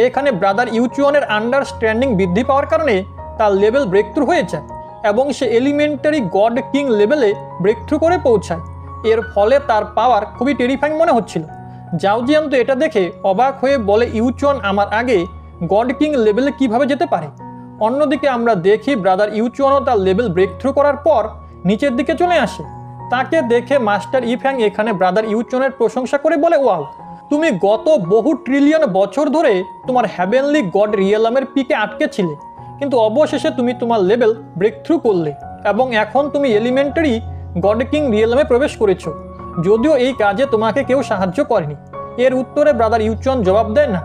এখানে ব্রাদার ইউচুয়ানের আন্ডারস্ট্যান্ডিং বৃদ্ধি পাওয়ার কারণে তার লেভেল ব্রেকথ্রু হয়ে যায় এবং সে এলিমেন্টারি গড কিং লেভেলে ব্রেকথ্রু করে পৌঁছায়। এর ফলে তার পাওয়ার খুবই টেরিফাইং মনে হচ্ছিল। জাওজিয়ান তো এটা দেখে অবাক হয়ে বলে, ইউচুয়ান আমার আগে গড কিং লেভেলে কিভাবে যেতে পারে? অন্যদিকে আমরা দেখি ব্রাদার ইউচুয়ানও তার লেভেল ব্রেকথ্রু করার পর নিচের দিকে চলে আসে। তাকে দেখে মাস্টার ইফ্যাং এখানে ব্রাদার ইউচুয়ানের প্রশংসা করে বলে, ওয়াও, তুমি গত বহু ট্রিলিয়ন বছর ধরে তোমার হ্যাভেনলি গড রিয়েলামের পিকে আটকে ছিলে, কিন্তু অবশেষে তুমি তোমার লেভেল ব্রেকথ্রু করলে এবং এখন তুমি এলিমেন্টারি গড কিং রিয়েলামে প্রবেশ করেছো, যদিও এই কাজে তোমাকে কেউ সাহায্য করেনি। এর উত্তরে ব্রাদার ইউচুয়ান জবাব দেয়, না,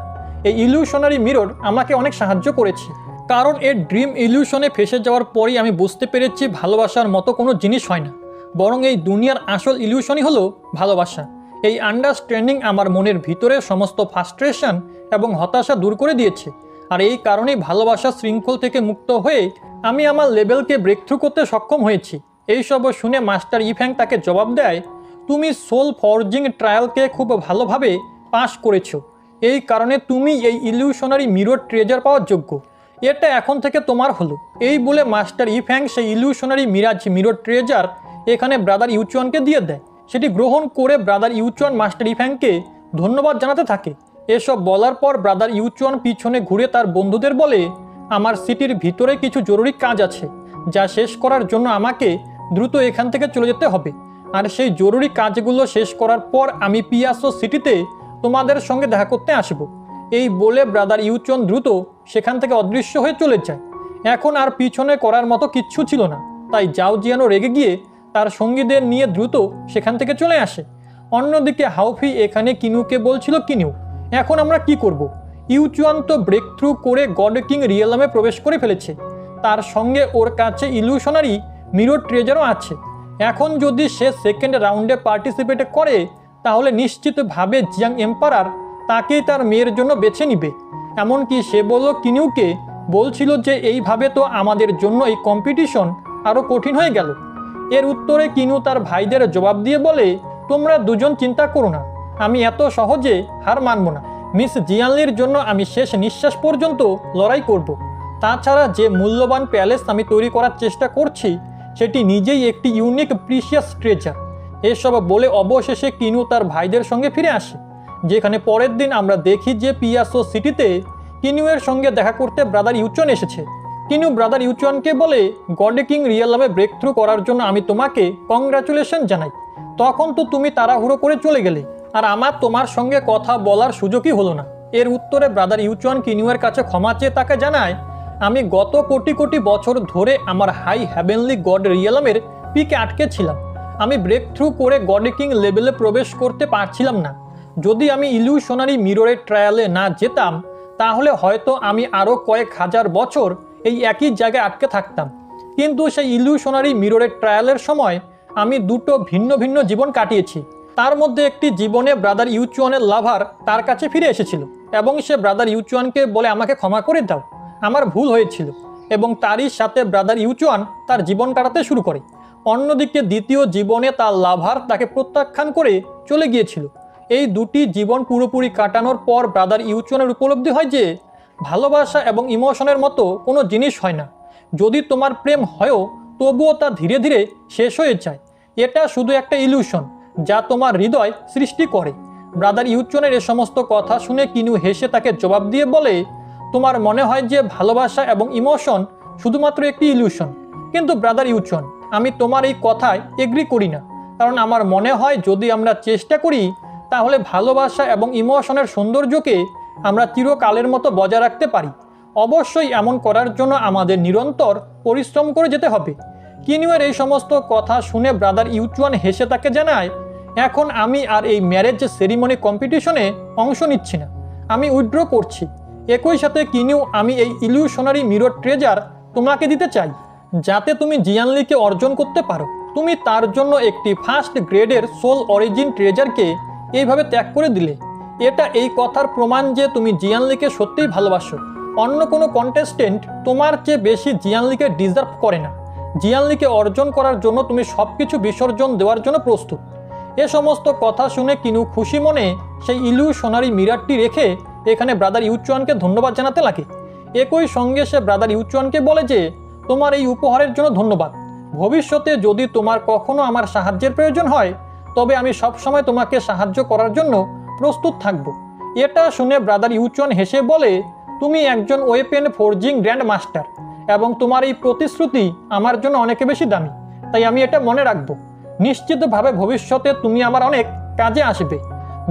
এই ইলিউশনারি মিরর আমাকে অনেক সাহায্য করেছে, কারণ এর ড্রিম ইলিউশনে ফেসে যাওয়ার পরই আমি বুঝতে পেরেছি ভালোবাসার মতো কোনো জিনিস হয় না, বরং এই দুনিয়ার আসল ইলিউশনই হলো ভালোবাসা। এই আন্ডারস্ট্যান্ডিং আমার মনের ভিতরে সমস্ত ফ্রাস্ট্রেশন এবং হতাশা দূর করে দিয়েছে, আর এই কারণেই ভালোবাসার শৃঙ্খল থেকে মুক্ত হয়ে আমি আমার লেভেলকে ব্রেকথ্রু করতে সক্ষম হয়েছি। এইসব শুনে মাস্টার ইফ্যাং তাকে জবাব দেয়, তুমি সোল ফর্জিং ট্রায়ালকে খুব ভালোভাবে পাস করেছো, এই কারণে তুমি এই ইলিউশনারি মিরর ট্রেজার পাওয়ার যোগ্য। এটা এখন থেকে তোমার হলো। এই বলে মাস্টার ইফ্যাং সেই ইলিউশনারি মিরর ট্রেজার এখানে ব্রাদার ইউচুয়ানকে দিয়ে দেয়। সেটি গ্রহণ করে ব্রাদার ইউচুয়ান মাস্টার ইফ্যাংকে ধন্যবাদ জানাতে থাকে। এসব বলার পর ব্রাদার ইউচুয়ান পিছনে ঘুরে তার বন্ধুদের বলে, আমার সিটির ভিতরে কিছু জরুরি কাজ আছে, যা শেষ করার জন্য আমাকে দ্রুত এখান থেকে চলে যেতে হবে, আর সেই জরুরি কাজগুলো শেষ করার পর আমি পিয়াসো সিটিতে তোমাদের সঙ্গে দেখা করতে আসব। এই বলে ব্রাদার ইউচুয়ান দ্রুত সেখান থেকে অদৃশ্য হয়ে চলে যায়। এখন আর পিছনে করার মতো কিচ্ছু ছিল না, তাই জাওজিয়ানও রেগে গিয়ে তার সঙ্গীদের নিয়ে দ্রুত সেখান থেকে চলে আসে। অন্যদিকে হাউফি এখানে কিনুকে বলছিল, কিনু, এখন আমরা কি করব? ইউচুয়ান তো ব্রেক থ্রু করে গড কিং রিয়েলামে প্রবেশ করে ফেলেছে, তার সঙ্গে ওর কাছে ইলিউশনারি মিরর ট্রেজারও আছে। এখন যদি সে সেকেন্ড রাউন্ডে পার্টিসিপেট করে তাহলে নিশ্চিতভাবে জিয়াং এম্পারার তাকেই তার মেয়ের জন্য বেছে নিবে। এমনকি সে বলল কিনুকে বলছিল যে এইভাবে তো আমাদের জন্য এই কম্পিটিশন আরও কঠিন হয়ে গেল। এর উত্তরে কিনু তার ভাইদের জবাব দিয়ে বলে, তোমরা দুজন চিন্তা করো না, আমি এত সহজে হার মানব না। মিস জিয়ানলির জন্য আমি শেষ নিঃশ্বাস পর্যন্ত লড়াই করব। তাছাড়া যে মূল্যবান প্যালেস আমি তৈরি করার চেষ্টা করছি সেটি নিজেই একটি ইউনিক প্রিশিয়াস ট্রেজার। এসব বলে অবশেষে কিনু তার ভাইদের সঙ্গে ফিরে আসে, যেখানে পরের দিন আমরা দেখি যে পিয়াসো সিটিতে কিনুয়ের সঙ্গে দেখা করতে ব্রাদার ইউচুয়ান এসেছে। কিনু ব্রাদার ইউচুয়ানকে বলে, গড কিং রিয়েলামে ব্রেক থ্রু করার জন্য আমি তোমাকে কংগ্রাচুলেশন জানাই। তখন তো তুমি তাড়াহুড়ো করে চলে গেলে, আর আমার তোমার সঙ্গে কথা বলার সুযোগই হলো না। এর উত্তরে ব্রাদার ইউচুয়ান কিনুয়ের কাছে ক্ষমা চেয়ে তাকে জানায়, আমি গত কোটি কোটি বছর ধরে আমার হাই হ্যাভেনলি গড রিয়েলামের পিকে আটকে ছিলাম। আমি ব্রেক থ্রু করে গড কিং লেভেলে প্রবেশ করতে পারছিলাম না। যদি আমি ইলিউশনারি মিররের ট্রায়ালে না যেতাম তাহলে হয়তো আমি আরও কয়েক হাজার বছর এই একই জায়গায় আটকে থাকতাম। কিন্তু সেই ইলিউশনারি মিররের ট্রায়ালের সময় আমি দুটো ভিন্ন ভিন্ন জীবন কাটিয়েছি। তার মধ্যে একটি জীবনে ব্রাদার ইউচুয়ানের লাভার তার কাছে ফিরে এসেছিল এবং সে ব্রাদার ইউচুয়ানকে বলে, আমাকে ক্ষমা করে দাও, আমার ভুল হয়েছিল, এবং তারই সাথে ব্রাদার ইউচুয়ান তার জীবন কাটাতে শুরু করে। অন্যদিকে দ্বিতীয় জীবনে তার লাভার তাকে প্রত্যাখ্যান করে চলে গিয়েছিল। এই দুটি জীবন পুরোপুরি কাটানোর পর ব্রাদার ইউচুয়ানের উপলব্ধি হয় যে ভালোবাসা এবং ইমোশনের মতো কোনো জিনিস হয় না। যদি তোমার প্রেম হয়ও তবুও তা ধীরে ধীরে শেষ হয়ে যায়। এটা শুধু একটা ইলিউশন যা তোমার হৃদয় সৃষ্টি করে। ব্রাদার ইউচুয়ানের এ সমস্ত কথা শুনে কিনু হেসে তাকে জবাব দিয়ে বলে, তোমার মনে হয় যে ভালোবাসা এবং ইমোশন শুধুমাত্র একটি ইলিউশন, কিন্তু ব্রাদার ইউচুয়ান, আমি তোমার এই কথায় এগ্রি করি না। কারণ আমার মনে হয় যদি আমরা চেষ্টা করি তাহলে ভালোবাসা এবং ইমোশনের সৌন্দর্যকে আমরা চিরকালের মতো বজায় রাখতে পারি। অবশ্যই এমন করার জন্য আমাদের নিরন্তর পরিশ্রম করে যেতে হবে। কিনুয়ের এই সমস্ত কথা শুনে ব্রাদার ইউচুয়ান হেসে তাকে জানায়, এখন আমি আর এই ম্যারেজ সেরিমনি কম্পিটিশনে অংশ নিচ্ছি না, আমি উইথড্র করছি। একই সাথে কিনু, আমি এই ইলিউশনারি মিরর ট্রেজার তোমাকে দিতে চাই যাতে তুমি জিয়ানলিকে অর্জন করতে পারো। তুমি তার জন্য একটি ফার্স্ট গ্রেডের সোল অরিজিন ট্রেজারকে এইভাবে ত্যাগ করে দিলে। এটা এই কথার প্রমাণ যে তুমি জিয়ানলিকে সত্যিই ভালোবাসো। অন্য কোনো কন্টেস্টেন্ট তোমার চেয়ে বেশি জিয়ানলিকে ডিজার্ভ করে না। জিয়ানলিকে অর্জন করার জন্য তুমি সব কিছু বিসর্জন দেওয়ার জন্য প্রস্তুত। এ সমস্ত কথা শুনে কিনু খুশি মনে সেই ইলিউশনারি মিররটি রেখে এখানে ব্রাদার ইউচুয়ানকে ধন্যবাদ জানাতে লাগে। একই সঙ্গে সে ব্রাদার ইউচুয়ানকে বলে যে তোমার এই উপহারের জন্য ধন্যবাদ। ভবিষ্যতে যদি তোমার কখনো আমার সাহায্যের প্রয়োজন হয় তবে আমি সবসময় তোমাকে সাহায্য করার জন্য প্রস্তুত থাকব। এটা শুনে ব্রাদার ইউচুয়ান হেসে বলে তুমি একজন ওয়েপেন ফোর্জিং গ্র্যান্ড মাস্টার এবং তোমার এই প্রতিশ্রুতি আমার জন্য অনেক বেশি দামি, তাই আমি এটা মনে রাখবো। নিশ্চিতভাবে ভবিষ্যতে তুমি আমার অনেক কাজে আসবে।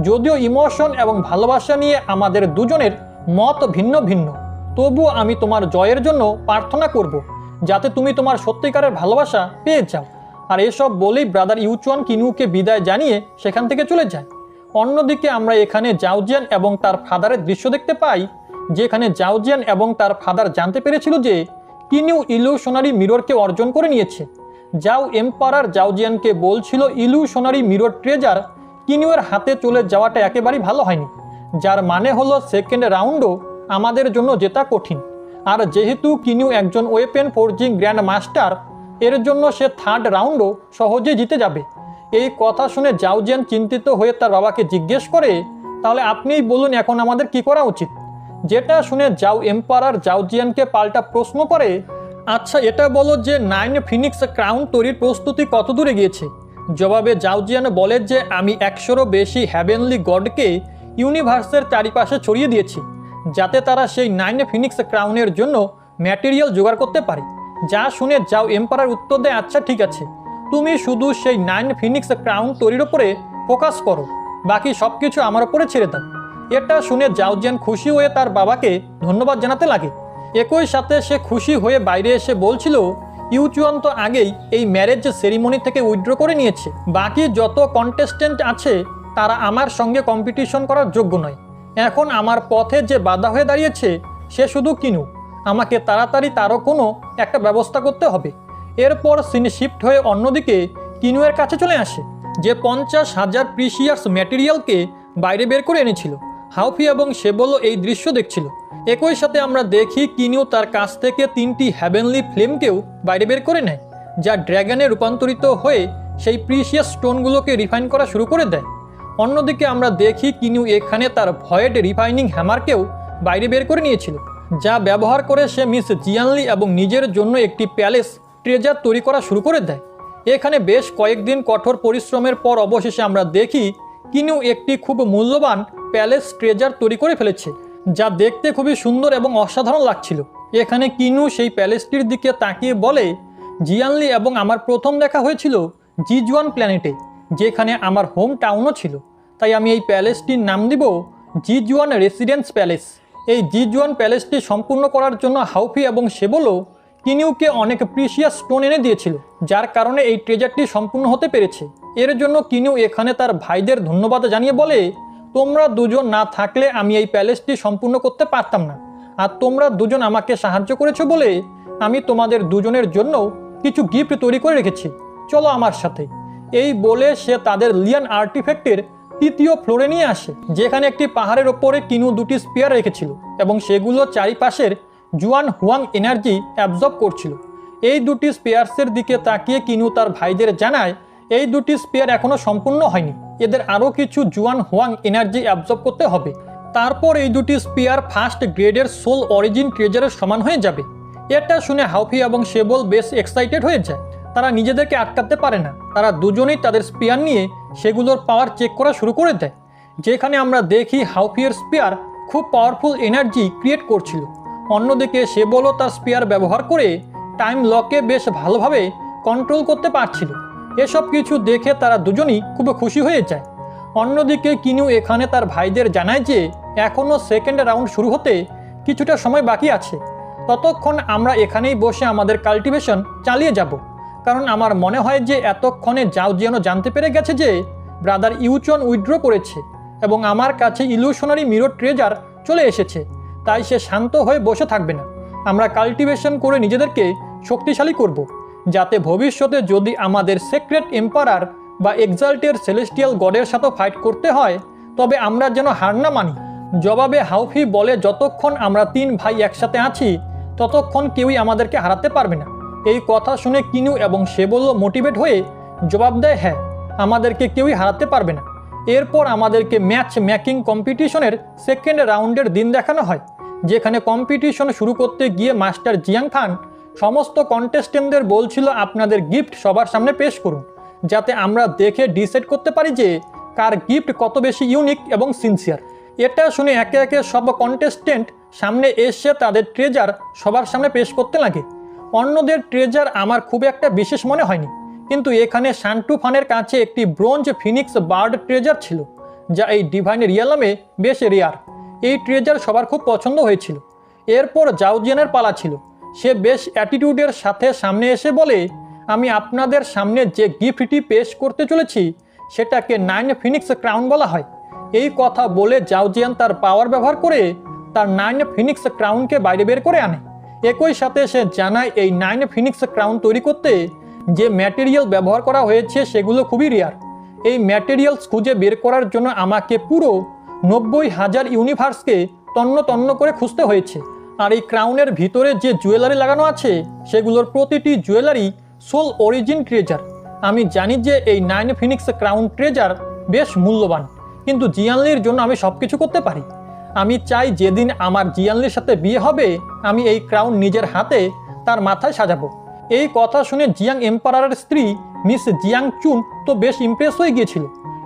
যদিও ইমোশন এবং ভালোবাসা নিয়ে আমাদের দুজনের মত ভিন্ন ভিন্ন, তবুও আমি তোমার জয়ের জন্য প্রার্থনা করব যাতে তুমি তোমার সত্যিকারের ভালোবাসা পেয়ে যাও। আর এসব বলেই ব্রাদার ইউচুয়ান কিনুকে বিদায় জানিয়ে সেখান থেকে চলে যায়। অন্যদিকে আমরা এখানে জাওজিয়ান এবং তার ফাদারের দৃশ্য দেখতে পাই, যেখানে জাওজিয়ান এবং তার ফাদার জানতে পেরেছিল যে কিনু ইলিউশনারি মিররকে অর্জন করে নিয়েছে। জাও এম্পারার জাওজিয়ানকে বলছিল ইলিউশনারি মিরর ট্রেজার কিনুয়ের হাতে চলে যাওয়াটা একেবারেই ভালো হয়নি, যার মানে হলো সেকেন্ড রাউন্ডও আমাদের জন্য জেতা কঠিন। আর যেহেতু কিনু একজন ওয়েপেন ফোর্জিং গ্র্যান্ড মাস্টার, এর জন্য সে থার্ড রাউন্ডও সহজে জিতে যাবে। এই কথা শুনে জাওজিয়ান চিন্তিত হয়ে তার বাবাকে জিজ্ঞেস করে তাহলে আপনিই বলুন এখন আমাদের কি করা উচিত। যেটা শুনে জাও এম্পারার জাওজিয়ানকে পাল্টা প্রশ্ন করে আচ্ছা এটা বলো যে 9 ফিনিক্স ক্রাউন তৈরির প্রস্তুতি কত দূরে গিয়েছে। জবাবে জাওজিয়ান বলে যে আমি 100রও বেশি হ্যাভেনলি গডকে ইউনিভার্সের চারিপাশে ছড়িয়ে দিয়েছি যাতে তারা সেই 9 ফিনিক্স ক্রাউনের জন্য ম্যাটেরিয়াল জোগাড় করতে পারে। যা শুনে জাও এম্পারার উত্তর দেয় আচ্ছা ঠিক আছে, তুমি শুধু সেই 9 ফিনিক্স ক্রাউন তৈরির ওপরে ফোকাস করো, বাকি সব কিছু আমার ওপরে ছেড়ে দাও। এটা শুনে জাওজিয়ান খুশি হয়ে তার বাবাকে ধন্যবাদ জানাতে লাগে। একই সাথে সে খুশি হয়ে বাইরে এসে বলছিল ইউচুয়ান তো আগেই এই ম্যারেজ সেরিমনি থেকে উইথড্র করে নিয়েছে, বাকি যত কন্টেস্টেন্ট আছে তারা আমার সঙ্গে কম্পিটিশন করার যোগ্য নয়। এখন আমার পথে যে বাধা হয়ে দাঁড়িয়েছে সে শুধু কিনু, আমাকে তাড়াতাড়ি তারও কোনো একটা ব্যবস্থা করতে হবে। এরপর সিন শিফট হয়ে অন্যদিকে কিনুয়ের কাছে চলে আসে, যে 50,000 প্রিসিয়াস ম্যাটেরিয়ালকে বাইরে বের করে এনেছিল। হাউফি এবং সেবলও এই দৃশ্য দেখছিল। একই সাথে আমরা দেখি কিনু তার কাছ থেকে 3টি হ্যাভেনলি ফ্লেমকেও বাইরে বের করে নেয়, যা ড্র্যাগনে রূপান্তরিত হয়ে সেই প্রিসিয়াস স্টোনগুলোকে রিফাইন করা শুরু করে দেয়। অন্যদিকে আমরা দেখি কিনু এখানে তার ভয়েড রিফাইনিং হ্যামারকেও বাইরে বের করে নিয়েছিল, যা ব্যবহার করে সে মিস জিয়ানলি এবং নিজের জন্য একটি প্যালেস ট্রেজার তৈরি করা শুরু করে দেয়। এখানে বেশ কয়েকদিন কঠোর পরিশ্রমের পর অবশেষে আমরা দেখি কিনু একটি খুব মূল্যবান প্যালেস ট্রেজার তৈরি করে ফেলেছে, যা দেখতে খুবই সুন্দর এবং অসাধারণ লাগছিল। এখানে কিনু সেই প্যালেসটির দিকে তাকিয়ে বলে জিয়ানলি এবং আমার প্রথম দেখা হয়েছিল জিজুয়ান প্ল্যানেটে, যেখানে আমার হোম টাউনও ছিল, তাই আমি এই প্যালেসটির নাম দিব জিজুয়ান রেসিডেন্স প্যালেস। এই জিজুয়ান প্যালেসটি সম্পূর্ণ করার জন্য হাউফি এবং সেবলও কিনুকে অনেক প্রিসিয়াস স্টোন এনে দিয়েছিল, যার কারণে এই ট্রেজারটি সম্পূর্ণ হতে পেরেছে। এর জন্য কিনু এখানে তার ভাইদের ধন্যবাদ জানিয়ে বলে তোমরা দুজন না থাকলে আমি এই প্যালেসটি সম্পূর্ণ করতে পারতাম না, আর তোমরা দুজন আমাকে সাহায্য করেছো বলে আমি তোমাদের দুজনের জন্য কিছু গিফট তৈরি করে রেখেছি, চলো আমার সাথে। এই বলে সে তাদের লিয়ান আর্টিফ্যাক্টের 3য় ফ্লোরে নিয়ে আসে, যেখানে একটি পাহাড়ের ওপরে কিনু 2টি স্পিয়ার রেখেছিল এবং সেগুলো চারিপাশের জুয়ান হুয়াং এনার্জি অ্যাবজর্ব করছিল। এই 2টি স্পিয়ার্সের দিকে তাকিয়ে কিনু তার ভাইদের জানায় এই 2টি স্পিয়ার এখনও সম্পূর্ণ হয়নি, এদের আরও কিছু জুয়ান হুয়াং এনার্জি অ্যাবজর্ব করতে হবে। তারপর এই 2টি স্পিয়ার ফার্স্ট গ্রেডের সোল অরিজিন ট্রেজারের সমান হয়ে যাবে। এটা শুনে হাউফি এবং সেবল বেশ এক্সাইটেড হয়ে যায়। তারা নিজেদেরকে আটকাতে পারে না, তারা দুজনেই তাদের স্পিয়ার নিয়ে সেগুলোর পাওয়ার চেক করা শুরু করে দেয়। যেখানে আমরা দেখি হাউফিয়ের স্পিয়ার খুব পাওয়ারফুল এনার্জি ক্রিয়েট করছিল, অন্যদিকে সেবলও তার স্পিয়ার ব্যবহার করে টাইম লকে বেশ ভালোভাবে কন্ট্রোল করতে পারছিল। এসব কিছু দেখে তারা দুজনই খুব খুশি হয়ে যায়। অন্যদিকে কিনু এখানে তার ভাইদের জানায় যে এখনও সেকেন্ড রাউন্ড শুরু হতে কিছুটা সময় বাকি আছে, ততক্ষণ আমরা এখানেই বসে আমাদের কাল্টিভেশন চালিয়ে যাব, কারণ আমার মনে হয় যে এতক্ষণে জাওজিয়ানও জানতে পেরে গেছে যে ব্রাদার ইউচুয়ান উইথড্র করেছে এবং আমার কাছে ইলিউশনারি মিরর ট্রেজার চলে এসেছে, তাই সে শান্ত হয়ে বসে থাকবে না। আমরা কাল্টিভেশন করে নিজেদেরকে শক্তিশালী করব, যাতে ভবিষ্যতে যদি আমাদের সিক্রেট এম্পারার বা এক্সাল্টের সেলেস্টিয়াল গডের সাথে ফাইট করতে হয় তবে আমরা যেন হার না মানি। জবাবে হাউফি বলে যতক্ষণ আমরা 3 ভাই একসাথে আছি ততক্ষণ কেউই আমাদেরকে হারাতে পারবে না। এই কথা শুনে কিনু এবং সে বলল মোটিভেট হয়ে জবাব দেয়, হ্যাঁ, আমাদেরকে কেউই হারাতে পারবে না। এরপর আমাদেরকে ম্যাচ মেকিং কম্পিটিশনের সেকেন্ড রাউন্ডের দিন দেখানো হয়, যেখানে কম্পিটিশন শুরু করতে গিয়ে মাস্টার জিয়াং ফান সমস্ত কন্টেস্টেন্টদের বলছিল আপনাদের গিফট সবার সামনে পেশ করুন, যাতে আমরা দেখে ডিসাইড করতে পারি যে কার গিফট কত বেশি ইউনিক এবং সিনসিয়ার। এটা শুনে একে একে সব কন্টেস্টেন্ট সামনে এসে তাদের ট্রেজার সবার সামনে পেশ করতে লাগে। অন্যদের ট্রেজার আমার খুব একটা বিশেষ মনে হয়নি, কিন্তু এখানে শান্টু ফানের কাছে একটি ব্রোঞ্জ ফিনিক্স বার্ড ট্রেজার ছিল, যা এই ডিভাইন রিয়ালামে বেশ রেয়ার। এই ট্রেজার সবার খুব পছন্দ হয়েছিল। এরপর জাউজিয়ানের পালা ছিল। সে বেশ অ্যাটিটিউডের সাথে সামনে এসে বলে, আমি আপনাদের সামনে যে গিফটটি পেশ করতে চলেছি সেটাকে 9 ফিনিক্স ক্রাউন বলা হয়। এই কথা বলে জাউজিয়ান তার পাওয়ার ব্যবহার করে তার 9 ফিনিক্স ক্রাউনকে বাইরে বের করে আনে। একই সাথে সে জানায় এই 9 ফিনিক্স ক্রাউন তৈরি করতে যে ম্যাটেরিয়াল ব্যবহার করা হয়েছে সেগুলো খুবই রেয়ার। এই ম্যাটেরিয়ালস খুঁজে বের করার জন্য আমাকে পুরো 90,000 ইউনিভার্সকে তন্ন তন্ন করে খুঁজতে হয়েছে। আর এই ক্রাউনের ভিতরে যে জুয়েলারি লাগানো আছে সেগুলোর প্রতিটি জুয়েলারি সোল অরিজিন ট্রেজার। আমি জানি যে এই 9 ফিনিক্স ক্রাউন ট্রেজার বেশ মূল্যবান, কিন্তু জিয়ানলির জন্য আমি সব কিছু করতে পারি। আমি চাই যেদিন আমার জিয়ানলির সাথে বিয়ে হবে আমি এই ক্রাউন নিজের হাতে তার মাথায় সাজাবো। এই কথা শুনে জিয়াং এম্পারারের স্ত্রী মিস জিয়াং চুন তো বেশ ইমপ্রেস হয়ে গিয়েছিল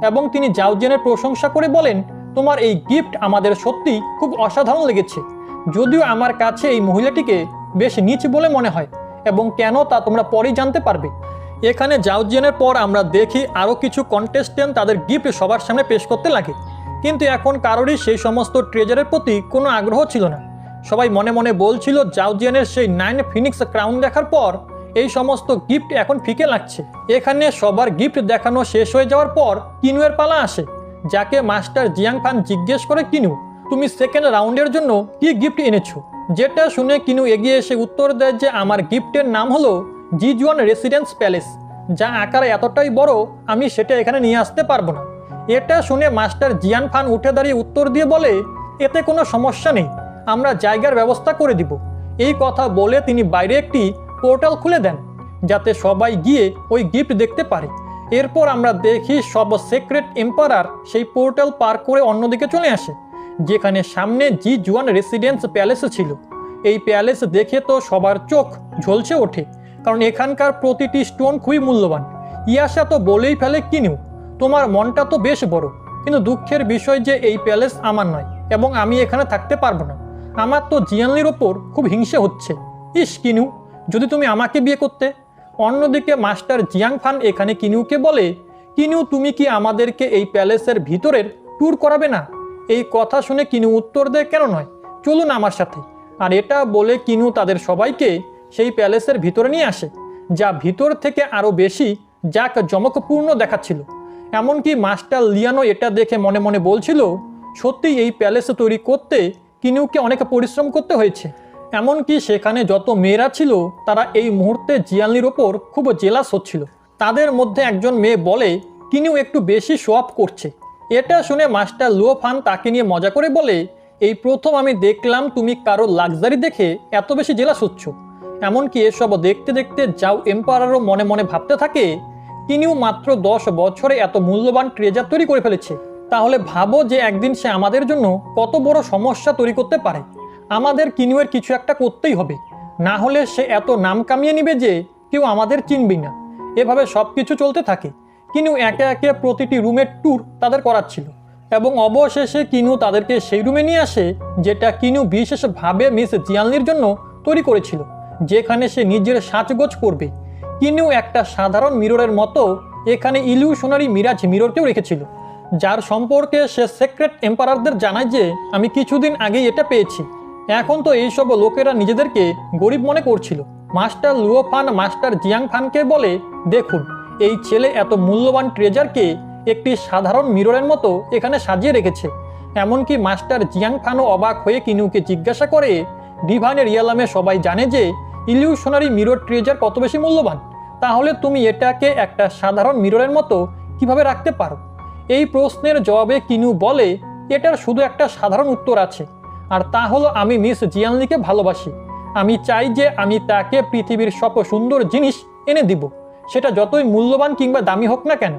এবং তিনি জাউজিয়ানের প্রশংসা করে বলেন, তোমার এই গিফট আমাদের সত্যি খুব অসাধারণ লেগেছে। যদিও আমার কাছে এই মহিলাটিকে বেশ নীচ বলে মনে হয় এবং কেন তা তোমরা পরেই জানতে পারবে। এখানে জাউজিয়ানের পর আমরা দেখি আরও কিছু কন্টেস্টেন্ট তাদের গিফট সবার সামনে পেশ করতে লাগে, কিন্তু এখন কারোরই সেই সমস্ত ট্রেজারের প্রতি কোনো আগ্রহ ছিল না। সবাই মনে মনে বলছিল জাউজিয়ানের সেই 9 ফিনিক্স ক্রাউন দেখার পর এই সমস্ত গিফট এখন ফিকে লাগছে। এখানে সবার গিফট দেখানো শেষ হয়ে যাওয়ার পর কিনুয়ের পালা আসে, যাকে মাস্টার জিয়াং ফান জিজ্ঞেস করে, কিনু, তুমি সেকেন্ড রাউন্ডের জন্য কি গিফট এনেছো? যেটা শুনে কিনু এগিয়ে এসে উত্তর দেয় যে আমার গিফটের নাম হলো জিজুয়ান রেসিডেন্স প্যালেস, যা আকারে এতটাই বড় আমি সেটা এখানে নিয়ে আসতে পারবো না। এটা শুনে মাস্টার জিয়ান ফান উঠে দাঁড়িয়ে উত্তর দিয়ে বলে, এতে কোনো সমস্যা নেই, আমরা জায়গার ব্যবস্থা করে দিব। এই কথা বলে তিনি বাইরে একটি পোর্টাল খুলে দেন, যাতে সবাই গিয়ে ওই গিফট দেখতে পারে। এরপর আমরা দেখি সব সিক্রেট এম্পারার সেই পোর্টাল পার করে অন্যদিকে চলে আসে, যেখানে সামনে জিজুয়ান রেসিডেন্স প্যালেস ছিল। এই প্যালেস দেখে তো সবার চোখ ঝলসে ওঠে, কারণ এখানকার প্রতিটি স্টোন খুবই মূল্যবান। ইয়াসা তো বলেই ফেলে, কিনু, তোমার মনটা তো বেশ বড়, কিন্তু দুঃখের বিষয় যে এই প্যালেস আমার নয় এবং আমি এখানে থাকতে পারবো না। আমার তো জিয়ানলির ওপর খুব হিংসে হচ্ছে। ইস কিনু, যদি তুমি আমাকে বিয়ে করতে। অন্যদিকে মাস্টার জিয়াং ফান এখানে কিনুকে বলে, কিনু, তুমি কি আমাদেরকে এই প্যালেসের ভিতরের ট্যুর করাবে না? এই কথা শুনে কিনু উত্তর দেয়, কেন নয়, চলুন আমার সাথে। আর এটা বলে কিনু তাদের সবাইকে সেই প্যালেসের ভিতরে নিয়ে আসে, যা ভিতর থেকে আরও বেশি জাঁকজমকপূর্ণ দেখাচ্ছিল। এমনকি মাস্টার লিয়ানো এটা দেখে মনে মনে বলছিল, সত্যিই এই প্যালেস তৈরি করতে কিনুকে অনেক পরিশ্রম করতে হয়েছে। এমনকি সেখানে যত মেয়েরা ছিল তারা এই মুহূর্তে জিয়ানলির ওপর খুব জেলাস হচ্ছিল। তাদের মধ্যে একজন মেয়ে বলে, কিনু একটু বেশি শো অফ করছে। এটা শুনে মাস্টার লুও ফান তাকে নিয়ে মজা করে বলে, এই প্রথম আমি দেখলাম তুমি কারো লাক্সারি দেখে এত বেশি জেলাস হচ্ছ। এমনকি এসব দেখতে দেখতে জাউ এম্পারারও মনে মনে ভাবতে থাকে, কিনু মাত্র 10 বছরে এত মূল্যবান ট্রেজার তৈরি করে ফেলেছে। তাহলে ভাবো যে একদিন সে আমাদের জন্য কত বড় সমস্যা তৈরি করতে পারে। আমাদের কিনুয়ের কিছু একটা করতেই হবে, না হলে সে এত নাম কামিয়ে নিবে যে কেউ আমাদের চিনবেই না। এভাবে সব কিছু চলতে থাকে। কিনু একে একে প্রতিটি রুমের ট্যুর তাদের করাচ্ছিল এবং অবশেষে কিনু তাদেরকে সেই রুমে নিয়ে আসে যেটা কিনু বিশেষভাবে মিস জিয়ানলির জন্য তৈরি করেছিল, যেখানে সে নিজের সাজগোজ করবে। কিনু একটা সাধারণ মিররের মতো এখানে ইলিউশনারি মিরাজ মিররকেও রেখেছিল, যার সম্পর্কে সে সিক্রেট এম্পারারদের জানায় যে আমি কিছুদিন আগেই এটা পেয়েছি। এখন তো এইসব লোকেরা নিজেদেরকে গরিব মনে করছিল। Master Luo Fan master Jiang ফানকে বলে, দেখুন, এই ছেলে এত মূল্যবান ট্রেজারকে একটি সাধারণ মিররের মতো এখানে সাজিয়ে রেখেছে। এমনকি মাস্টার জিয়াং ফানও অবাক হয়ে কিনুকে জিজ্ঞাসা করে, ডিভাইন রিয়ালামে সবাই জানে যে ইলিউশনারি মিরর ট্রেজার কত বেশি মূল্যবান, তাহলে তুমি এটাকে একটা সাধারণ মিররের মতো কিভাবে রাখতে পারো? এই প্রশ্নের জবাবে কিনু বলে, এটার শুধু একটা সাধারণ উত্তর আছে, আর তা হলো আমি মিস জিয়ানলিকে ভালোবাসি। আমি চাই যে আমি তাকে পৃথিবীর সব সুন্দর জিনিস এনে দিব, সেটা যতই মূল্যবান কিংবা দামি হোক না কেন।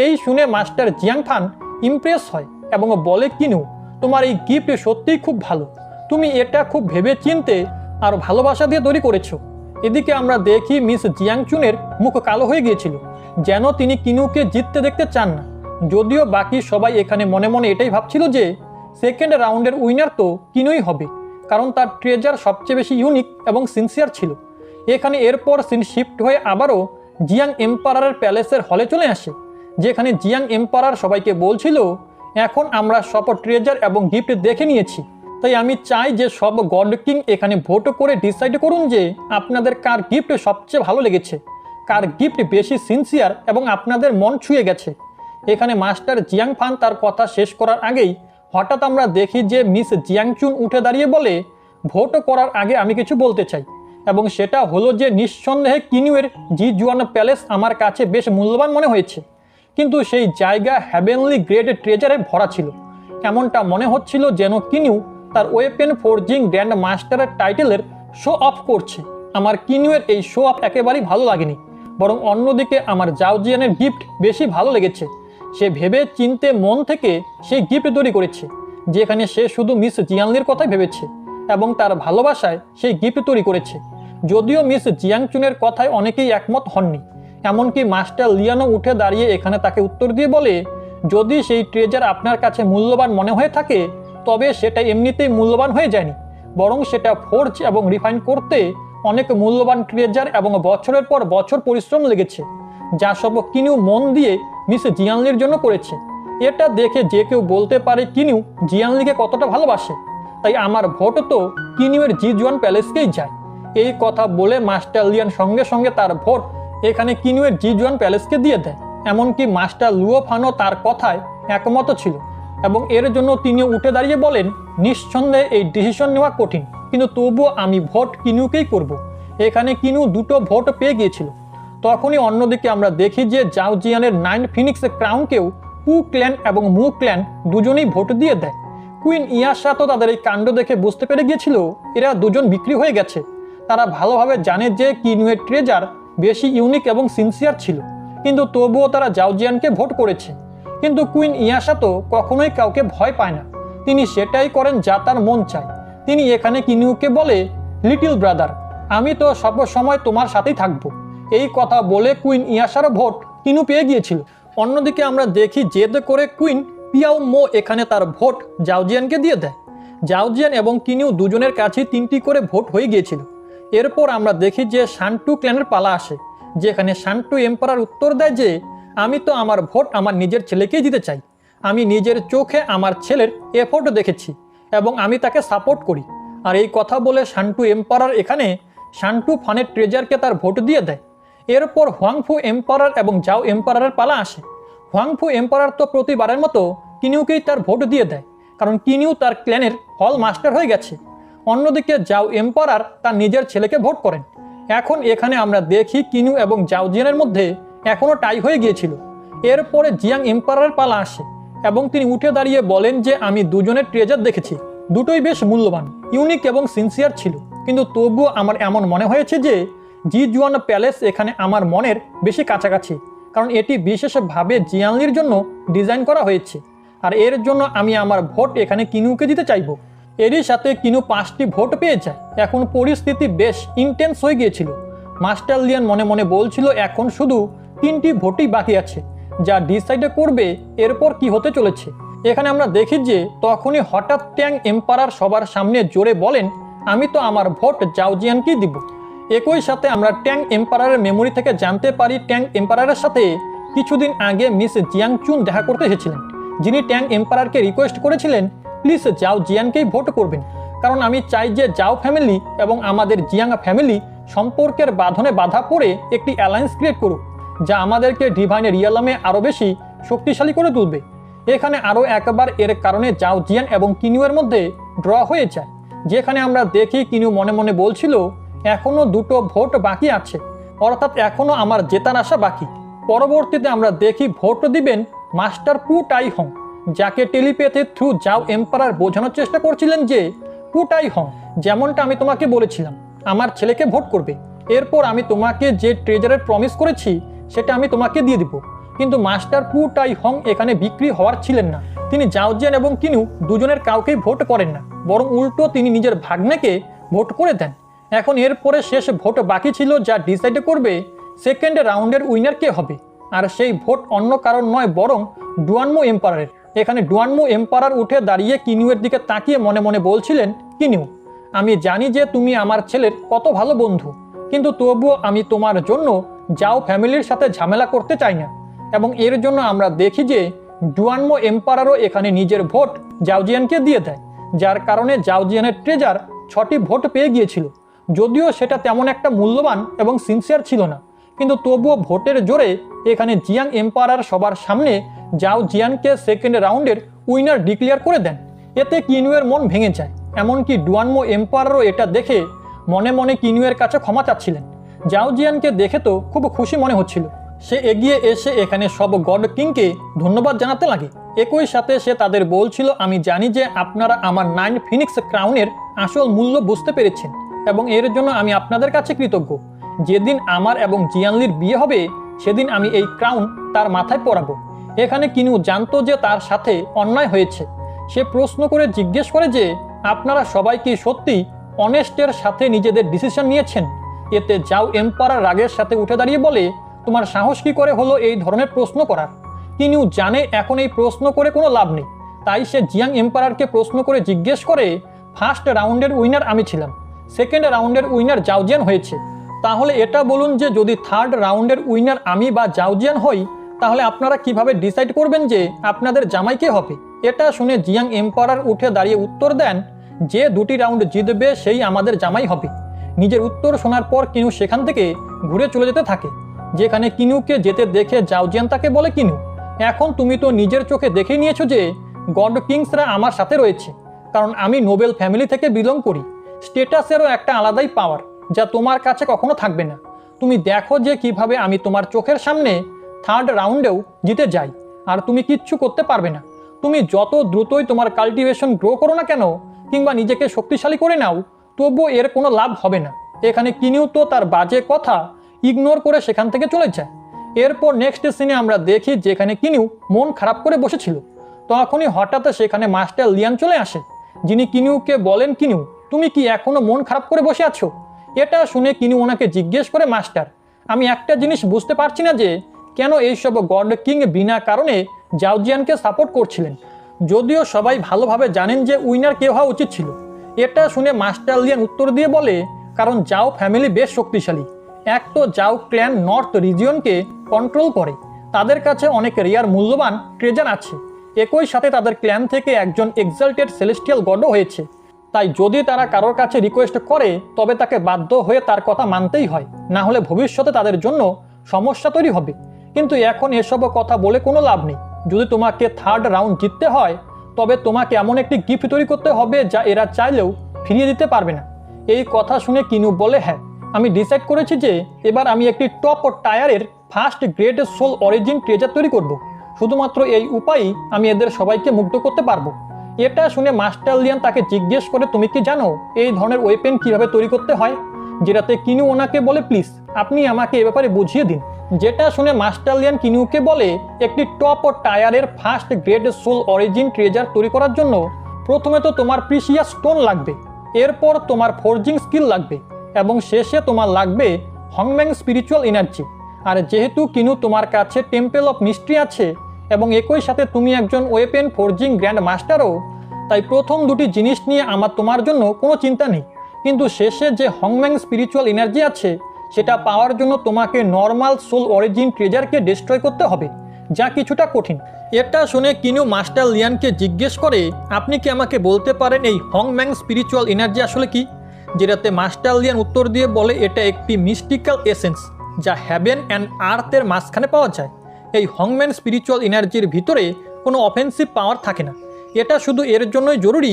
এই শুনে মাস্টার জিয়াং ফান ইমপ্রেস হয় এবং বলে, কিনু, তোমার এই গিফট সত্যিই খুব ভালো, তুমি এটা খুব ভেবে চিনতে আর ভালোবাসা দিয়ে তৈরি করেছো। এদিকে আমরা দেখি মিস জিয়াংচুনের মুখ কালো হয়ে গিয়েছিল, যেন তিনি কিনুকে জিততে দেখতে চান না। যদিও বাকি সবাই এখানে মনে মনে এটাই ভাবছিল যে সেকেন্ড রাউন্ডের উইনার তো কিনুই হবে, কারণ তার ট্রেজার সবচেয়ে বেশি ইউনিক এবং সিনসিয়ার ছিল। এখানে এরপর সিন শিফট হয়ে আবারও জিয়াং এম্পারারের প্যালেসের হলে চলে আসে, যেখানে জিয়াং এম্পারার সবাইকে বলছিল, এখন আমরা সব ট্রেজার এবং গিফট দেখে নিয়েছি, তাই আমি চাই যে সব গড কিং এখানে ভোট করে ডিসাইড করুন যে আপনাদের কার গিফট সবচেয়ে ভালো লেগেছে, কার গিফট বেশি সিনসিয়ার এবং আপনাদের মন ছুঁয়ে গেছে। এখানে মাস্টার জিয়াং ফান তার কথা শেষ করার আগেই হঠাৎ আমরা দেখি যে মিস জিয়াংচুন উঠে দাঁড়িয়ে বলে, ভোট করার আগে আমি কিছু বলতে চাই, এবং সেটা হলো যে নিঃসন্দেহে কিনুয়ের জি জুয়ান প্যালেস আমার কাছে বেশ মূল্যবান মনে হয়েছে, কিন্তু সেই জায়গা হ্যাভেনলি গ্রেড ট্রেজারে ভরা ছিল। এমনটা মনে হচ্ছিল যেন কিনু তার ওয়েপেন ফোর্জিং গ্র্যান্ড মাস্টারের টাইটেলের শো অফ করছে। আমার কিনুয়ের এই শো অফ একেবারেই ভালো লাগেনি, বরং অন্যদিকে আমার জাওজিয়ানের গিফট বেশি ভালো লেগেছে। সে ভেবে চিনতে মন থেকে সেই গিফট তৈরি করেছে, যেখানে সে শুধু মিস জিয়ানলির কথাই ভেবেছে এবং তার ভালোবাসায় সেই গিফট তৈরি করেছে। যদিও মিস জিয়াংচুনের কথায় অনেকেই একমত হননি, এমনকি মাস্টার লিয়ানো উঠে দাঁড়িয়ে এখানে তাকে উত্তর দিয়ে বলে, যদি সেই ট্রেজার আপনার কাছে মূল্যবান মনে হয়ে থাকে তবে সেটা এমনিতেই মূল্যবান হয়ে যায়নি, বরং সেটা ফোর্জ এবং রিফাইন করতে অনেক মূল্যবান ট্রেজার এবং বছরের পর বছর পরিশ্রম লেগেছে, যা সব কিনু মন দিয়ে মিস জিয়ানলির জন্য করেছে। এটা দেখে যে কেউ বলতে পারে কিনু জিয়ানলিকে কতটা ভালোবাসে, তাই আমার ভোট তো কিনুয়ের জি জুয়ান প্যালেসকেই যায়। এই কথা বলে মাস্টার লিয়ান সঙ্গে সঙ্গে তার ভোট এখানে কিনুয়ের জি জুয়ান প্যালেসকে দিয়ে দেয়। এমনকি মাস্টার লুও ফানও তার কথায় একমত ছিল এবং এর জন্য তিনিও উঠে দাঁড়িয়ে বলেন, নিঃসন্দেহে এই ডিসিশন নেওয়া কঠিন, কিন্তু তবুও আমি ভোট কিনুকেই করব। এখানে কিনু দুটো ভোট পেয়ে গিয়েছিল। তখনই অন্যদিকে আমরা দেখি যে জাওজিয়ানের 9 ফিনিক্স ক্রাউনকেও পু ক্ল্যান এবং মু ক্ল্যান দুজনেই ভোট দিয়ে দেয়। কুইন ইয়াশা তো তাদের এই কাণ্ড দেখে বুঝতে পেরে গিয়েছিল এরা দুজন বিক্রি হয়ে গেছে। তারা ভালোভাবে জানে যে কিনুয়ের ট্রেজার বেশি ইউনিক এবং সিনসিয়ার ছিল, কিন্তু তবুও তারা জাওজিয়ানকে ভোট করেছে। কিন্তু কুইন ইয়াশা তো কখনোই কাউকে ভয় পায় না, তিনি সেটাই করেন যা তার মন চায়। তিনি এখানে কিনুকে বলে, লিটল ব্রাদার, আমি তো সব সময় তোমার সাথেই থাকবো। এই কথা বলে কুইন ইয়াশারও ভোট কিনু পেয়ে গিয়েছিল। অন্যদিকে আমরা দেখি জেদ করে কুইন পিয়াও মো এখানে তার ভোট জাওজিয়ানকে দিয়ে দেয়। জাওজিয়ান এবং কিনু দুজনের কাছেই 3টি করে ভোট হয়ে গিয়েছিল। এরপর আমরা দেখি যে শান্টু ক্ল্যানের পালা আসে, যেখানে শান্টু এম্পারার উত্তর দেয় যে আমি তো আমার ভোট আমার নিজের ছেলেকেই দিতে চাই। আমি নিজের চোখে আমার ছেলের এফোর্ট দেখেছি এবং আমি তাকে সাপোর্ট করি। আর এই কথা বলে শান্টু এম্পারার এখানে শান্টু ফানের ট্রেজারকে তার ভোট দিয়ে দেয়। এরপর হোয়াংফু এম্পারার এবং জাও এম্পারারের পালা আসে। হোয়াংফু এম্পারার তো প্রতিবারের মতো কিনুকেই তার ভোট দিয়ে দেয়, কারণ কিনু তার ক্ল্যানের হল মাস্টার হয়ে গেছে। অন্যদিকে জাও এম্পারার তার নিজের ছেলেকে ভোট করেন। এখন এখানে আমরা দেখি কিনু এবং জাওজিয়ানের মধ্যে এখনও টাই হয়ে গিয়েছিল। এরপরে জিয়াং এম্পারারের পালা আসে এবং তিনি উঠে দাঁড়িয়ে বলেন যে আমি দুজনের ট্রেজার দেখেছি, দুটোই বেশ মূল্যবান, ইউনিক এবং সিনসিয়ার ছিল, কিন্তু তবুও আমার এমন মনে হয়েছে যে জি জুয়ান প্যালেস এখানে আমার মনের বেশি কাছাকাছি, কারণ এটি বিশেষভাবে জিয়ানলির জন্য ডিজাইন করা হয়েছে। আর এর জন্য আমি আমার ভোট এখানে কিনুকে দিতে চাইব। এরই সাথে কিনু 5টি ভোট পেয়ে যায়। এখন পরিস্থিতি বেশ ইন্টেন্স হয়ে গিয়েছিল। মাস্টার লিয়ান মনে মনে বলছিল এখন শুধু 3টি ভোটই বাকি আছে, যা ডিসাইড করবে এরপর কি হতে চলেছে। এখানে আমরা দেখি যে তখনই হঠাৎ ট্যাং এম্পারার সবার সামনে জোরে বলেন, আমি তো আমার ভোট জাওজিয়ানকেই দিব। একই সাথে আমরা ট্যাং এম্পারারের মেমোরি থেকে জানতে পারি ট্যাং এম্পারারের সাথে কিছুদিন আগে মিস জিয়াংচুন দেখা করতে এসেছিলেন, যিনি ট্যাং এম্পারারকে রিকোয়েস্ট করেছিলেন প্লিজ জাও জিয়ানকেই ভোট করবেন, কারণ আমি চাই যে জাও ফ্যামিলি এবং আমাদের জিয়াং ফ্যামিলি সম্পর্কের বাঁধনে বাধা পড়ে একটি অ্যালায়েন্স ক্রিয়েট করুক, যা আমাদেরকে ডিভাইন রিয়ালামে আরও বেশি শক্তিশালী করে তুলবে। এখানে আরও একবার এর কারণে জাও জিয়ান এবং কিনুয়ের মধ্যে ড্র হয়ে যায়, যেখানে আমরা দেখি কিনু মনে মনে বলছিল এখনও 2টো ভোট বাকি আছে, অর্থাৎ এখনও আমার জেতার আশা বাকি। পরবর্তীতে আমরা দেখি ভোট দিবেন মাস্টার পু টাই হং, যাকে টেলিপ্যাথি থ্রু জাও এম্পারার বোঝানোর চেষ্টা করছিলেন যে পু টাই হং, যেমনটা আমি তোমাকে বলেছিলাম, আমার ছেলেকে ভোট করবে। এরপর আমি তোমাকে যে ট্রেজারের প্রমিস করেছি সেটা আমি তোমাকে দিয়ে দিব। কিন্তু মাস্টার পু টাই হং এখানে বিক্রি হওয়ার ছিলেন না। তিনি জাও জিয়ান এবং কিনু দুজনের কাউকেই ভোট করেন না, বরং উল্টো তিনি নিজের ভাগ্নেকে ভোট করে দেন। এখন এরপরে শেষ ভোট বাকি ছিল, যা ডিসাইড করবে সেকেন্ড রাউন্ডের উইনার কে হবে। আর সেই ভোট অন্য কারণ নয়, বরং ডুয়ানমো এম্পারারের। এখানে ডুয়ানমো এম্পারার উঠে দাঁড়িয়ে কিনুয়ের দিকে তাকিয়ে মনে মনে বলছিলেন, কিনু, আমি জানি যে তুমি আমার ছেলের কত ভালো বন্ধু, কিন্তু তবুও আমি তোমার জন্য জাও ফ্যামিলির সাথে ঝামেলা করতে চাই না। এবং এর জন্য আমরা দেখি যে ডুয়ানমো এম্পারারও এখানে নিজের ভোট জাওজিয়ানকে দিয়ে দেয়, যার কারণে জাওজিয়ানের ট্রেজার 6টি ভোট পেয়ে গিয়েছিল। যদিও সেটা তেমন একটা মূল্যবান এবং সিনসিয়ার ছিল না, কিন্তু তবুও ভোটের জোরে এখানে জিয়াং এম্পারার সবার সামনে জাও জিয়ানকে সেকেন্ড রাউন্ডের উইনার ডিক্লেয়ার করে দেন। এতে কিনুয়ের মন ভেঙে যায়। এমনকি ডুয়ানমো এম্পারারও এটা দেখে মনে মনে কিনুয়ের কাছে ক্ষমা চাচ্ছিলেন। জাও জিয়ানকে দেখে তো খুব খুশি মনে হচ্ছিল। সে এগিয়ে এসে এখানে সব গড কিংকে ধন্যবাদ জানাতে লাগে। একই সাথে সে তাদের বলছিল, আমি জানি যে আপনারা আমার 9 ফিনিক্স ক্রাউনের আসল মূল্য বুঝতে পেরেছেন এবং এর জন্য আমি আপনাদের কাছে কৃতজ্ঞ। যেদিন আমার এবং জিয়ানলির বিয়ে হবে সেদিন আমি এই ক্রাউন তার মাথায় পরাবো। এখানে কিনু জানতো যে তার সাথে অন্যায় হয়েছে। সে প্রশ্ন করে জিজ্ঞেস করে যে আপনারা সবাই কি সত্যি অনেস্টের সাথে নিজেদের ডিসিশন নিয়েছেন? এতে জাও এম্পারার রাগের সাথে উঠে দাঁড়িয়ে বলে, তোমার সাহস কি করে হলো এই ধরনের প্রশ্ন করার? কিনু জানে এখন এই প্রশ্ন করে কোনো লাভ নেই, তাই সে জিয়াং এম্পারারকে প্রশ্ন করে জিজ্ঞেস করে, ফার্স্ট রাউন্ডের উইনার আমি ছিলাম, সেকেন্ড রাউন্ডের উইনার জাওজিয়ান হয়েছে, তাহলে এটা বলুন যে যদি থার্ড রাউন্ডের উইনার আমি বা জাওজিয়ান হই তাহলে আপনারা কিভাবে ডিসাইড করবেন যে আপনাদের জামাই কে হবে? এটা শুনে জিয়াং এম্পারার উঠে দাঁড়িয়ে উত্তর দেন, যে 2টি রাউন্ড জিতবে সেই আমাদের জামাই হবে। নিজের উত্তর শোনার পর কিনু সেখান থেকে ঘুরে চলে যেতে থাকে। যেখানে কিনুকে যেতে দেখে জাওজিয়ান তাকে বলে, কিনু, এখন তুমি তো নিজের চোখে দেখে নিয়েছো যে গড কিংসরা আমার সাথে রয়েছে, কারণ আমি নোবেল ফ্যামিলি থেকে বিলং করি। স্টেটাসেরও একটা আলাদাই পাওয়ার যা তোমার কাছে কখনো থাকবে না। তুমি দেখো যে কিভাবে আমি তোমার চোখের সামনে থার্ড রাউন্ডেও জিতে যাই, আর তুমি কিচ্ছু করতে পারবে না। তুমি যত দ্রুতই তোমার কাল্টিভেশন গ্রো করো না কেন কিংবা নিজেকে শক্তিশালী করে নাও, তবুও এর কোনো লাভ হবে না। এখানে কিনিউ তো তার বাজে কথা ইগনোর করে সেখান থেকে চলে যায়। এরপর নেক্সট সিনে আমরা দেখি যেখানে কিনিউ মন খারাপ করে বসেছিল। তখনই হঠাৎ সেখানে মাস্টার লিয়ান চলে আসে, যিনি কিনিউকে বলেন, কিনিউ, তুমি কি এখনো মন খারাপ করে বসে আছো? এটা শুনে কিনিউ ওনাকে জিজ্ঞেস করে, মাস্টার, আমি একটা জিনিস বুঝতে পারছি না যে কেন এইসব গড কিং বিনা কারণে জাওজিয়ানকে সাপোর্ট করছিলেন, যদিও সবাই ভালোভাবে জানেন যে উইনার কে হওয়া উচিত ছিল। এটা শুনে মাস্টার লিয়ান উত্তর দিয়ে বলে, কারণ জাও ফ্যামিলি বেশ শক্তিশালী। এক তো জাও ক্ল্যান নর্থ রিজিয়নকে কন্ট্রোল করে, তাদের কাছে অনেক রেয়ার মূল্যবান ট্রেজার আছে। একই সাথে তাদের ক্ল্যান থেকে একজন এক্সাল্টেড সেলেস্টিয়াল গডও হয়েছে, তাই যদি তারা কারোর কাছে রিকোয়েস্ট করে তবে তাকে বাধ্য হয়ে তার কথা মানতেই হয়, না হলে ভবিষ্যতে তাদের জন্য সমস্যা তৈরি হবে। কিন্তু এখন এসব কথা বলে কোনো লাভ নেই। যদি তোমাকে থার্ড রাউন্ড জিততে হয় তবে তোমাকে এমন একটি গিফট তৈরি করতে হবে যা এরা চাইলেও ফিরিয়ে দিতে পারবে না। এই কথা শুনে কিনু বলে, হ্যাঁ, আমি ডিসাইড করেছি যে এবার আমি একটি টপ টায়ারের first grade soul origin treasure তৈরি করব। শুধুমাত্র এই উপায়েই আমি এদের সবাইকে মুগ্ধ করতে পারবো। এটা শুনে মাস্টার লিয়ান তাকে জিজ্ঞেস করে, তুমি কি জানো এই ধরনের ওয়েপেন কিভাবে তৈরি করতে হয়? যেটাতে কিনু ওনাকে বলে, প্লিজ আপনি আমাকে এ ব্যাপারে বুঝিয়ে দিন। যেটা শুনে মাস্টার লিয়ান কিনুকে বলে, একটি টপ টায়ারের first grade soul origin treasure তৈরি করার জন্য প্রথমে তো তোমার প্রিসিয়াস স্টোন লাগবে, এরপর তোমার ফোর্জিং স্কিল লাগবে এবং শেষে তোমার লাগবে হংম্যাং স্পিরিচুয়াল এনার্জি। আর যেহেতু কিনু তোমার কাছে টেম্পল অফ মিস্ট্রি আছে এবং একই সাথে তুমি একজন ওয়েপেন ফোর্জিং গ্র্যান্ড মাস্টারও, তাই প্রথম দুটি জিনিস নিয়ে আমার তোমার জন্য কোনো চিন্তা নেই। কিন্তু শেষে যে হংম্যাং স্পিরিচুয়াল এনার্জি আছে সেটা পাওয়ার জন্য তোমাকে নর্মাল সোল অরিজিন ট্রেজারকে ডিস্ট্রয় করতে হবে, যা কিছুটা কঠিন। এটা শুনে কিনু মাস্টার লিয়ানকে জিজ্ঞেস করে, আপনি কি আমাকে বলতে পারেন এই হংম্যাং স্পিরিচুয়াল এনার্জি আসলে কি? যেটাতে মাস্টার লিয়ান উত্তর দিয়ে বলে, এটা একটি মিস্টিক্যাল এসেন্স যা হ্যাভেন অ্যান্ড আর্থের মাঝখানে পাওয়া যায়। এই হংম্যান স্পিরিচুয়াল এনার্জির ভিতরে কোনো অফেন্সিভ পাওয়ার থাকে না। এটা শুধু এর জন্যই জরুরি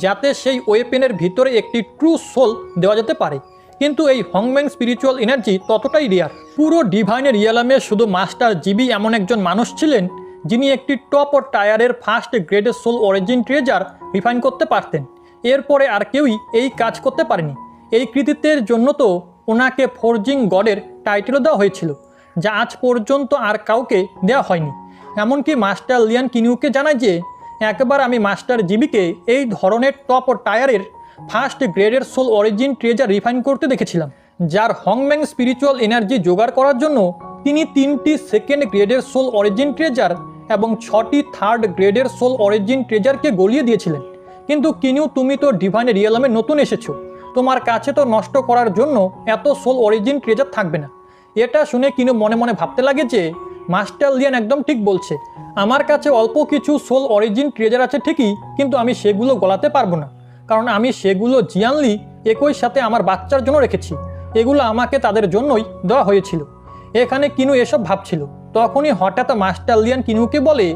যাতে সেই ওয়েপেনের ভিতরে একটি ট্রু সোল দেওয়া যেতে পারে। কিন্তু এই হংম্যাং স্পিরিচুয়াল এনার্জি ততটাই রেয়ার। পুরো ডিভাইনের রিয়ালামে শুধু মাস্টার জিবি এমন একজন মানুষ ছিলেন যিনি একটি টপ টায়ারের first grade soul origin treasure refine করতে পারতেন। এরপরে আর কেউই এই কাজ করতে পারেনি। এই কৃতিত্বের জন্য তো ওনাকে ফোর্জিং গডের টাইটেলও দেওয়া হয়েছিল, যা আজ পর্যন্ত আর কাউকে দেওয়া হয়নি। এমনকি মাস্টার লিয়ান কিনিউকে জানায় যে একবার আমি মাস্টার জিবিকে এই ধরনের টপ টায়ারের ফার্স্ট গ্রেডের সোল অরিজিন ট্রেজার রিফাইন করতে দেখেছিলাম, যার হংম্যাং স্পিরিচুয়াল এনার্জি জোগাড় করার জন্য তিনি 3টি সেকেন্ড গ্রেডের সোল অরিজিন ট্রেজার এবং 6টি থার্ড গ্রেডের সোল অরিজিন ট্রেজারকে গলিয়ে দিয়েছিলেন। কিন্তু কিনিউ, তুমি তো ডিভাইন রিয়েলমে নতুন এসেছো, তোমার কাছে তো নষ্ট করার জন্য এত সোল অরিজিন ট্রেজার থাকবে না। এটা শুনে কিনিউ মনে মনে ভাবতে লাগে যে মাস্টার লিয়ান একদম ঠিক বলছে। আমার কাছে অল্প কিছু সোল অরিজিন ট্রেজার আছে ঠিকই, কিন্তু আমি সেগুলো গলাতে পারবো না, কারণ আমি সেগুলো জিয়ানলি একই সাথে আমার বাচ্চার জন্য রেখেছি। এগুলো আমাকে তাদের জন্যই দেওয়া হয়েছিল। এখানে কিনু এসব ভাবছিল, তখনই হঠাৎ মাস্টার লিয়ান কিনুকে বলে,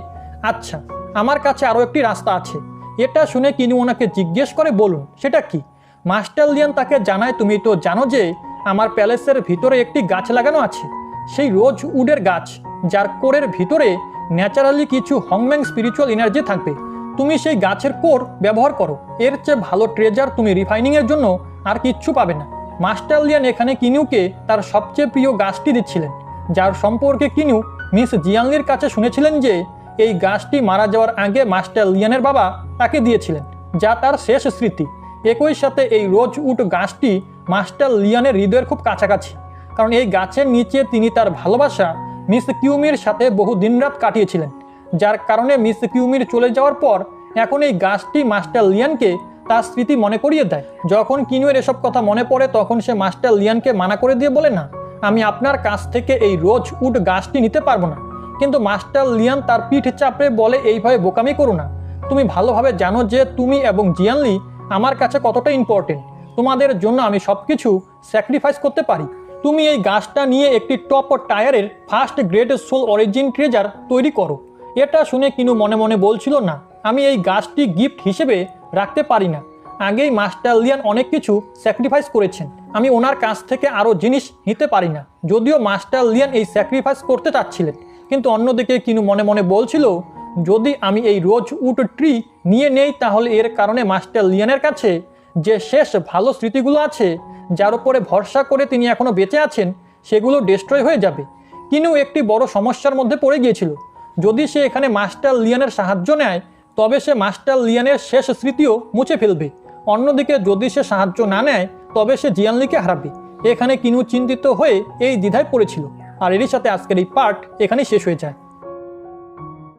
আচ্ছা, আমার কাছে আরও একটি রাস্তা আছে। এটা শুনে কিনু ওনাকে জিজ্ঞেস করে, বলুন সেটা কি? মাস্টার লিয়ান তাকে জানায়, তুমি তো জানো যে আমার প্যালেসের ভিতরে একটি গাছ লাগানো আছে, সেই রোজ উডের গাছ, যার কোরের ভিতরে ন্যাচারালি কিছু হংম্যাং স্পিরিচুয়াল এনার্জি থাকবে। তুমি সেই গাছের কোর ব্যবহার করো, এর চেয়ে ভালো ট্রেজার তুমি রিফাইনিংয়ের জন্য আর কিচ্ছু পাবে না। মাস্টার লিয়ান এখানে কিনিউকে তার সবচেয়ে প্রিয় গাছটি দিচ্ছিলেন, যার সম্পর্কে কিনিউ মিস জিয়াংলির কাছে শুনেছিলেন যে এই গাছটি মারা যাওয়ার আগে মাস্টার লিয়ানের বাবা তাকে দিয়েছিলেন, যা তার শেষ স্মৃতি। একই সাথে এই রোজ উড গাছটি মাস্টার লিয়ানের হৃদয়ের খুব কাছাকাছি, কারণ এই গাছের নিচে তিনি তার ভালোবাসা মিস কিউমির সাথে বহু দিনরাত কাটিয়েছিলেন, যার কারণে মিস কিউমির চলে যাওয়ার পর এখন এই গাছটি মাস্টার লিয়ানকে তার স্মৃতি মনে করিয়ে দেয়। যখন কিনুয়ের এসব কথা মনে পড়ে, তখন সে মাস্টার লিয়ানকে মানা করে দিয়ে বলে, না, আমি আপনার কাছ থেকে এই রোজ উড গাছটি নিতে পারবো না। কিন্তু মাস্টার লিয়ান তার পিঠ চাপড়ে বলে, এইভাবে বোকামি করো না, তুমি ভালোভাবে জানো যে তুমি এবং জিয়ানলি আমার কাছে কতটা ইম্পর্টেন্ট। তোমাদের জন্য আমি সব কিছু স্যাক্রিফাইস করতে পারি। তুমি এই গাছটা নিয়ে একটি টপ টায়ারের first grade soul origin treasure তৈরি করো। এটা শুনে কিনু মনে মনে বলছিল, না, আমি এই গাছটি গিফট হিসেবে রাখতে পারি না। আগেই মাস্টার লিয়ান অনেক কিছু স্যাক্রিফাইস করেছেন, আমি ওনার কাছ থেকে আরও জিনিস নিতে পারি না। যদিও মাস্টার লিয়ান এই স্যাক্রিফাইস করতে চাচ্ছিলেন, কিন্তু অন্যদিকে কিনু মনে মনে বলছিল, যদি আমি এই রোজ উড ট্রি নিয়ে নেই, তাহলে এর কারণে মাস্টার লিয়ানের কাছে যে শেষ ভালো স্মৃতিগুলো আছে, যার উপরে ভরসা করে তিনি এখনও বেঁচে আছেন, সেগুলো ডিস্ট্রয় হয়ে যাবে। কিনু একটি বড় সমস্যার মধ্যে পড়ে গিয়েছিল। যদি সে এখানে মাস্টার লিয়ানের সাহায্য নেয়, তবে সে মাস্টার লিয়ানের শেষ স্মৃতিও মুছে ফেলবে। অন্যদিকে যদি সে সাহায্য না নেয়, তবে সে জিয়ানলিকে হারাবে। এখানে কিনু চিন্তিত হয়ে এই দ্বিধায় পড়েছিল। আর এরই সাথে আজকের এই পার্ট এখানেই শেষ হয়ে যায়।